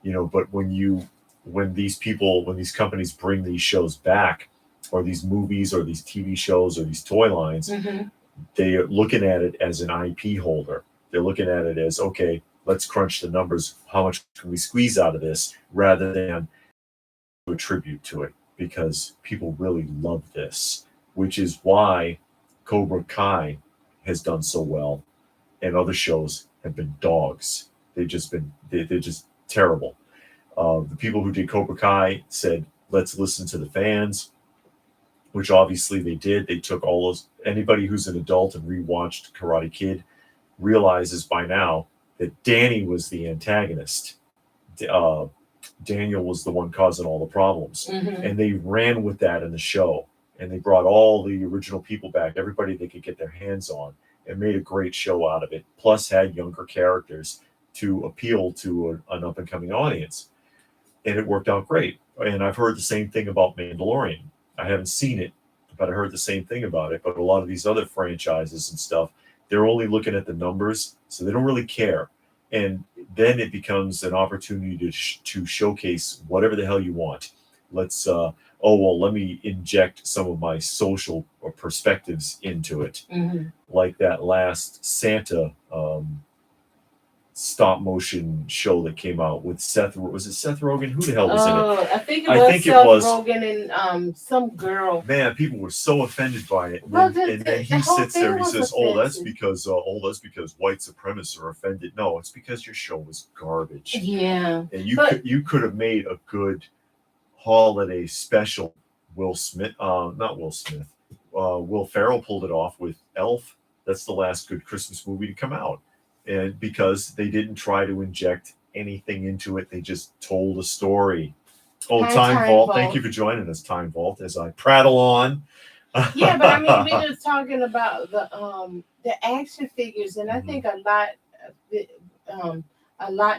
But when these companies bring these shows back, or these movies or these TV shows or these toy lines, they're looking at it as an IP holder. They're looking at it as, okay, let's crunch the numbers. How much can we squeeze out of this, rather than do a tribute to it, because people really love this, which is why Cobra Kai has done so well, and other shows have been dogs. They're just terrible. The people who did Cobra Kai said, let's listen to the fans, which obviously they did. They took all those, anybody who's an adult and rewatched Karate Kid realizes by now that Danny was the antagonist. Daniel was the one causing all the problems. And they ran with that in the show. And they brought all the original people back, everybody they could get their hands on, and made a great show out of it. Plus had younger characters to appeal to an up-and-coming audience. And it worked out great. And I've heard the same thing about Mandalorian. I haven't seen it, but I heard the same thing about it. But a lot of these other franchises and stuff, they're only looking at the numbers, so they don't really care. And then it becomes an opportunity to showcase whatever the hell you want. Let's, let me inject some of my social or perspectives into it. Like that last Santa stop motion show that came out with Seth. Was it Seth Rogen? Who the hell was in it? I think it was Seth Rogen and some girl. Man, people were so offended by it. Well, and then he sits there and he says, that's because white supremacists are offended. No, it's because your show was garbage. Yeah. And you could have made a good holiday special. Will Ferrell pulled it off with Elf. That's the last good Christmas movie to come out. And because they didn't try to inject anything into it, they just told a story. Time Vault. Thank you for joining us, Time Vault, as I prattle on. Yeah, but I mean, we're just talking about the action figures, and I think a lot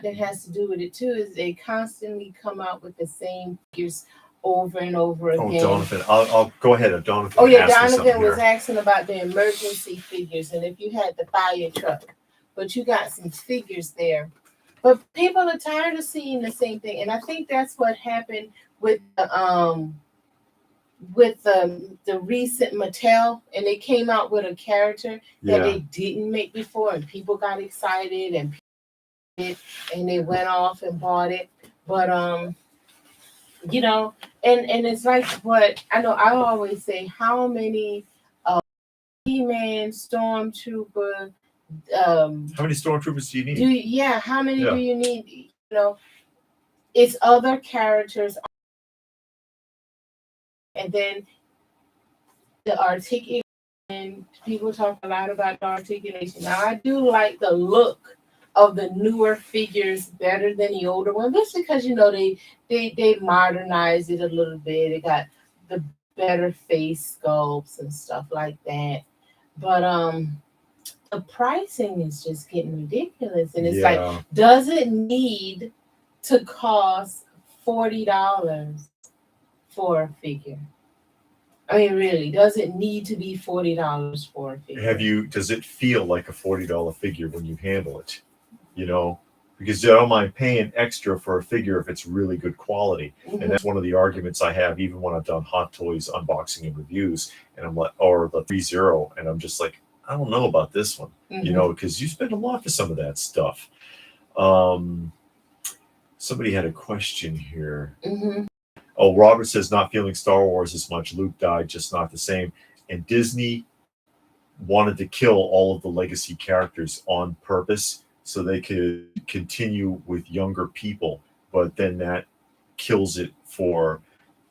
that has to do with it too is they constantly come out with the same figures over and over again. Donovan, I'll go ahead. Donovan. Oh yeah, Donovan was asking about the emergency figures, and if you had the fire truck. But you got some figures there. But people are tired of seeing the same thing. And I think that's what happened with the recent Mattel. And they came out with a character that they didn't make before. And people got excited and they went off and bought it. But, and it's like what, I know I always say, how many He-Man, Stormtrooper, how many stormtroopers do you need? How many do you need? It's other characters, and then the articulation. People talk a lot about the articulation. Now, I do like the look of the newer figures better than the older one. That's because they modernized it a little bit. They got the better face sculpts and stuff like that. But the pricing is just getting ridiculous. And it's like, does it need to cost $40 for a figure? I mean, really, does it need to be $40 for a figure? Does it feel like a $40 figure when you handle it? Because I don't mind paying extra for a figure if it's really good quality. And that's one of the arguments I have, even when I've done Hot Toys unboxing and reviews, and I'm like, or the 3.0, and I'm just like, I don't know about this one, because you spend a lot for some of that stuff. Somebody had a question here. Oh, Robert says, not feeling Star Wars as much. Luke died, just not the same. And Disney wanted to kill all of the legacy characters on purpose so they could continue with younger people. But then that kills it for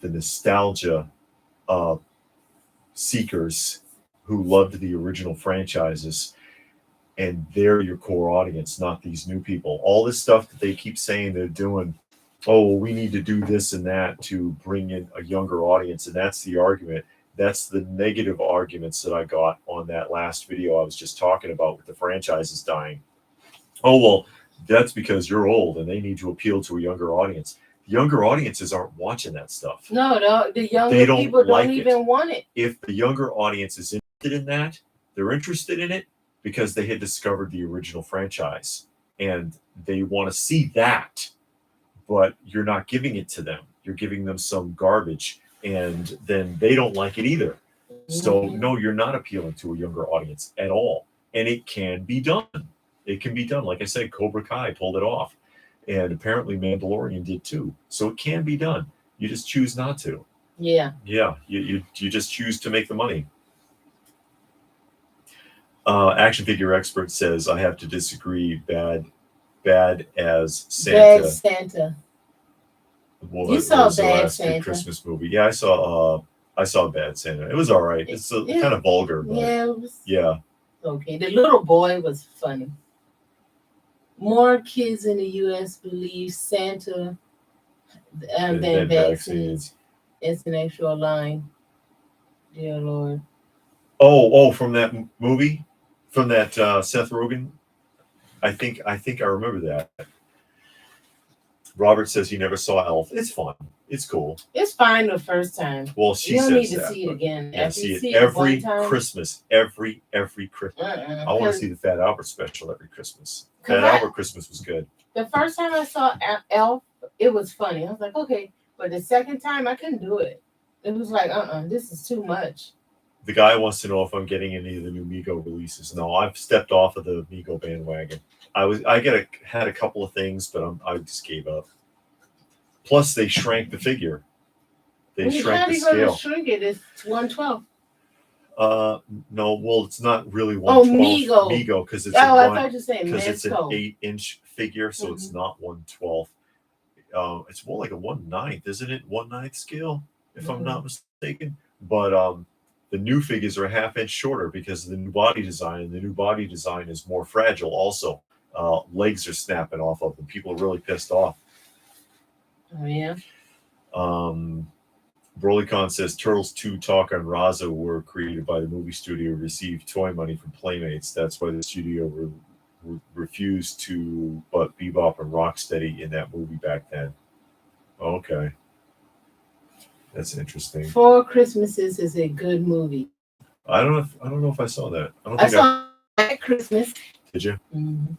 the nostalgia seekers who loved the original franchises, and they're your core audience, not these new people. All this stuff that they keep saying they're doing, we need to do this and that to bring in a younger audience, and that's the argument. That's the negative arguments that I got on that last video I was just talking about with the franchises dying. That's because you're old and they need to appeal to a younger audience. The younger audiences aren't watching that stuff. No, the younger people don't even want it. If the younger audience is interested in that, they're interested in it because they had discovered the original franchise and they want to see that, but you're not giving it to them. You're giving them some garbage, and then they don't like it either. So no, you're not appealing to a younger audience at all. And it can be done. It can be done. Like I said, Cobra Kai pulled it off, and apparently Mandalorian did too. So it can be done. You just choose not to. Yeah. Yeah, you just choose to make the money. Action figure expert says I have to disagree. Bad as Santa. Bad Santa. Well, You saw was the Bad last good Santa. Christmas movie. Yeah, I saw Bad Santa. It was all right. It's kind of vulgar, but Yeah, it was yeah. okay. The little boy was funny. More kids in the U.S. believe Santa than vaccines. It's an actual line. Dear Lord. Oh, from that movie, from that Seth Rogen. I think I remember that. Robert says he never saw Elf. It's fun. It's cool. It's fine the first time. Well, she you don't says need to that, see it again. Yeah, After see you it see every it one time, Christmas. Every Christmas. I want to see the Fat Albert special every Christmas. Fat Albert Christmas was good. The first time I saw Elf, it was funny. I was like, okay. But the second time, I couldn't do it. It was like, this is too much. The guy wants to know if I'm getting any of the new Mego releases. No, I've stepped off of the Mego bandwagon. I had a couple of things, but I just gave up. Plus, they shrank the figure. They shrank the scale. How are you going to shrink it? It's 1/12. No, well, it's not really 1/12 Mego because it's I thought you were saying because it's an 8-inch figure, so it's not 1/12. It's more like a 1/9, isn't it? 1/9 scale, if I'm not mistaken. But the new figures are a half-inch shorter because of the new body design, and the new body design is more fragile. Also, legs are snapping off of them. People are really pissed off. Oh yeah. Brolycon says Turtles 2 Talk and Raza were created by the movie studio, received toy money from Playmates. That's why the studio refused to put Bebop and Rocksteady in that movie back then. Okay. That's interesting. 4 Christmases is a good movie. I don't know if I saw that. I saw that Christmas. Did you? Mm-hmm.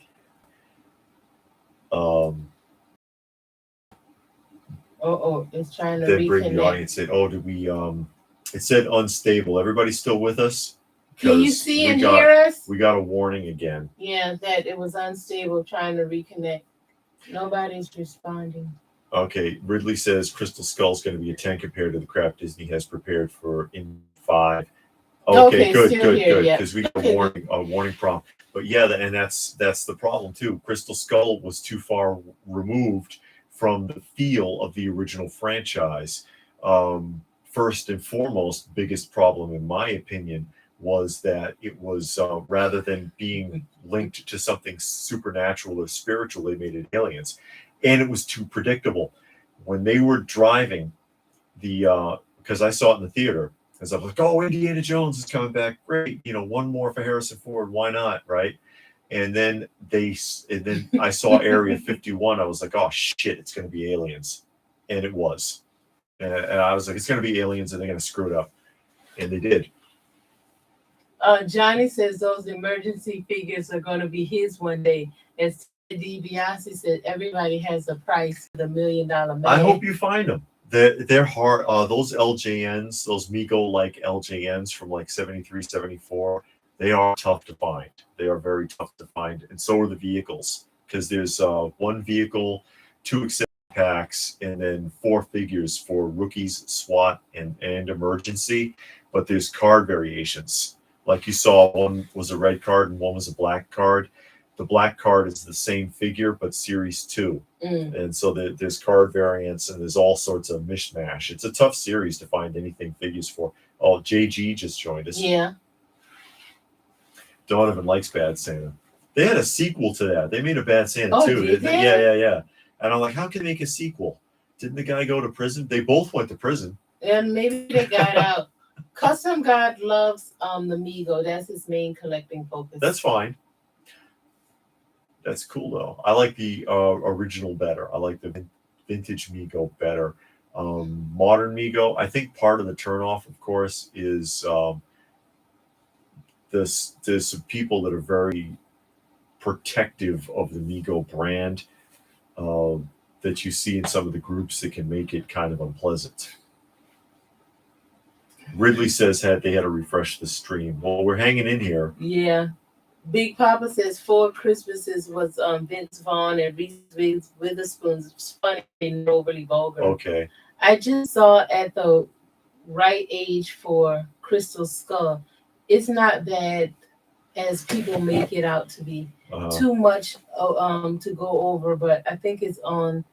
It's trying to then bring the audience in. Oh, did we it said unstable. Everybody still with us? Can you see and hear us? We got a warning again. Yeah, that it was unstable trying to reconnect. Nobody's responding. Okay, Ridley says Crystal Skull's going to be a 10 compared to the crap Disney has prepared for in 5. Okay, good. Because we got a warning prompt. But yeah, and that's the problem too. Crystal Skull was too far removed from the feel of the original franchise. First and foremost, biggest problem in my opinion was that it was rather than being linked to something supernatural or spiritual, they made it aliens, and it was too predictable. When they were driving because I saw it in the theater, as I was like, oh, Indiana Jones is coming back, great, one more for Harrison Ford, why not, right? And then I saw Area 51. I was like, oh shit, it's going to be aliens, and it was, and I was like, it's going to be aliens, and they're going to screw it up, and they did. Johnny says those emergency figures are going to be his one day. As DiBiase said, everybody has a price for the $1 million man. I hope you find them. They're hard. Those LJNs, those Mego-like LJNs from like 73, 74, they are tough to find. They are very tough to find, and so are the vehicles, because there's 1 vehicle, 2 accessory packs, and then 4 figures for rookies, SWAT, and emergency. But there's card variations. Like you saw, one was a red card and one was a black card. The black card is the same figure, but series 2. And so there's card variants, and there's all sorts of mishmash. It's a tough series to find anything figures for. Oh, JG just joined us. Yeah. Donovan likes Bad Santa. They had a sequel to that. They made a Bad Santa too. Did they? Yeah. And I'm like, how can they make a sequel? Didn't the guy go to prison? They both went to prison. And maybe they got out. Custom God loves the Mego. That's his main collecting focus. That's fine. That's cool though. I like the original better. I like the vintage Mego better. Modern Mego, I think part of the turnoff, of course, is there's some people that are very protective of the Mego brand that you see in some of the groups that can make it kind of unpleasant. Ridley says they had to refresh the stream. Well, we're hanging in here. Yeah. Big Papa says Four Christmases was Vince Vaughn and Reese Witherspoon's. It's funny, not overly vulgar. Okay. I just saw at the right age for Crystal Skull. It's not bad as people make it out to be. Too much to go over, but I think it's on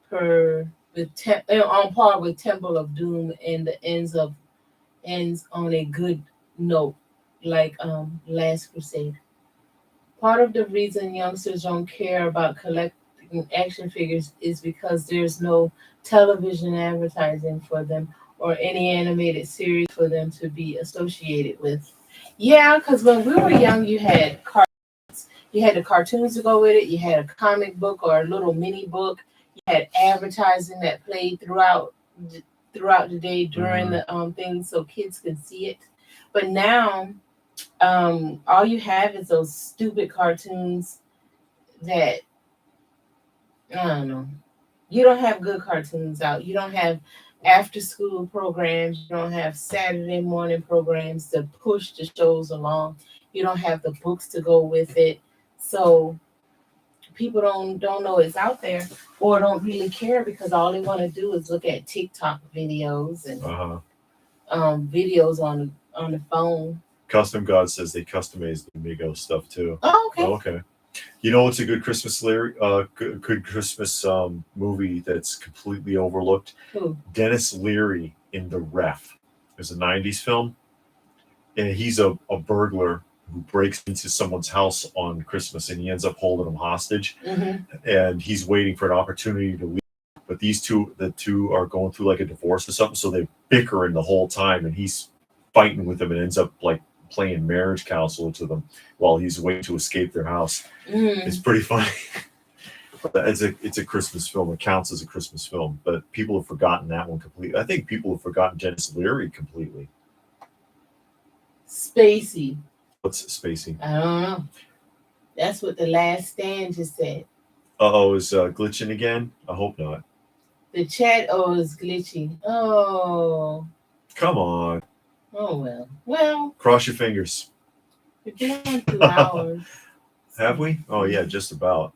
per with on par with Temple of Doom, and the ends on a good note, like Last Crusade. Part of the reason youngsters don't care about collecting action figures is because there's no television advertising for them or any animated series for them to be associated with. Yeah, because when we were young, you had the cartoons to go with it. You had a comic book or a little mini book. You had advertising that played throughout the day during the thing, so kids could see it. But now, all you have is those stupid cartoons that I don't know. You don't have good cartoons out. You don't have after school programs. You don't have Saturday morning programs to push the shows along. You don't have the books to go with it. So people don't know it's out there or don't really care because all they want to do is look at TikTok videos and videos on the phone. Custom God says they customize the Migo stuff too. Oh, okay. Okay. You know what's a good Christmas good Christmas movie that's completely overlooked? Who? Dennis Leary in The Ref. It's a 90s film. And he's a burglar who breaks into someone's house on Christmas and he ends up holding them hostage. And he's waiting for an opportunity to leave. But the two are going through like a divorce or something. So they're bickering the whole time and he's fighting with them and ends up like playing marriage counselor to them while he's waiting to escape their house. It's pretty funny. It's a Christmas film. It counts as a Christmas film, but people have forgotten that one completely. I think people have forgotten Dennis Leary completely. Spacey. What's Spacey? I don't know. That's what The Last Stand just said. Is glitching again? I hope not. The chat is glitchy. Oh. Come on. Oh well. Well. Cross your fingers. We've been on 2 hours. Have we? Oh yeah, just about.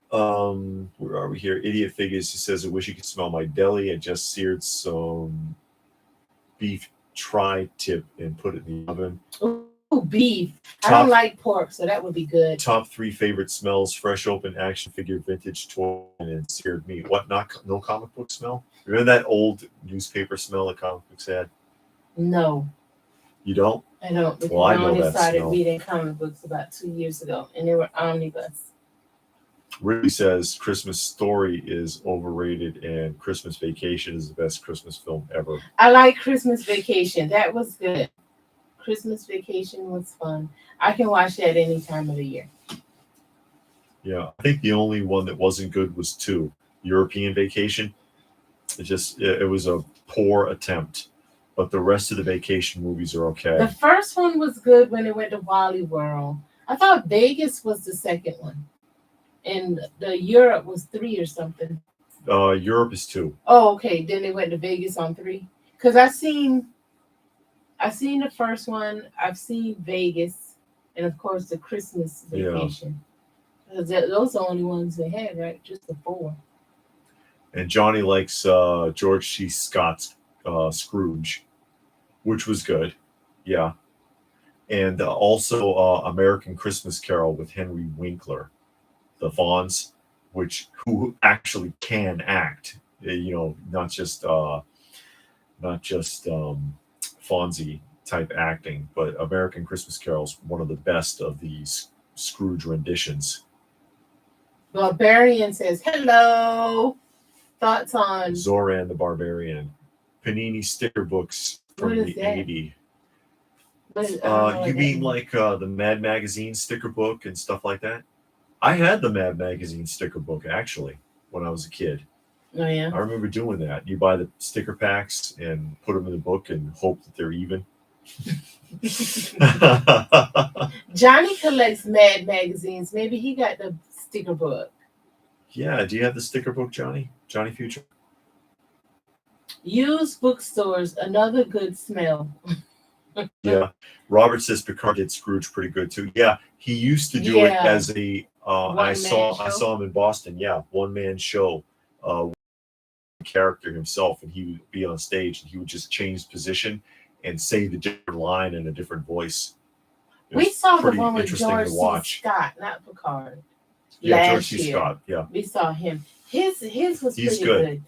Where are we here? Idiot Figures. He says, I wish you could smell my deli. I just seared some beef tri-tip and put it in the oven. Oh, beef. I don't like pork, so that would be good. Top 3 favorite smells: fresh open action figure, vintage toy, and seared meat. What? No comic book smell? Remember that old newspaper smell that comic books had? No. You don't? I don't. Because well, I know only that started smell. reading comic books about 2 years ago, and they were omnibus. Really says Christmas Story is overrated and Christmas Vacation is the best Christmas film ever. I like Christmas Vacation. That was good. Christmas Vacation was fun. I can watch that any time of the year. Yeah, I think the only one that wasn't good was 2, European Vacation. It was a poor attempt, but the rest of the vacation movies are okay. The first one was good when it went to Wally World. I thought Vegas was the second one. And the Europe was 3 or something. Europe is 2. Oh, okay. Then they went to Vegas on 3. Because I seen the first one. I've seen Vegas, and of course the Christmas Vacation. Yeah. Those are the only ones they had, right? Just the 4. And Johnny likes George C. Scott's Scrooge, which was good. Yeah. And also American Christmas Carol with Henry Winkler. The Fonz, who actually can act, not just Fonzie type acting, but American Christmas Carol's one of the best of these Scrooge renditions. Barbarian says hello. Thoughts on Zoran the Barbarian, Panini sticker books from the 80s. You mean like the Mad Magazine sticker book and stuff like that? I had the Mad Magazine sticker book, actually, when I was a kid. Oh, yeah? I remember doing that. You buy the sticker packs and put them in the book and hope that they're even. Johnny collects Mad Magazines. Maybe he got the sticker book. Yeah, do you have the sticker book, Johnny? Johnny Future? Used bookstores, another good smell. Yeah. Robert says Picard did Scrooge pretty good too. Yeah, he used to do it Yeah. as a. I One-man saw him in Boston. Yeah, one man show. Character himself, and he would be on stage, and he would just change position and say the different line in a different voice. It We was saw the pretty one with interesting George to C. watch. Scott, not Picard. Yeah, George Last C. year. Scott. Yeah, We saw him. His was He's pretty good. good.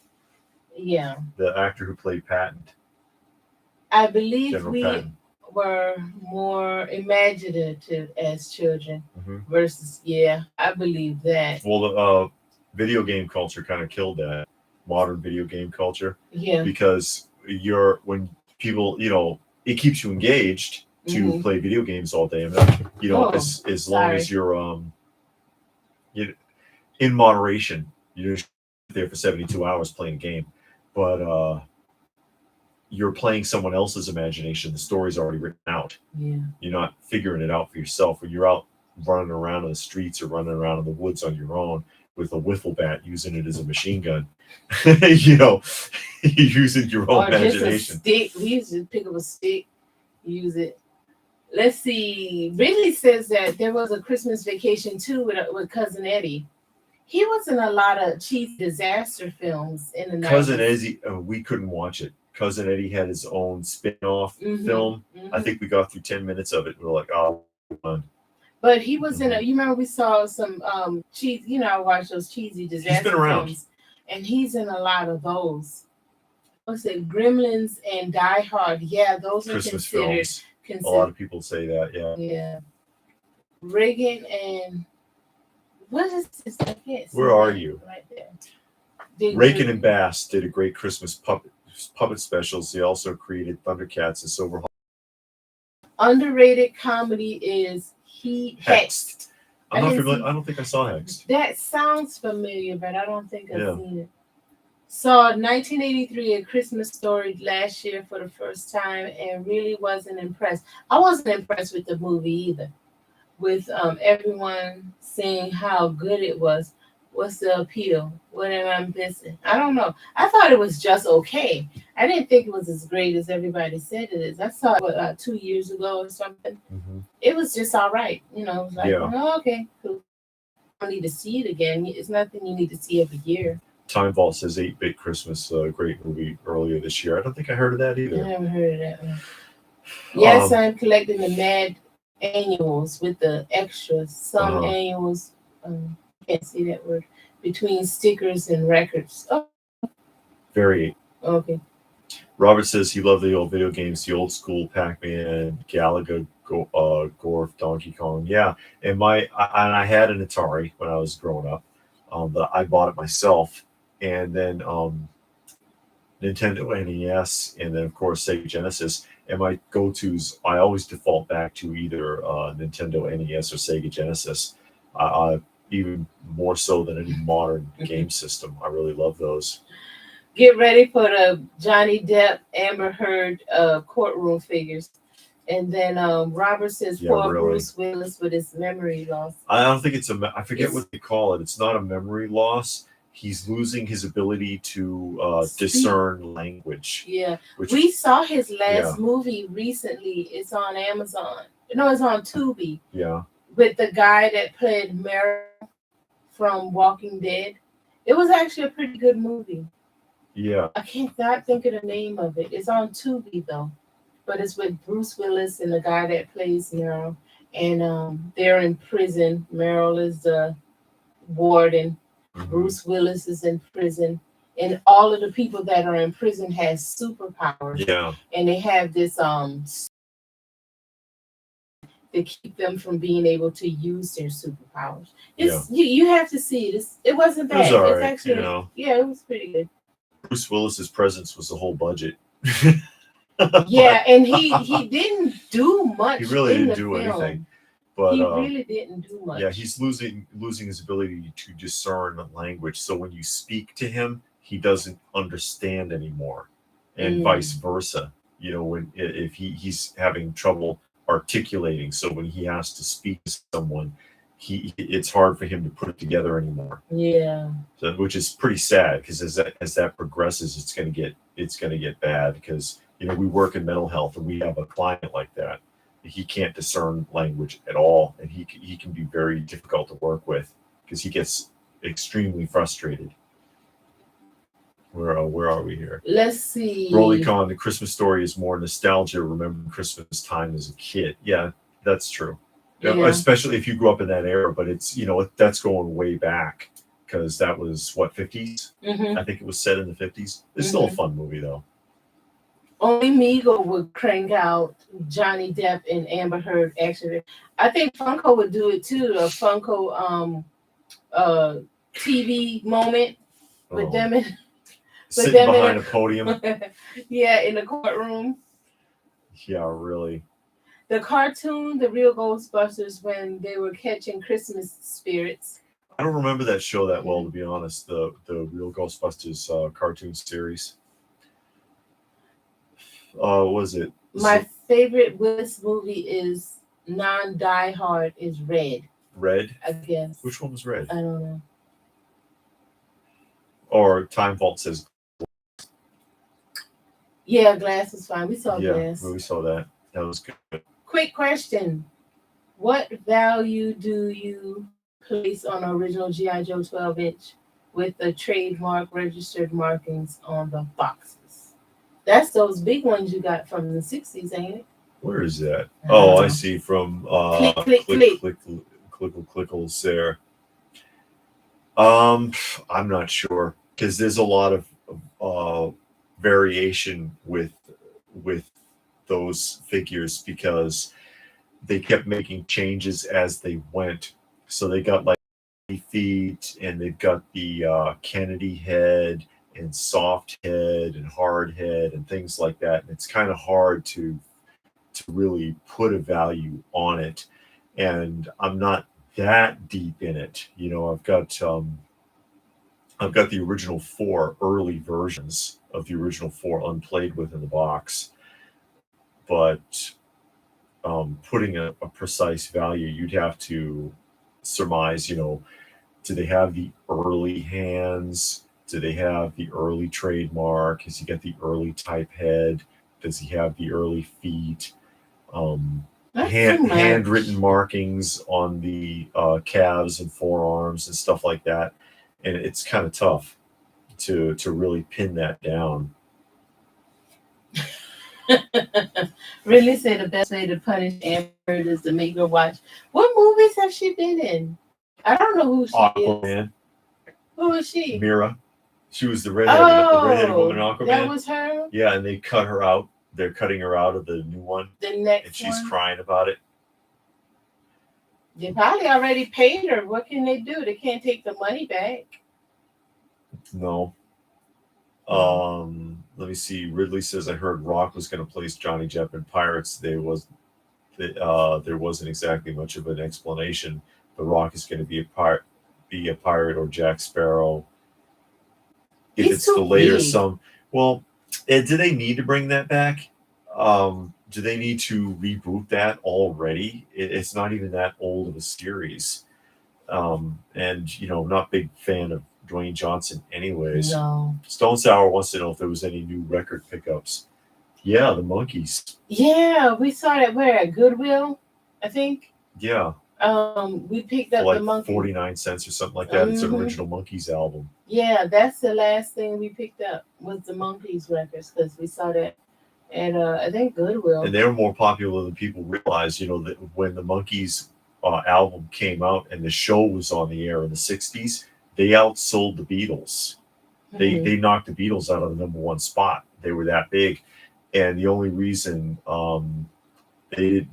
Yeah. The actor who played Patton, I believe General we Patton. were more imaginative as children Mhm. versus, yeah, I believe that. Well, the video game culture kind of killed that modern video game culture Yeah. because when people, it keeps you engaged to Mhm. play video games all day. And Oh, as long as sorry. you're in moderation, you're just there for 72 hours playing a game, but you're playing someone else's imagination. The story's already written out. Yeah. You're not figuring it out for yourself. When you're out running around in the streets or running around in the woods on your own with a wiffle bat, using it as a machine gun, you're using your own Or just a imagination. stick. We used to pick up a stick, use it. Let's see. Ridley says that there was a Christmas Vacation too with Cousin Eddie. He was in a lot of cheesy disaster films in the 90s. Cousin Eddie, we couldn't watch it. Cousin Eddie had his own spin-off film. I think we got through 10 minutes of it. We were like, oh, fun. But he was in a. You remember we saw some cheese. I watched those cheesy disaster films, and he's in a lot of those. What's it? Gremlins and Die Hard. Yeah, those are Christmas considered. films. A lot of people say that. Yeah. Yeah. Reagan and what is this? I can't see. Where are you? Right there. Reagan and Bass did a great Christmas puppet specials. They also created Thundercats and Silver. Underrated comedy is Hexed. I'm not familiar. I don't think I saw Hexed. That sounds familiar, but I don't think I've seen it. Saw 1983 A Christmas Story last year for the first time and really wasn't impressed. I wasn't impressed with the movie either. With everyone saying how good it was. What's the appeal? What am I missing? I don't know. I thought it was just okay. I didn't think it was as great as everybody said it is. I saw it 2 years ago or something. Mm-hmm. It was just all right. It was like, oh, okay, cool. I don't need to see it again. It's nothing you need to see every year. Time Vault says 8-Bit Christmas, great movie earlier this year. I don't think I heard of that either. I haven't heard of that one. Yes, I'm collecting the Mad annuals with the extras. Some annuals, can't see that word, between stickers and records. Oh. Very. Okay. Robert says he loved the old video games, the old school Pac-Man, Galaga, Gorf, Donkey Kong. Yeah, and I had an Atari when I was growing up, but I bought it myself, and then Nintendo NES, and then of course Sega Genesis. And my go-tos, I always default back to either Nintendo NES or Sega Genesis, even more so than any modern game system. I really love those. Get ready for the Johnny Depp, Amber Heard courtroom figures. And then Robert says poor Bruce Willis with his memory loss. I don't think I forget what they call it. It's not a memory loss. He's losing his ability to discern language. Yeah. We saw his last movie recently. It's on Amazon. No, it's on Tubi. Yeah. With the guy that played Meryl from Walking Dead. It was actually a pretty good movie. Yeah. I can't not think of the name of it. It's on Tubi though. But it's with Bruce Willis and the guy that plays Meryl. And they're in prison. Meryl is the warden. Mm-hmm. Bruce Willis is in prison. And all of the people that are in prison has superpowers. Yeah. And they have this to keep them from being able to use their superpowers. You have to see it. It wasn't bad. It was all right, it's actually it was pretty good. Bruce Willis's presence was the whole budget. Yeah, and he didn't do much. He really didn't do anything. But he really didn't do much. Yeah, he's losing his ability to discern language. So when you speak to him, he doesn't understand anymore, and vice versa. If he's having trouble articulating, so when he has to speak to someone, it's hard for him to put it together anymore. Yeah. So, which is pretty sad because as that progresses, it's gonna get bad because You know, we work in mental health, and we have a client like that. He can't discern language at all, and he can be very difficult to work with because he gets extremely frustrated. Where are we here? Let's see. Brolycon, the Christmas story is more nostalgia, remembering Christmas time as a kid. Yeah, that's true. Yeah. Especially if you grew up in that era, but it's, you know, that's going way back because that was what, 50s? I think it was set in the 50s. It's still a fun movie though. Only Meagle would crank out Johnny Depp and Amber Heard action. I think Funko would do it too. A Funko TV moment with them in, sitting behind a podium. Yeah, in the courtroom. Yeah, really. The cartoon, The Real Ghostbusters, when they were catching Christmas spirits. I don't remember that show that well, to be honest. The Real Ghostbusters cartoon series. Was it? My favorite Willis movie is non-Die Hard is Red. Red? I guess. Which one was Red? I don't know. Or Time Vault says. Yeah, Glass is fine. We saw Glass. Yeah, we saw that. That was good. Quick question. What value do you place on original G.I. Joe 12-inch with the trademark registered markings on the boxes? That's those big ones you got from the 60s, ain't it? Where is that? Oh, I see. From Clickles there. I'm not sure because there's a lot of variation with those figures because they kept making changes as they went. So they got like feet, and they've got the Kennedy head and soft head and hard head and things like that. And it's kind of hard to really put a value on it. And I'm not that deep in it. You know, I've got the original 4 early versions of the original 4 unplayed with in the box. But putting a precise value, you'd have to surmise, you know, do they have the early hands? Do they have the early trademark? Has he got the early type head? Does he have the early feet? Handwritten markings on the calves and forearms and stuff like that. And it's kind of tough to really pin that down. Ridley said the best way to punish Amber Heard is to make her watch. What movies has she been in? I don't know who she Aquaman. is. Who is she? Mira. She was the redheaded woman in Aquaman. That was her? Yeah, and they cut her out. They're cutting her out of the new one. The next and she's one? crying about it. They probably already paid her. What can they do? They can't take the money back. No. Let me see. Ridley says, I heard Rock was going to place Johnny Depp in Pirates. There wasn't exactly much of an explanation. The Rock is going to be a pirate or Jack Sparrow. If it's the later some. Well, do they need to bring that back? Do they need to reboot that already? It's not even that old of a series. And, you know, not big fan of Dwayne Johnson anyways. No. Stone Sour wants to know if there was any new record pickups. Yeah, the Monkees. Yeah, we saw that where at Goodwill, I think. Yeah. We picked up like the Monkees. 49 cents or something like that. It's an original Monkees album. Yeah, that's the last thing we picked up was the Monkees records because we saw that at I think Goodwill. And they were more popular than people realize. You know, that when the Monkees album came out and the show was on the air in the 60s, they outsold the Beatles. They knocked the Beatles out of the #1 spot. They were that big. And the only reason they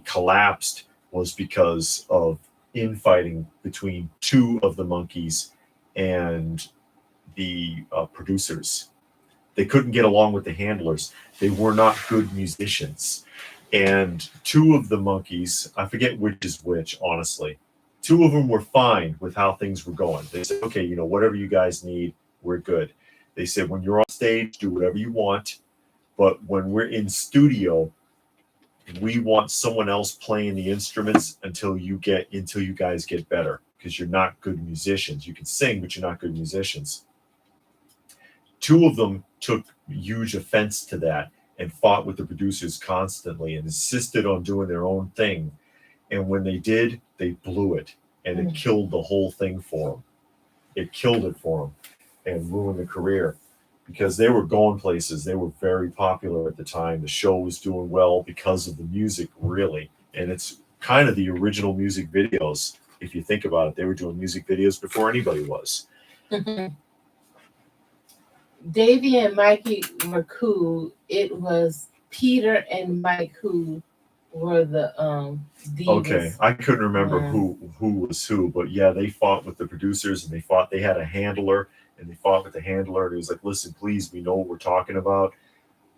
collapsed was because of infighting between 2 of the Monkees and the producers. They couldn't get along with the handlers. They were not good musicians. And 2 of the Monkees, I forget which is which, honestly. 2 of them were fine with how things were going. They said, okay, you know, whatever you guys need, we're good. They said, when you're on stage, do whatever you want. But when we're in studio, we want someone else playing the instruments until you guys get better, because you're not good musicians. You can sing, but you're not good musicians. 2 of them took huge offense to that and fought with the producers constantly and insisted on doing their own thing. And when they did, they blew it, and it killed the whole thing for them. It killed it for them and ruined the career because they were going places. They were very popular at the time. The show was doing well because of the music, really. And it's kind of the original music videos. If you think about it, they were doing music videos before anybody was. Davy and Mikey were cool. It was Peter and Mike who were the divas. Okay, I couldn't remember who was who, but yeah, they fought with the producers, and they had a handler, and they fought with the handler, and he was like, listen, please, we know what we're talking about.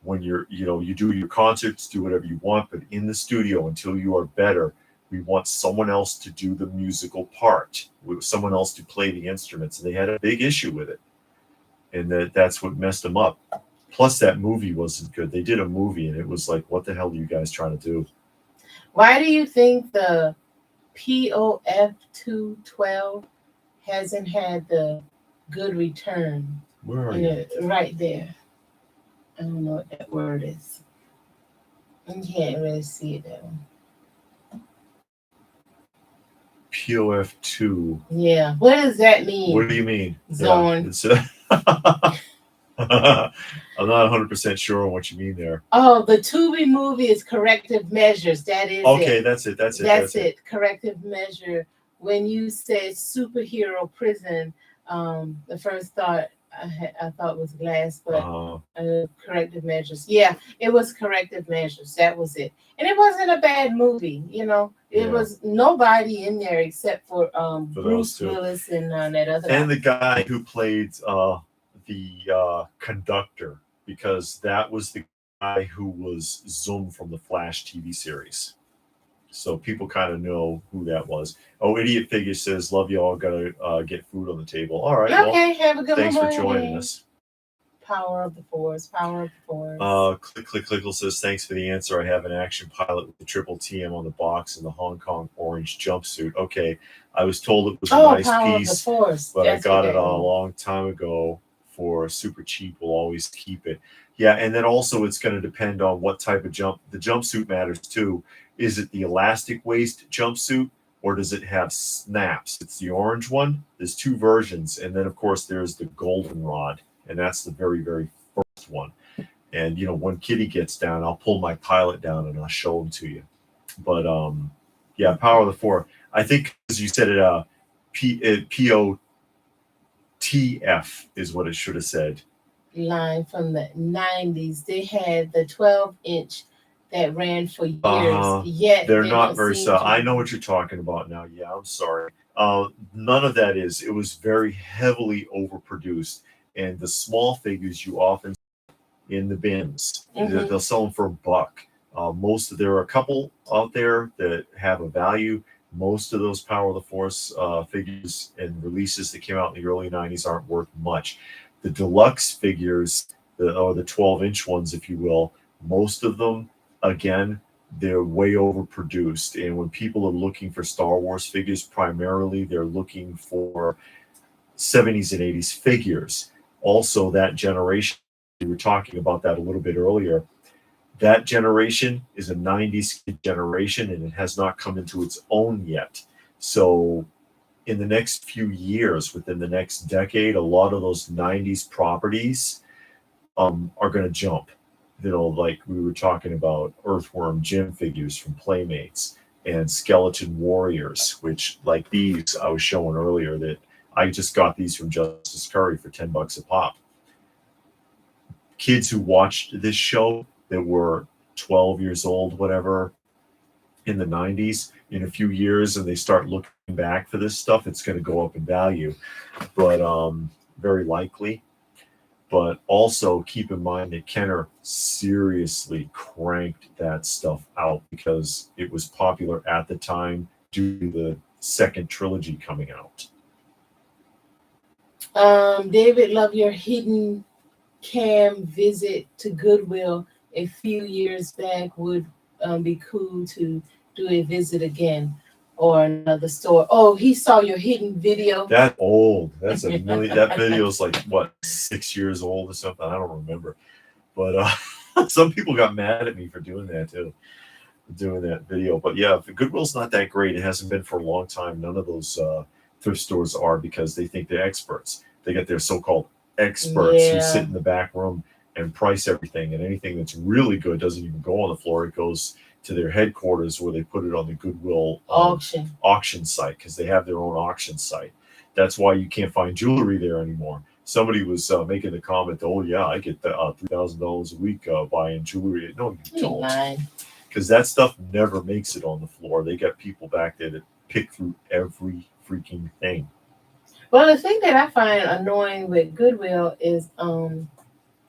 When you do your concerts, do whatever you want, but in the studio, until you are better, we want someone else to do the musical part, with someone else to play the instruments. And they had a big issue with it, and that's what messed them up. Plus, that movie wasn't good. They did a movie, and it was like, what the hell are you guys trying to do? Why do you think the POF 212 hasn't had the good return? Where are you? Right there. I don't know what that word is. You can't really see it though. POF2. Yeah. What does that mean? What do you mean? Zone. Yeah, I'm not 100% sure on what you mean there. Oh, the Tubi movie is Corrective Measures. That is okay. it. That's it. That's it. Corrective Measure. When you said superhero prison, the first thought I thought was Glass, but Corrective Measures. Yeah, it was Corrective Measures. That was it. And it wasn't a bad movie, It was nobody in there except for Bruce Willis and that other guy. And the guy who played the conductor, because that was the guy who was Zoom from the Flash TV series. So people kind of know who that was. Oh, Idiot Figure says, love you all, gotta get food on the table. All right. Okay, have a good one. Thanks for joining us. Power of the Force. Power of the Force. Clickle says, thanks for the answer. I have an action pilot with the triple TM on the box and the Hong Kong orange jumpsuit. Okay. I was told it was a nice Power piece, of the Force. but I got it a long time ago for super cheap. We'll always keep it. Yeah, and then also it's going to depend on what type of the jumpsuit matters too. Is it the elastic waist jumpsuit, or does it have snaps? It's the orange one. There's two versions, and then of course there's the goldenrod, and that's the very, very first one. And when Kitty gets down, I'll pull my pilot down and I'll show them to you. But yeah, Power of the Four. I think, as you said it, POTF is what it should have said. Line from the 90s. They had the 12-inch that ran for years. Yet they're not very I know what you're talking about now. Yeah, I'm sorry. None of that is. It was very heavily overproduced, and the small figures you often see in the bins. They'll sell them for $1. There are a couple out there that have a value. Most of those Power of the Force figures and releases that came out in the early 90s aren't worth much. The deluxe figures, or the 12-inch ones, if you will, most of them, again, they're way overproduced. And when people are looking for Star Wars figures, primarily they're looking for 70s and 80s figures. Also, that generation, we were talking about that a little bit earlier, that generation is a 90s generation, and it has not come into its own yet. So in the next few years, within the next decade, a lot of those 90s properties are going to jump. Like we were talking about Earthworm Jim figures from Playmates and Skeleton Warriors, which, like these I was showing earlier, that I just got these from Justice Curry for $10 a pop. Kids who watched this show that were 12 years old, whatever, in the 90s, in a few years, and they start looking back for this stuff, it's going to go up in value, but very likely. But also keep in mind that Kenner seriously cranked that stuff out because it was popular at the time due to the second trilogy coming out. David, love your hidden cam visit to Goodwill a few years back. Would be cool to do a visit again, or another store. Oh, he saw your hidden video. That old. That's that video is like what, 6 years old or something. I don't remember, but Some people got mad at me for doing that too, doing that video. But yeah, if Goodwill's not that great. It hasn't been for a long time. None of those thrift stores are, because they think they're experts. They get their so-called experts who sit in the back room and price everything, and anything that's really good doesn't even go on the floor. It goes to their headquarters where they put it on the Goodwill auction site, because they have their own auction site. That's why you can't find jewelry there anymore. Somebody was making the comment, "Oh yeah, I get $3,000 a week buying jewelry." No, you don't, because that stuff never makes it on the floor. They got people back there that pick through every freaking thing. Well, the thing that I find annoying with Goodwill is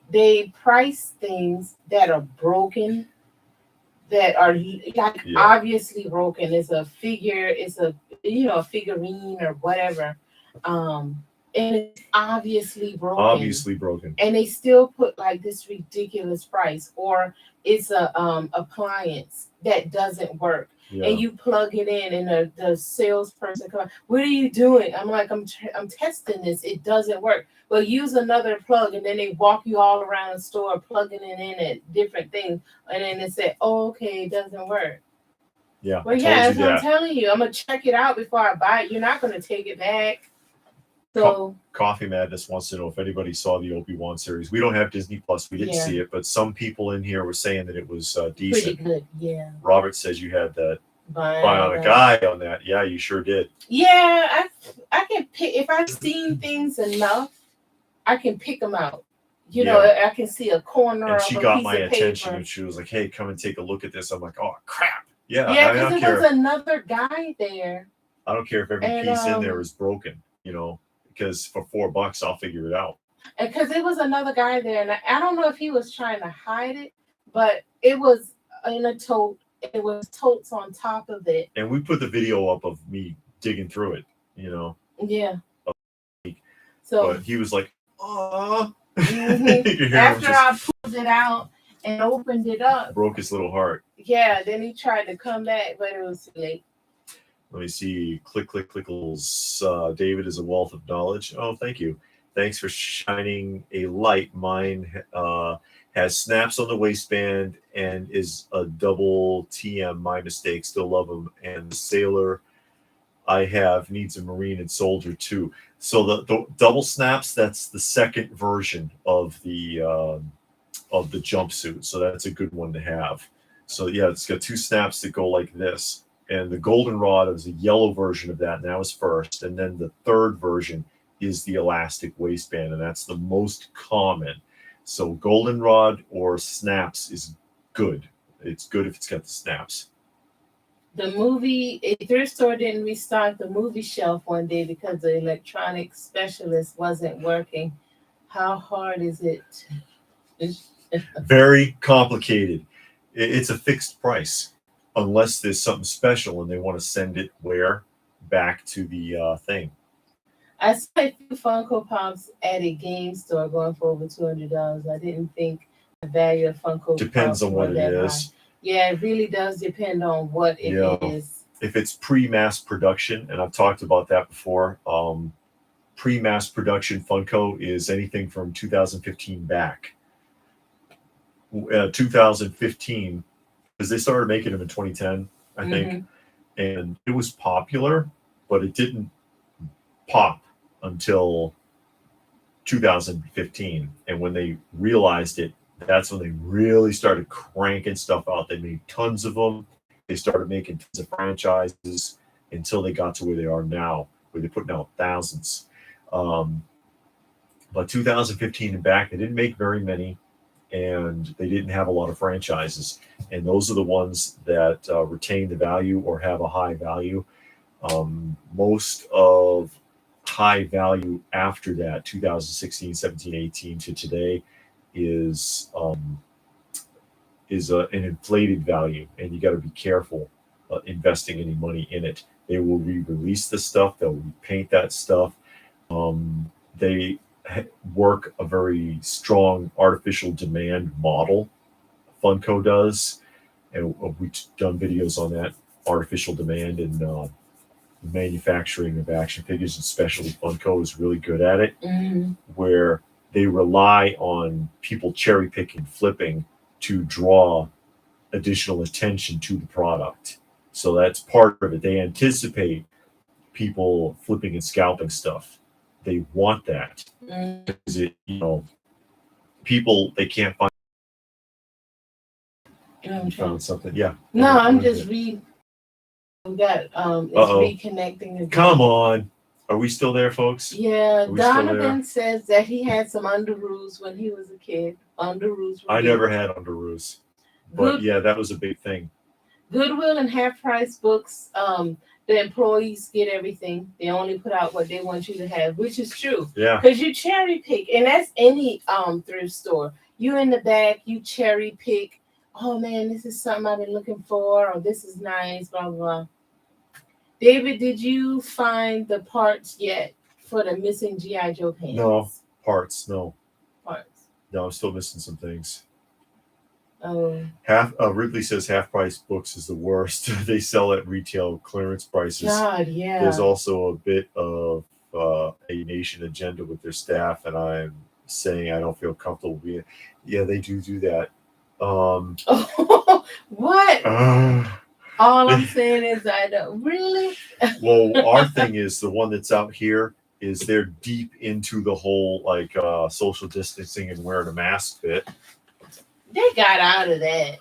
they price things that are broken, that are like obviously broken. It's a figure, it's a a figurine or whatever. And it's obviously broken. And they still put like this ridiculous price, or it's a appliance that doesn't work. And you plug it in, and the salesperson comes, "What are you doing?" I'm like, I'm testing this. It doesn't work. Well, use another plug, and then they walk you all around the store plugging it in at different things, and then they say, "Oh, okay, it doesn't work." Yeah. Well, yeah, that's what I'm telling you. I'm gonna check it out before I buy it. You're not gonna take it back. So Coffee Madness wants to know if anybody saw the Obi-Wan series. We don't have Disney Plus. We didn't see it, but some people in here were saying that it was decent. Pretty good, yeah. Robert says you had that Bionic Eye on that. Yeah, you sure did. Yeah, I can pick, if I've seen things enough, I can pick them out. You know, I can see a corner and of she a got piece my of attention, paper. and she was like, "Hey, come and take a look at this." I'm like, "Oh crap!" Yeah, because there was another guy there. I don't care if every piece in there is broken, because for $4 I'll figure it out. Because it was another guy there, and I don't know if he was trying to hide it, but it was in a tote. It was totes on top of it. And we put the video up of me digging through it, Yeah. So, but he was like, "Oh." After I pulled it out and opened it up, broke his little heart. Yeah, then he tried to come back, but it was too late. Let me see. Clickles. David is a wealth of knowledge. Oh, thank you. Thanks for shining a light. Mine has snaps on the waistband and is a double TM. My mistake. Still love them. And the sailor I have needs a Marine and soldier too. So the double snaps, that's the second version of the jumpsuit. So that's a good one to have. So yeah, it's got two snaps that go like this. And the goldenrod is a yellow version of that, and that was first. And then the third version is the elastic waistband, and that's the most common. So goldenrod or snaps is good. It's good if it's got the snaps. The movie, a thrift store didn't restock the movie shelf one day because the electronic specialist wasn't working. How hard is it? Very complicated. It's a fixed price unless there's something special and they want to send it back to the thing. I saw a few Funko Pops at a game store going for over $200. I didn't think the value of Funko depends on what it is. High. Yeah, it really does depend on what it is. If it's pre-mass production, and I've talked about that before, pre-mass production Funko is anything from 2015 back. 2015, because they started making them in 2010, I think, and it was popular, but it didn't pop until 2015. And when they realized it, that's when they really started cranking stuff out. They made tons of them. They started making tons of franchises until they got to where they are now, where they're putting out thousands. But 2015 and back, they didn't make very many, and they didn't have a lot of franchises. And those are the ones that retain the value or have a high value. Most of high value after that, 2016, 17, 18 to today, is an inflated value, and you got to be careful investing any money in it. They will re-release the stuff. They'll repaint that stuff. They work a very strong artificial demand model. Funko does, and we've done videos on that artificial demand and manufacturing of action figures, and especially Funko is really good at it, where they rely on people cherry picking, flipping to draw additional attention to the product. So that's part of it. They anticipate people flipping and scalping stuff. They want that because it, people they can't find. You found something, yeah. No, I'm just reading. We got it's reconnecting again. Come on. Are we still there, folks? Yeah, Donovan says that he had some underoos when he was a kid. Underoos. I never had underoos. But yeah, that was a big thing. Goodwill and half price books, the employees get everything. They only put out what they want you to have, which is true. Yeah. Because you cherry pick, and that's any thrift store. You in the back, you cherry pick. Oh man, this is something I've been looking for, or this is nice, blah, blah, blah. David, did you find the parts yet for the missing G.I. Joe pants? No, parts, no. Parts. No, I'm still missing some things. Oh. Ridley says half price books is the worst. They sell at retail clearance prices. God, yeah. There's also a bit of a nation agenda with their staff, and I'm saying I don't feel comfortable being. Yeah, they do that. What? All I'm saying is I don't really. Well, our thing is the one that's out here is they're deep into the whole like social distancing and wearing a mask bit. They got out of that.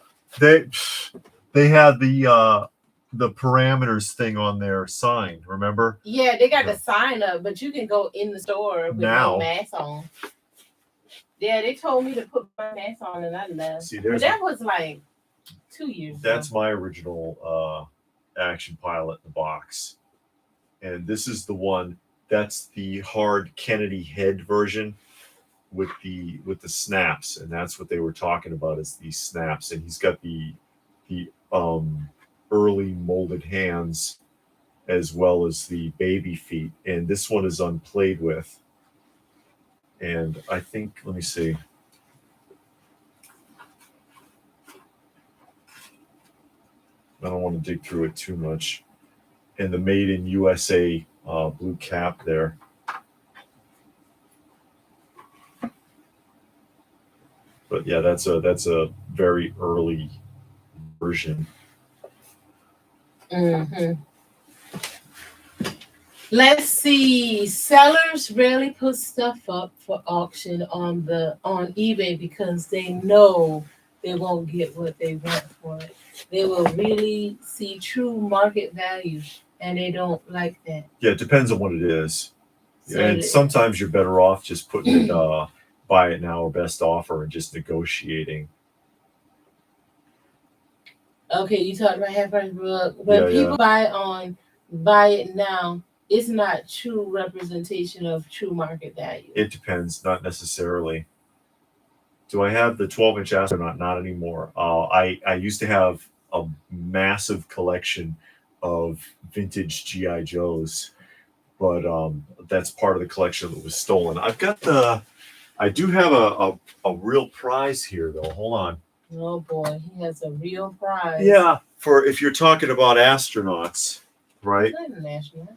They had the parameters thing on their sign, remember? Yeah, they got the sign up, but you can go in the store with no mask on. Yeah, they told me to put my mask on and I left. See, but that was like 2 years That's ago. My original action pilot in the box. And this is the one that's the hard Kennedy head version with the snaps, and that's what they were talking about is these snaps. And he's got the early molded hands as well as the baby feet, and this one is unplayed with. And I think, let me see. I don't want to dig through it too much. And the Made in USA blue cap there. But yeah, that's a very early version. Mm-hmm. Let's see. Sellers rarely put stuff up for auction on eBay because they know they won't get what they want for it. They will really see true market value, and they don't like that. Yeah, it depends on what it is. So and sometimes you're better off just putting it buy it now or best offer and just negotiating. Okay, you talked about half price book. When people buy it now, it's not true representation of true market value. It depends, not necessarily. Do I have the 12-inch astronaut? Not anymore. I used to have a massive collection of vintage G.I. Joes, but that's part of the collection that was stolen. I do have a real prize here, though. Hold on. Oh boy, he has a real prize. Yeah, for if you're talking about astronauts, right? It's not an astronaut.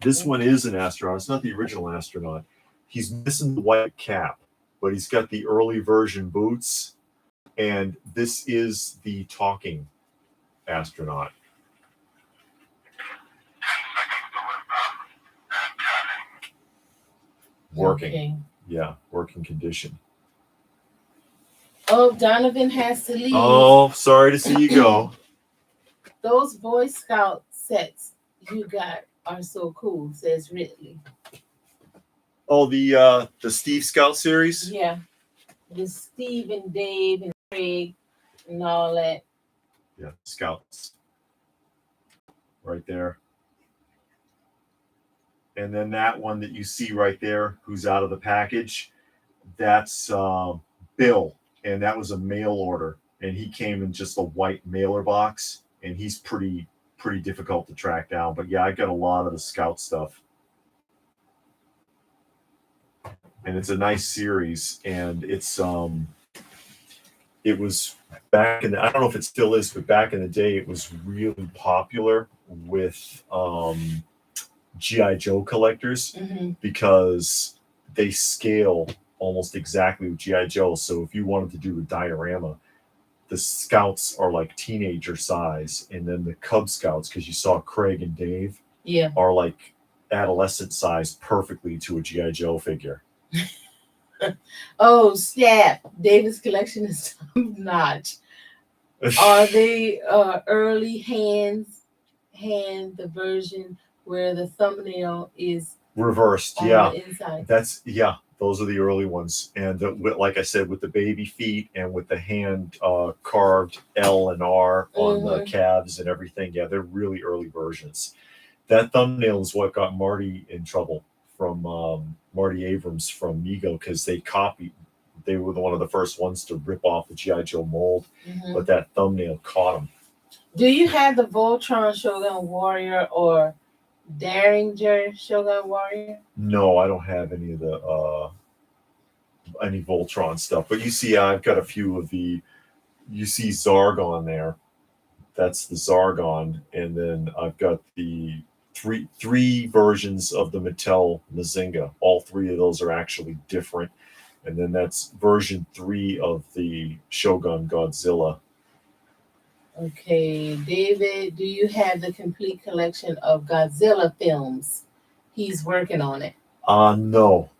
This one is an astronaut. It's not the original astronaut. He's missing the white cap, but he's got the early version boots, and this is the talking astronaut. Working. Okay. Yeah, working condition. Oh, Donovan has to leave. Oh, sorry to see you go. Those Boy Scout sets you got are so cool, says Ridley. Oh, the Steve Scout series? Yeah. The Steve and Dave and Craig and all that. Yeah, Scouts. Right there. And then that one that you see right there, who's out of the package, that's Bill. And that was a mail order. And he came in just a white mailer box. And he's pretty difficult to track down. But yeah, I got a lot of the Scout stuff. And it's a nice series. And it's it was back in I don't know if it still is, but back in the day it was really popular with G.I. Joe collectors because they scale almost exactly with G.I. Joe. So if you wanted to do a diorama, the scouts are like teenager size, and then the Cub Scouts, because you saw Craig and Dave, Yeah. are like adolescent size perfectly to a GI Joe figure. Oh snap! David's collection is top notch. Are they early hand the version where the thumbnail is Reversed? on Yeah, the inside? that's those are the early ones, and like I said, with the baby feet and with the hand carved L and R on the calves and everything. Yeah, they're really early versions. That thumbnail is what got Marty in trouble from Marty Abrams from Mego, because they were one of the first ones to rip off the GI Joe mold, but that thumbnail caught them. Do you have the Voltron Shogun Warrior or Derringer Shogun Warrior? No, I don't have any of the any Voltron stuff, but you see, I've got a few of the. You see Zargon there. That's the Zargon, and then I've got the three versions of the Mattel Mazinga. All three of those are actually different, and then that's version 3 of the Shogun Godzilla. Okay, David, do you have the complete collection of Godzilla films? He's working on it. No,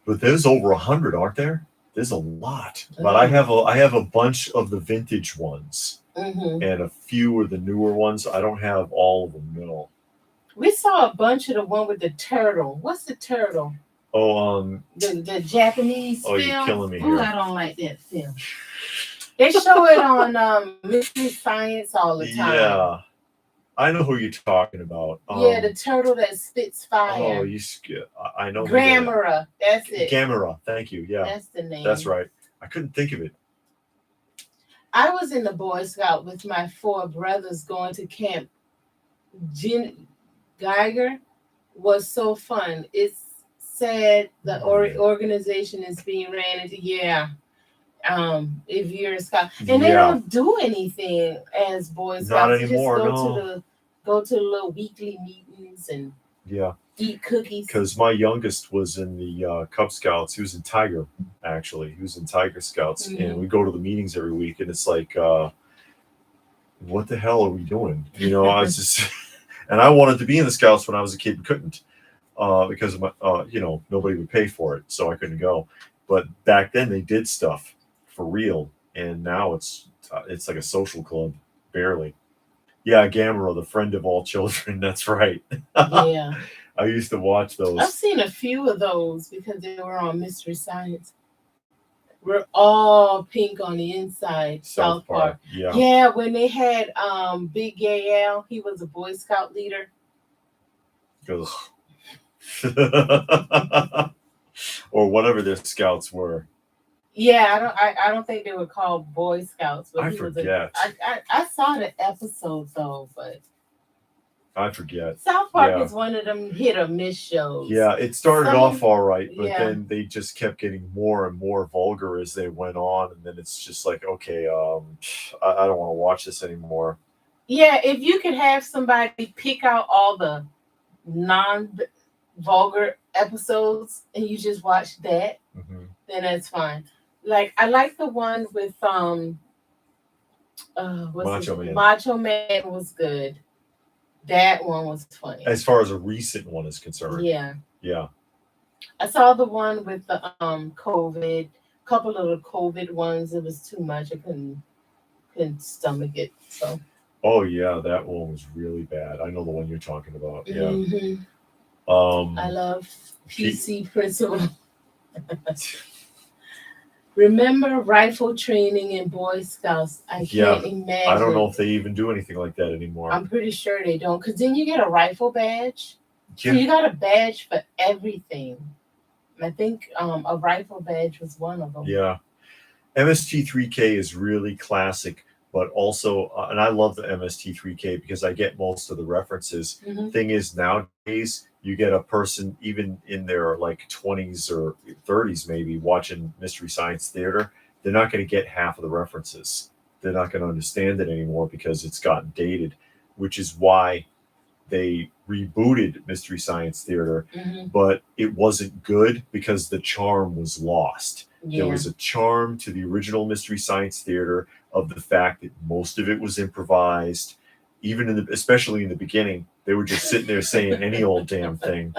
but there's over 100, aren't there? There's a lot, but I have a bunch of the vintage ones. And a few of the newer ones. I don't have all of them, no. We saw a bunch of the one with the turtle. What's the turtle? Oh, the Japanese film. You're killing me here. I don't like that film. They show it on Mystery Science all the time. Yeah, I know who you're talking about. Yeah, the turtle that spits fire. Oh, I know. Gamera, that's it. Gamera, thank you. Yeah, that's the name. That's right. I couldn't think of it. I was in the Boy Scout with my 4 brothers going to camp. Geiger was so fun. It's sad the organization is being ran into. If you're a scout, and they don't do anything as Boy Scouts. Not anymore. Just go to the little weekly meetings and eat cookies. Because my youngest was in the Cub Scouts. He was in Tiger, actually. He was in Tiger Scouts, and we go to the meetings every week, and it's like, what the hell are we doing? You know, I was just, and I wanted to be in the Scouts when I was a kid and couldn't, because of my, nobody would pay for it, so I couldn't go. But back then they did stuff for real, and now it's like a social club, barely. Yeah, Gamera, the friend of all children. That's right. Yeah. I used to watch those. I've seen a few of those because they were on Mystery Science. We're all pink on the inside. South Park. Yeah. Yeah, when they had Big Gay Al, he was a Boy Scout leader. Or whatever their scouts were. Yeah, I don't think they were called Boy Scouts, but I forget. I saw the episode though, but I forget. South Park is one of them hit or miss shows. Yeah, it started off all right, but then they just kept getting more and more vulgar as they went on, and then it's just like, okay, I don't want to watch this anymore. Yeah, if you could have somebody pick out all the non-vulgar episodes and you just watch that, then that's fine. Like I like the one with Macho Man was good. That one was funny. As far as a recent one is concerned. Yeah. Yeah. I saw the one with the COVID, couple of the COVID ones. It was too much. I couldn't stomach it. So. Oh yeah, that one was really bad. I know the one you're talking about. Yeah. I love PC Principal. Remember rifle training in Boy Scouts? I can't imagine. I don't know if they even do anything like that anymore. I'm pretty sure they don't, because then you get a rifle badge. Yeah. So you got a badge for everything. And I think a rifle badge was one of them. Yeah. MST3K is really classic, but also, and I love the MST3K because I get most of the references. Thing is, nowadays, you get a person even in their like 20s or 30s maybe watching Mystery Science Theater, they're not going to get half of the references. They're not going to understand it anymore because it's gotten dated, which is why they rebooted Mystery Science Theater, but it wasn't good because the charm was lost. Yeah. There was a charm to the original Mystery Science Theater of the fact that most of it was improvised. Even especially in the beginning, they were just sitting there saying any old damn thing.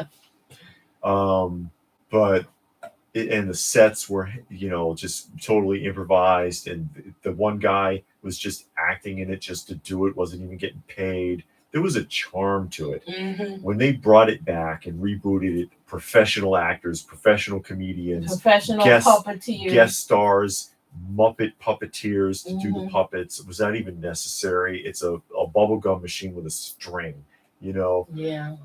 But and the sets were, just totally improvised, and the one guy was just acting in it just to do it, wasn't even getting paid. There was a charm to it. Mm-hmm. When they brought it back and rebooted it, professional actors, professional comedians, professional puppeteers, guest stars, Muppet puppeteers to do the puppets. Was that even necessary? It's a bubblegum machine with a string, Yeah.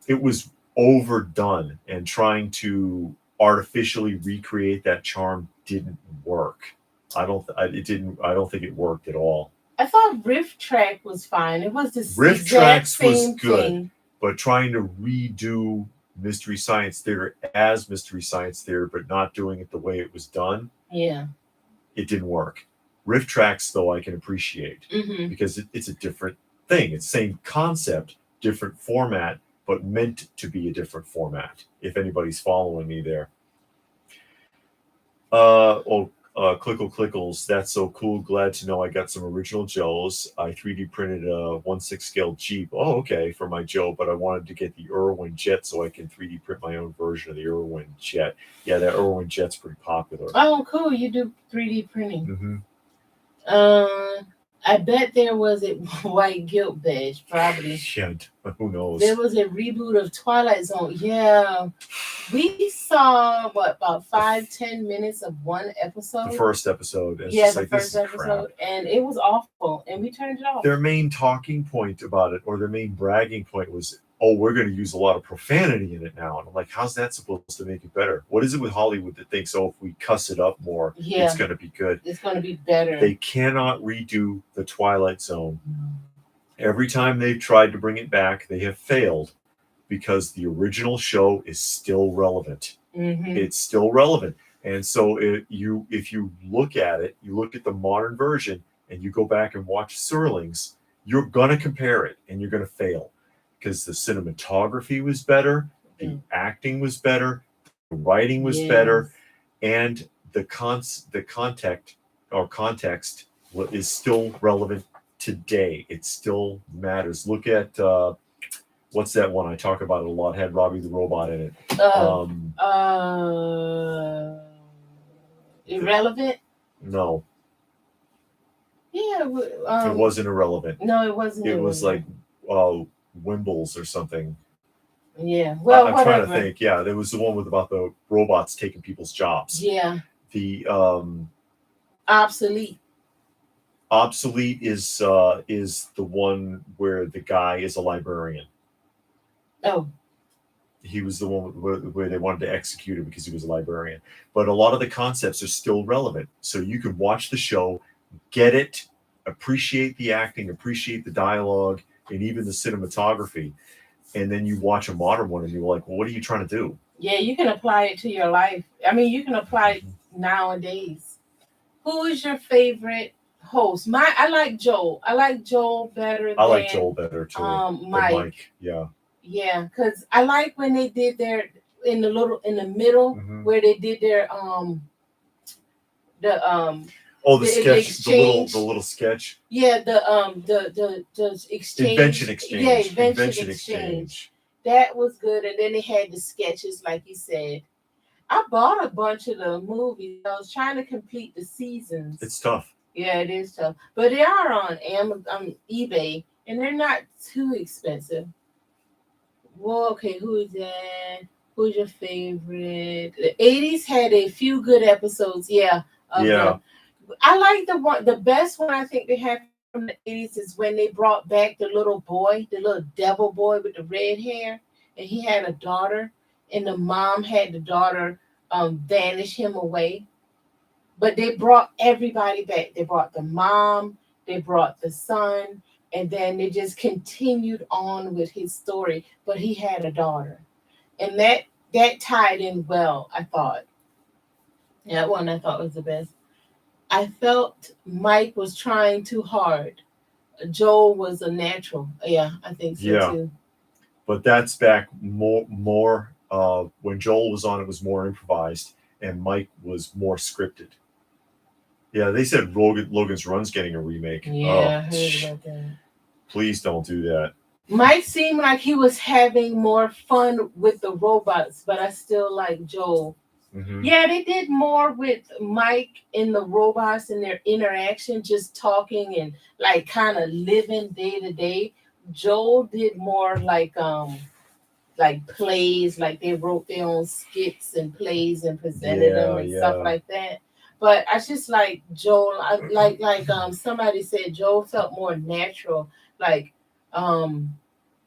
It was overdone, and trying to artificially recreate that charm didn't work. I don't think it worked at all. I thought Riff Track was fine. It was the Riff Tracks was good, thing. But trying to redo Mystery Science Theater as Mystery Science Theater, but not doing it the way it was done, yeah, it didn't work. Riff Tracks, though, I can appreciate because it's a different thing. It's same concept, different format, but meant to be a different format. If anybody's following me there. Clickle Clickles, that's so cool. Glad to know I got some original Joes. I 3D printed a 1/6 scale Jeep. Oh, okay, for my Joe, but I wanted to get the Irwin Jet so I can 3D print my own version of the Irwin Jet. Yeah, that Irwin Jet's pretty popular. Oh, cool. You do 3D printing. Mm-hmm. I bet there was a White Guilt Badge, probably. Yeah, who knows? There was a reboot of Twilight Zone. Yeah. We saw, about 5-10 minutes of one episode? The first episode. And the first episode. And it was awful. And we turned it off. Their main talking point about it, or their main bragging point was, we're going to use a lot of profanity in it now. And I'm like, how's that supposed to make it better? What is it with Hollywood that thinks, if we cuss it up more, it's going to be good? It's going to be better. They cannot redo the Twilight Zone. Every time they've tried to bring it back, they have failed because the original show is still relevant. It's still relevant. And so if you look at it, you look at the modern version and you go back and watch Serling's, you're going to compare it and you're going to fail. Because the cinematography was better, the acting was better, the writing was better, and the context is still relevant today. It still matters. Look at what's that one I talk about it a lot? Had Robbie the Robot in it. Irrelevant? No. Yeah. It wasn't irrelevant. No, it wasn't. It was like Wimbles or something. Yeah. Well, I'm trying to think. Yeah, there was the one about the robots taking people's jobs. Yeah. The Obsolete. Obsolete is the one where the guy is a librarian. Oh. He was the one where they wanted to execute him because he was a librarian. But a lot of the concepts are still relevant. So you can watch the show, get it, appreciate the acting, appreciate the dialogue, and even the cinematography. And then you watch a modern one and you're like, well, what are you trying to do? Yeah, you can apply it to your life. I mean, you can apply it nowadays. Who is your favorite host? I like Joel. I like Joel better I like Joel better too. Mike. Yeah. Yeah, because I like when they did their in the middle where they did their the sketch, the little sketch. Yeah, the exchange. Invention exchange. Yeah, invention exchange. That was good, and then they had the sketches, like you said. I bought a bunch of the movies. I was trying to complete the seasons. It's tough. Yeah, it is tough, but they are on Amazon, eBay, and they're not too expensive. Well, okay, who is that? Who's your favorite? The 80s had a few good episodes. Yeah. I like the best one I think they had from the 80s is when they brought back the little boy, the little devil boy with the red hair, and he had a daughter, and the mom had the daughter vanish him away. But they brought everybody back. They brought the mom, they brought the son, and then they just continued on with his story. But he had a daughter, and that tied in well, I thought. That one I thought was the best. I felt Mike was trying too hard. Joel was a natural. Yeah, I think so too. But that's back more when Joel was on, it was more improvised. and Mike was more scripted. Yeah, they said Logan's Run's getting a remake. Yeah, I heard about that. Please don't do that. Mike seemed like he was having more fun with the robots, but I still like Joel. Mm-hmm. Yeah, they did more with Mike and the robots and their interaction, just talking and like kind of living day to day. Joel did more like plays, like they wrote their own skits and plays and presented them and stuff like that. But I just like Joel. I like somebody said Joel felt more natural, like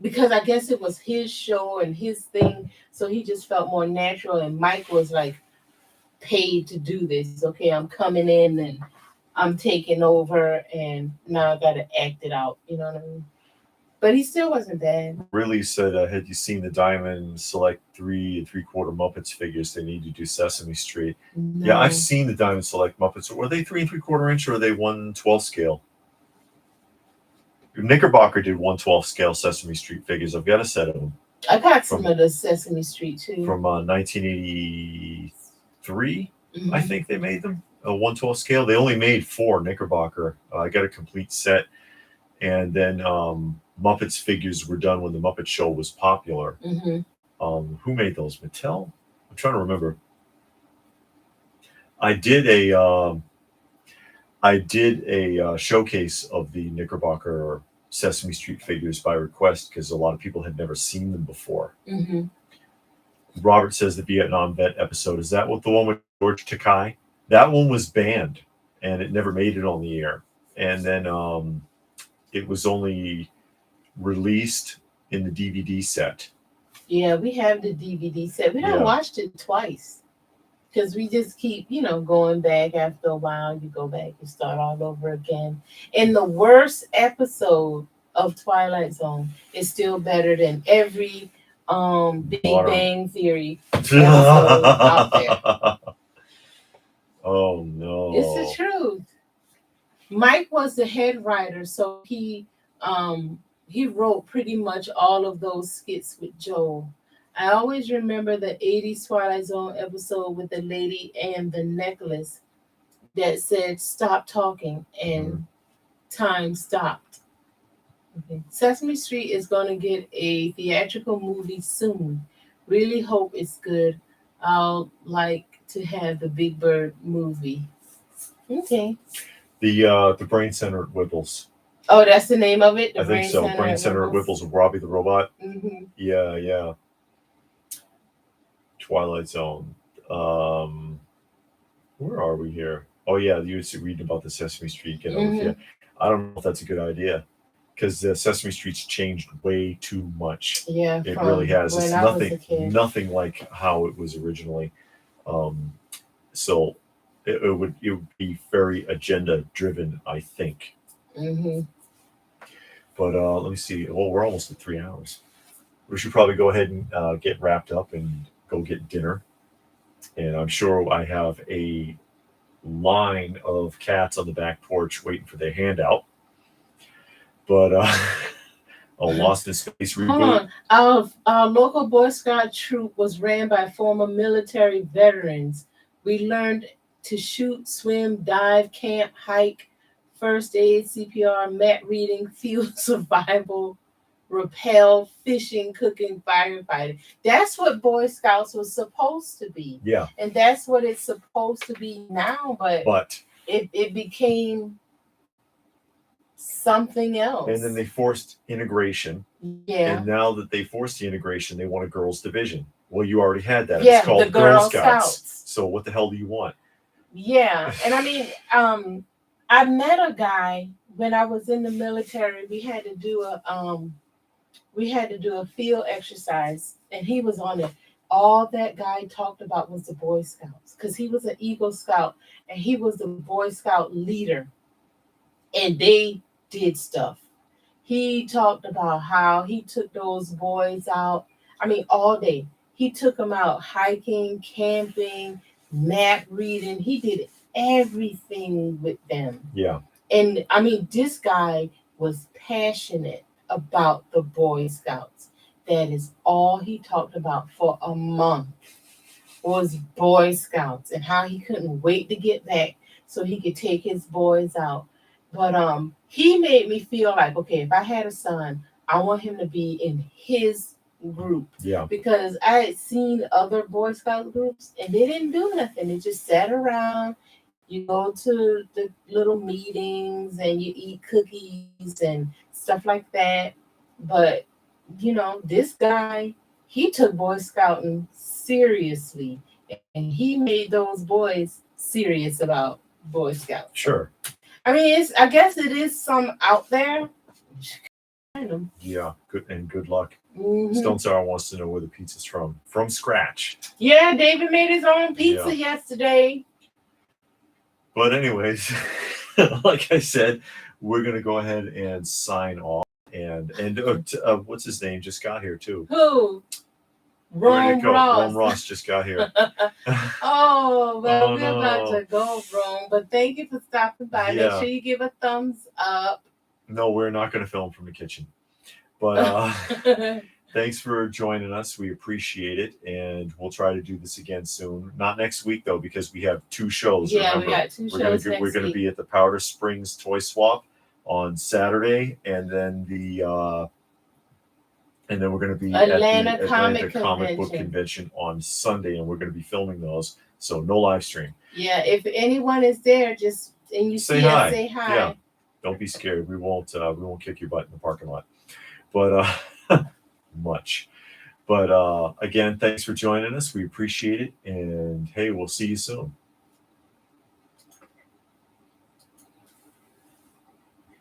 because I guess it was his show and his thing, so he just felt more natural. And Mike was like paid to do this. Okay, I'm coming in and I'm taking over, and now I got to act it out. You know what I mean? But he still wasn't bad. Really said, had you seen the Diamond Select 3 3/4 Muppets figures? They need to do Sesame Street. No. Yeah, I've seen the Diamond Select Muppets. Were they 3 3/4 inch or are they 1/12 scale? Knickerbocker did 1/12 scale Sesame Street figures. I've got a set of them. I got some of the Sesame Street too. From 1983, Mhm. I think they made them a 1/12 scale. They only made 4 Knickerbocker. I got a complete set, and then Muppets figures were done when the Muppet Show was popular. Mhm. Who made those? Mattel? I'm trying to remember. I did a showcase of the Knickerbocker Sesame Street figures by request because a lot of people had never seen them before. Mhm. Robert says the Vietnam vet episode, is that what the one with George Takei? That one was banned and it never made it on the air. And then it was only released in the DVD set. Yeah, we have the DVD set. We don't watched it twice because we just keep, going back. After a while, you go back, you start all over again. And the worst episode of Twilight Zone is still better than every Big Bang Theory episode out there. Oh no! It's the truth. Mike was the head writer, so he wrote pretty much all of those skits with Joel. I always remember the 80s Twilight Zone episode with the lady and the necklace that said stop talking and time stopped. Okay. Sesame Street is going to get a theatrical movie soon. Really hope it's good. I'll like to have the Big Bird movie. Okay. The Brain Center at Whipple's. Oh, that's the name of it? I think so. Brain Center at Whipple's with Robbie the Robot. Mm-hmm. Yeah. Twilight Zone. Where are we here? Oh yeah, you were reading about the Sesame Street. Yeah. I don't know if that's a good idea because Sesame Street's changed way too much. Yeah, it really has. It's nothing like how it was originally. So it would be very agenda driven, I think. Mm-hmm. But let me see. Well, we're almost at 3 hours. We should probably go ahead and get wrapped up and go get dinner. And I'm sure I have a line of cats on the back porch waiting for their handout. But Lost in Space reboot. Our local Boy Scout troop was ran by former military veterans. We learned to shoot, swim, dive, camp, hike, first aid, CPR, mat reading, field survival, rappel, fishing, cooking, firefighting. That's what Boy Scouts was supposed to be. Yeah. And that's what it's supposed to be now, but it became something else. And then they forced integration. Yeah. And now that they forced the integration, they want a girls' division. Well, you already had that. Yeah, it's called the Girl Scouts. So what the hell do you want? Yeah. And I mean, I met a guy when I was in the military. We had to do a field exercise, and he was on it. All that guy talked about was the Boy Scouts because he was an Eagle Scout and he was the Boy Scout leader. And they did stuff. He talked about how he took those boys out. I mean, all day. He took them out hiking, camping, map reading. He did everything with them. Yeah. And I mean, this guy was passionate about the Boy Scouts. That is all he talked about for a month. was Boy Scouts and how he couldn't wait to get back so he could take his boys out. But he made me feel like, okay, if I had a son, I want him to be in his group. Yeah. Because I had seen other Boy Scout groups and they didn't do nothing. They just sat around. You go to the little meetings and you eat cookies and stuff like that. But this guy, he took Boy Scouting seriously, and he made those boys serious about Boy Scouts. Sure. I mean, I guess it is some out there. Yeah, good luck. Mhm. Stone Sour wants to know where the pizza's from scratch. Yeah, David made his own pizza yesterday. But anyways, like I said, we're gonna go ahead and sign off. And what's his name just got here too? Who? Where'd it go? Ross. Rome Ross just got here. Oh, well, Oh, we're about no. to go, Rome. But thank you for stopping by. Yeah. Make sure you give a thumbs up. No, we're not going to film from the kitchen. But thanks for joining us. We appreciate it. And we'll try to do this again soon. Not next week, though, because we have 2 shows. Yeah, remember. we got 2 shows next We're going to week. be at the Powder Springs Toy Swap on Saturday. And then we're going to be Atlanta at the Comic Atlanta Comic Book Convention. Convention on Sunday. And we're going to be filming those. So no live stream. Yeah, if anyone is there, and you Say see hi. us, say hi. Yeah. Don't be scared. We won't kick your butt in the parking lot. But much. But again, thanks for joining us. We appreciate it. And hey, we'll see you soon.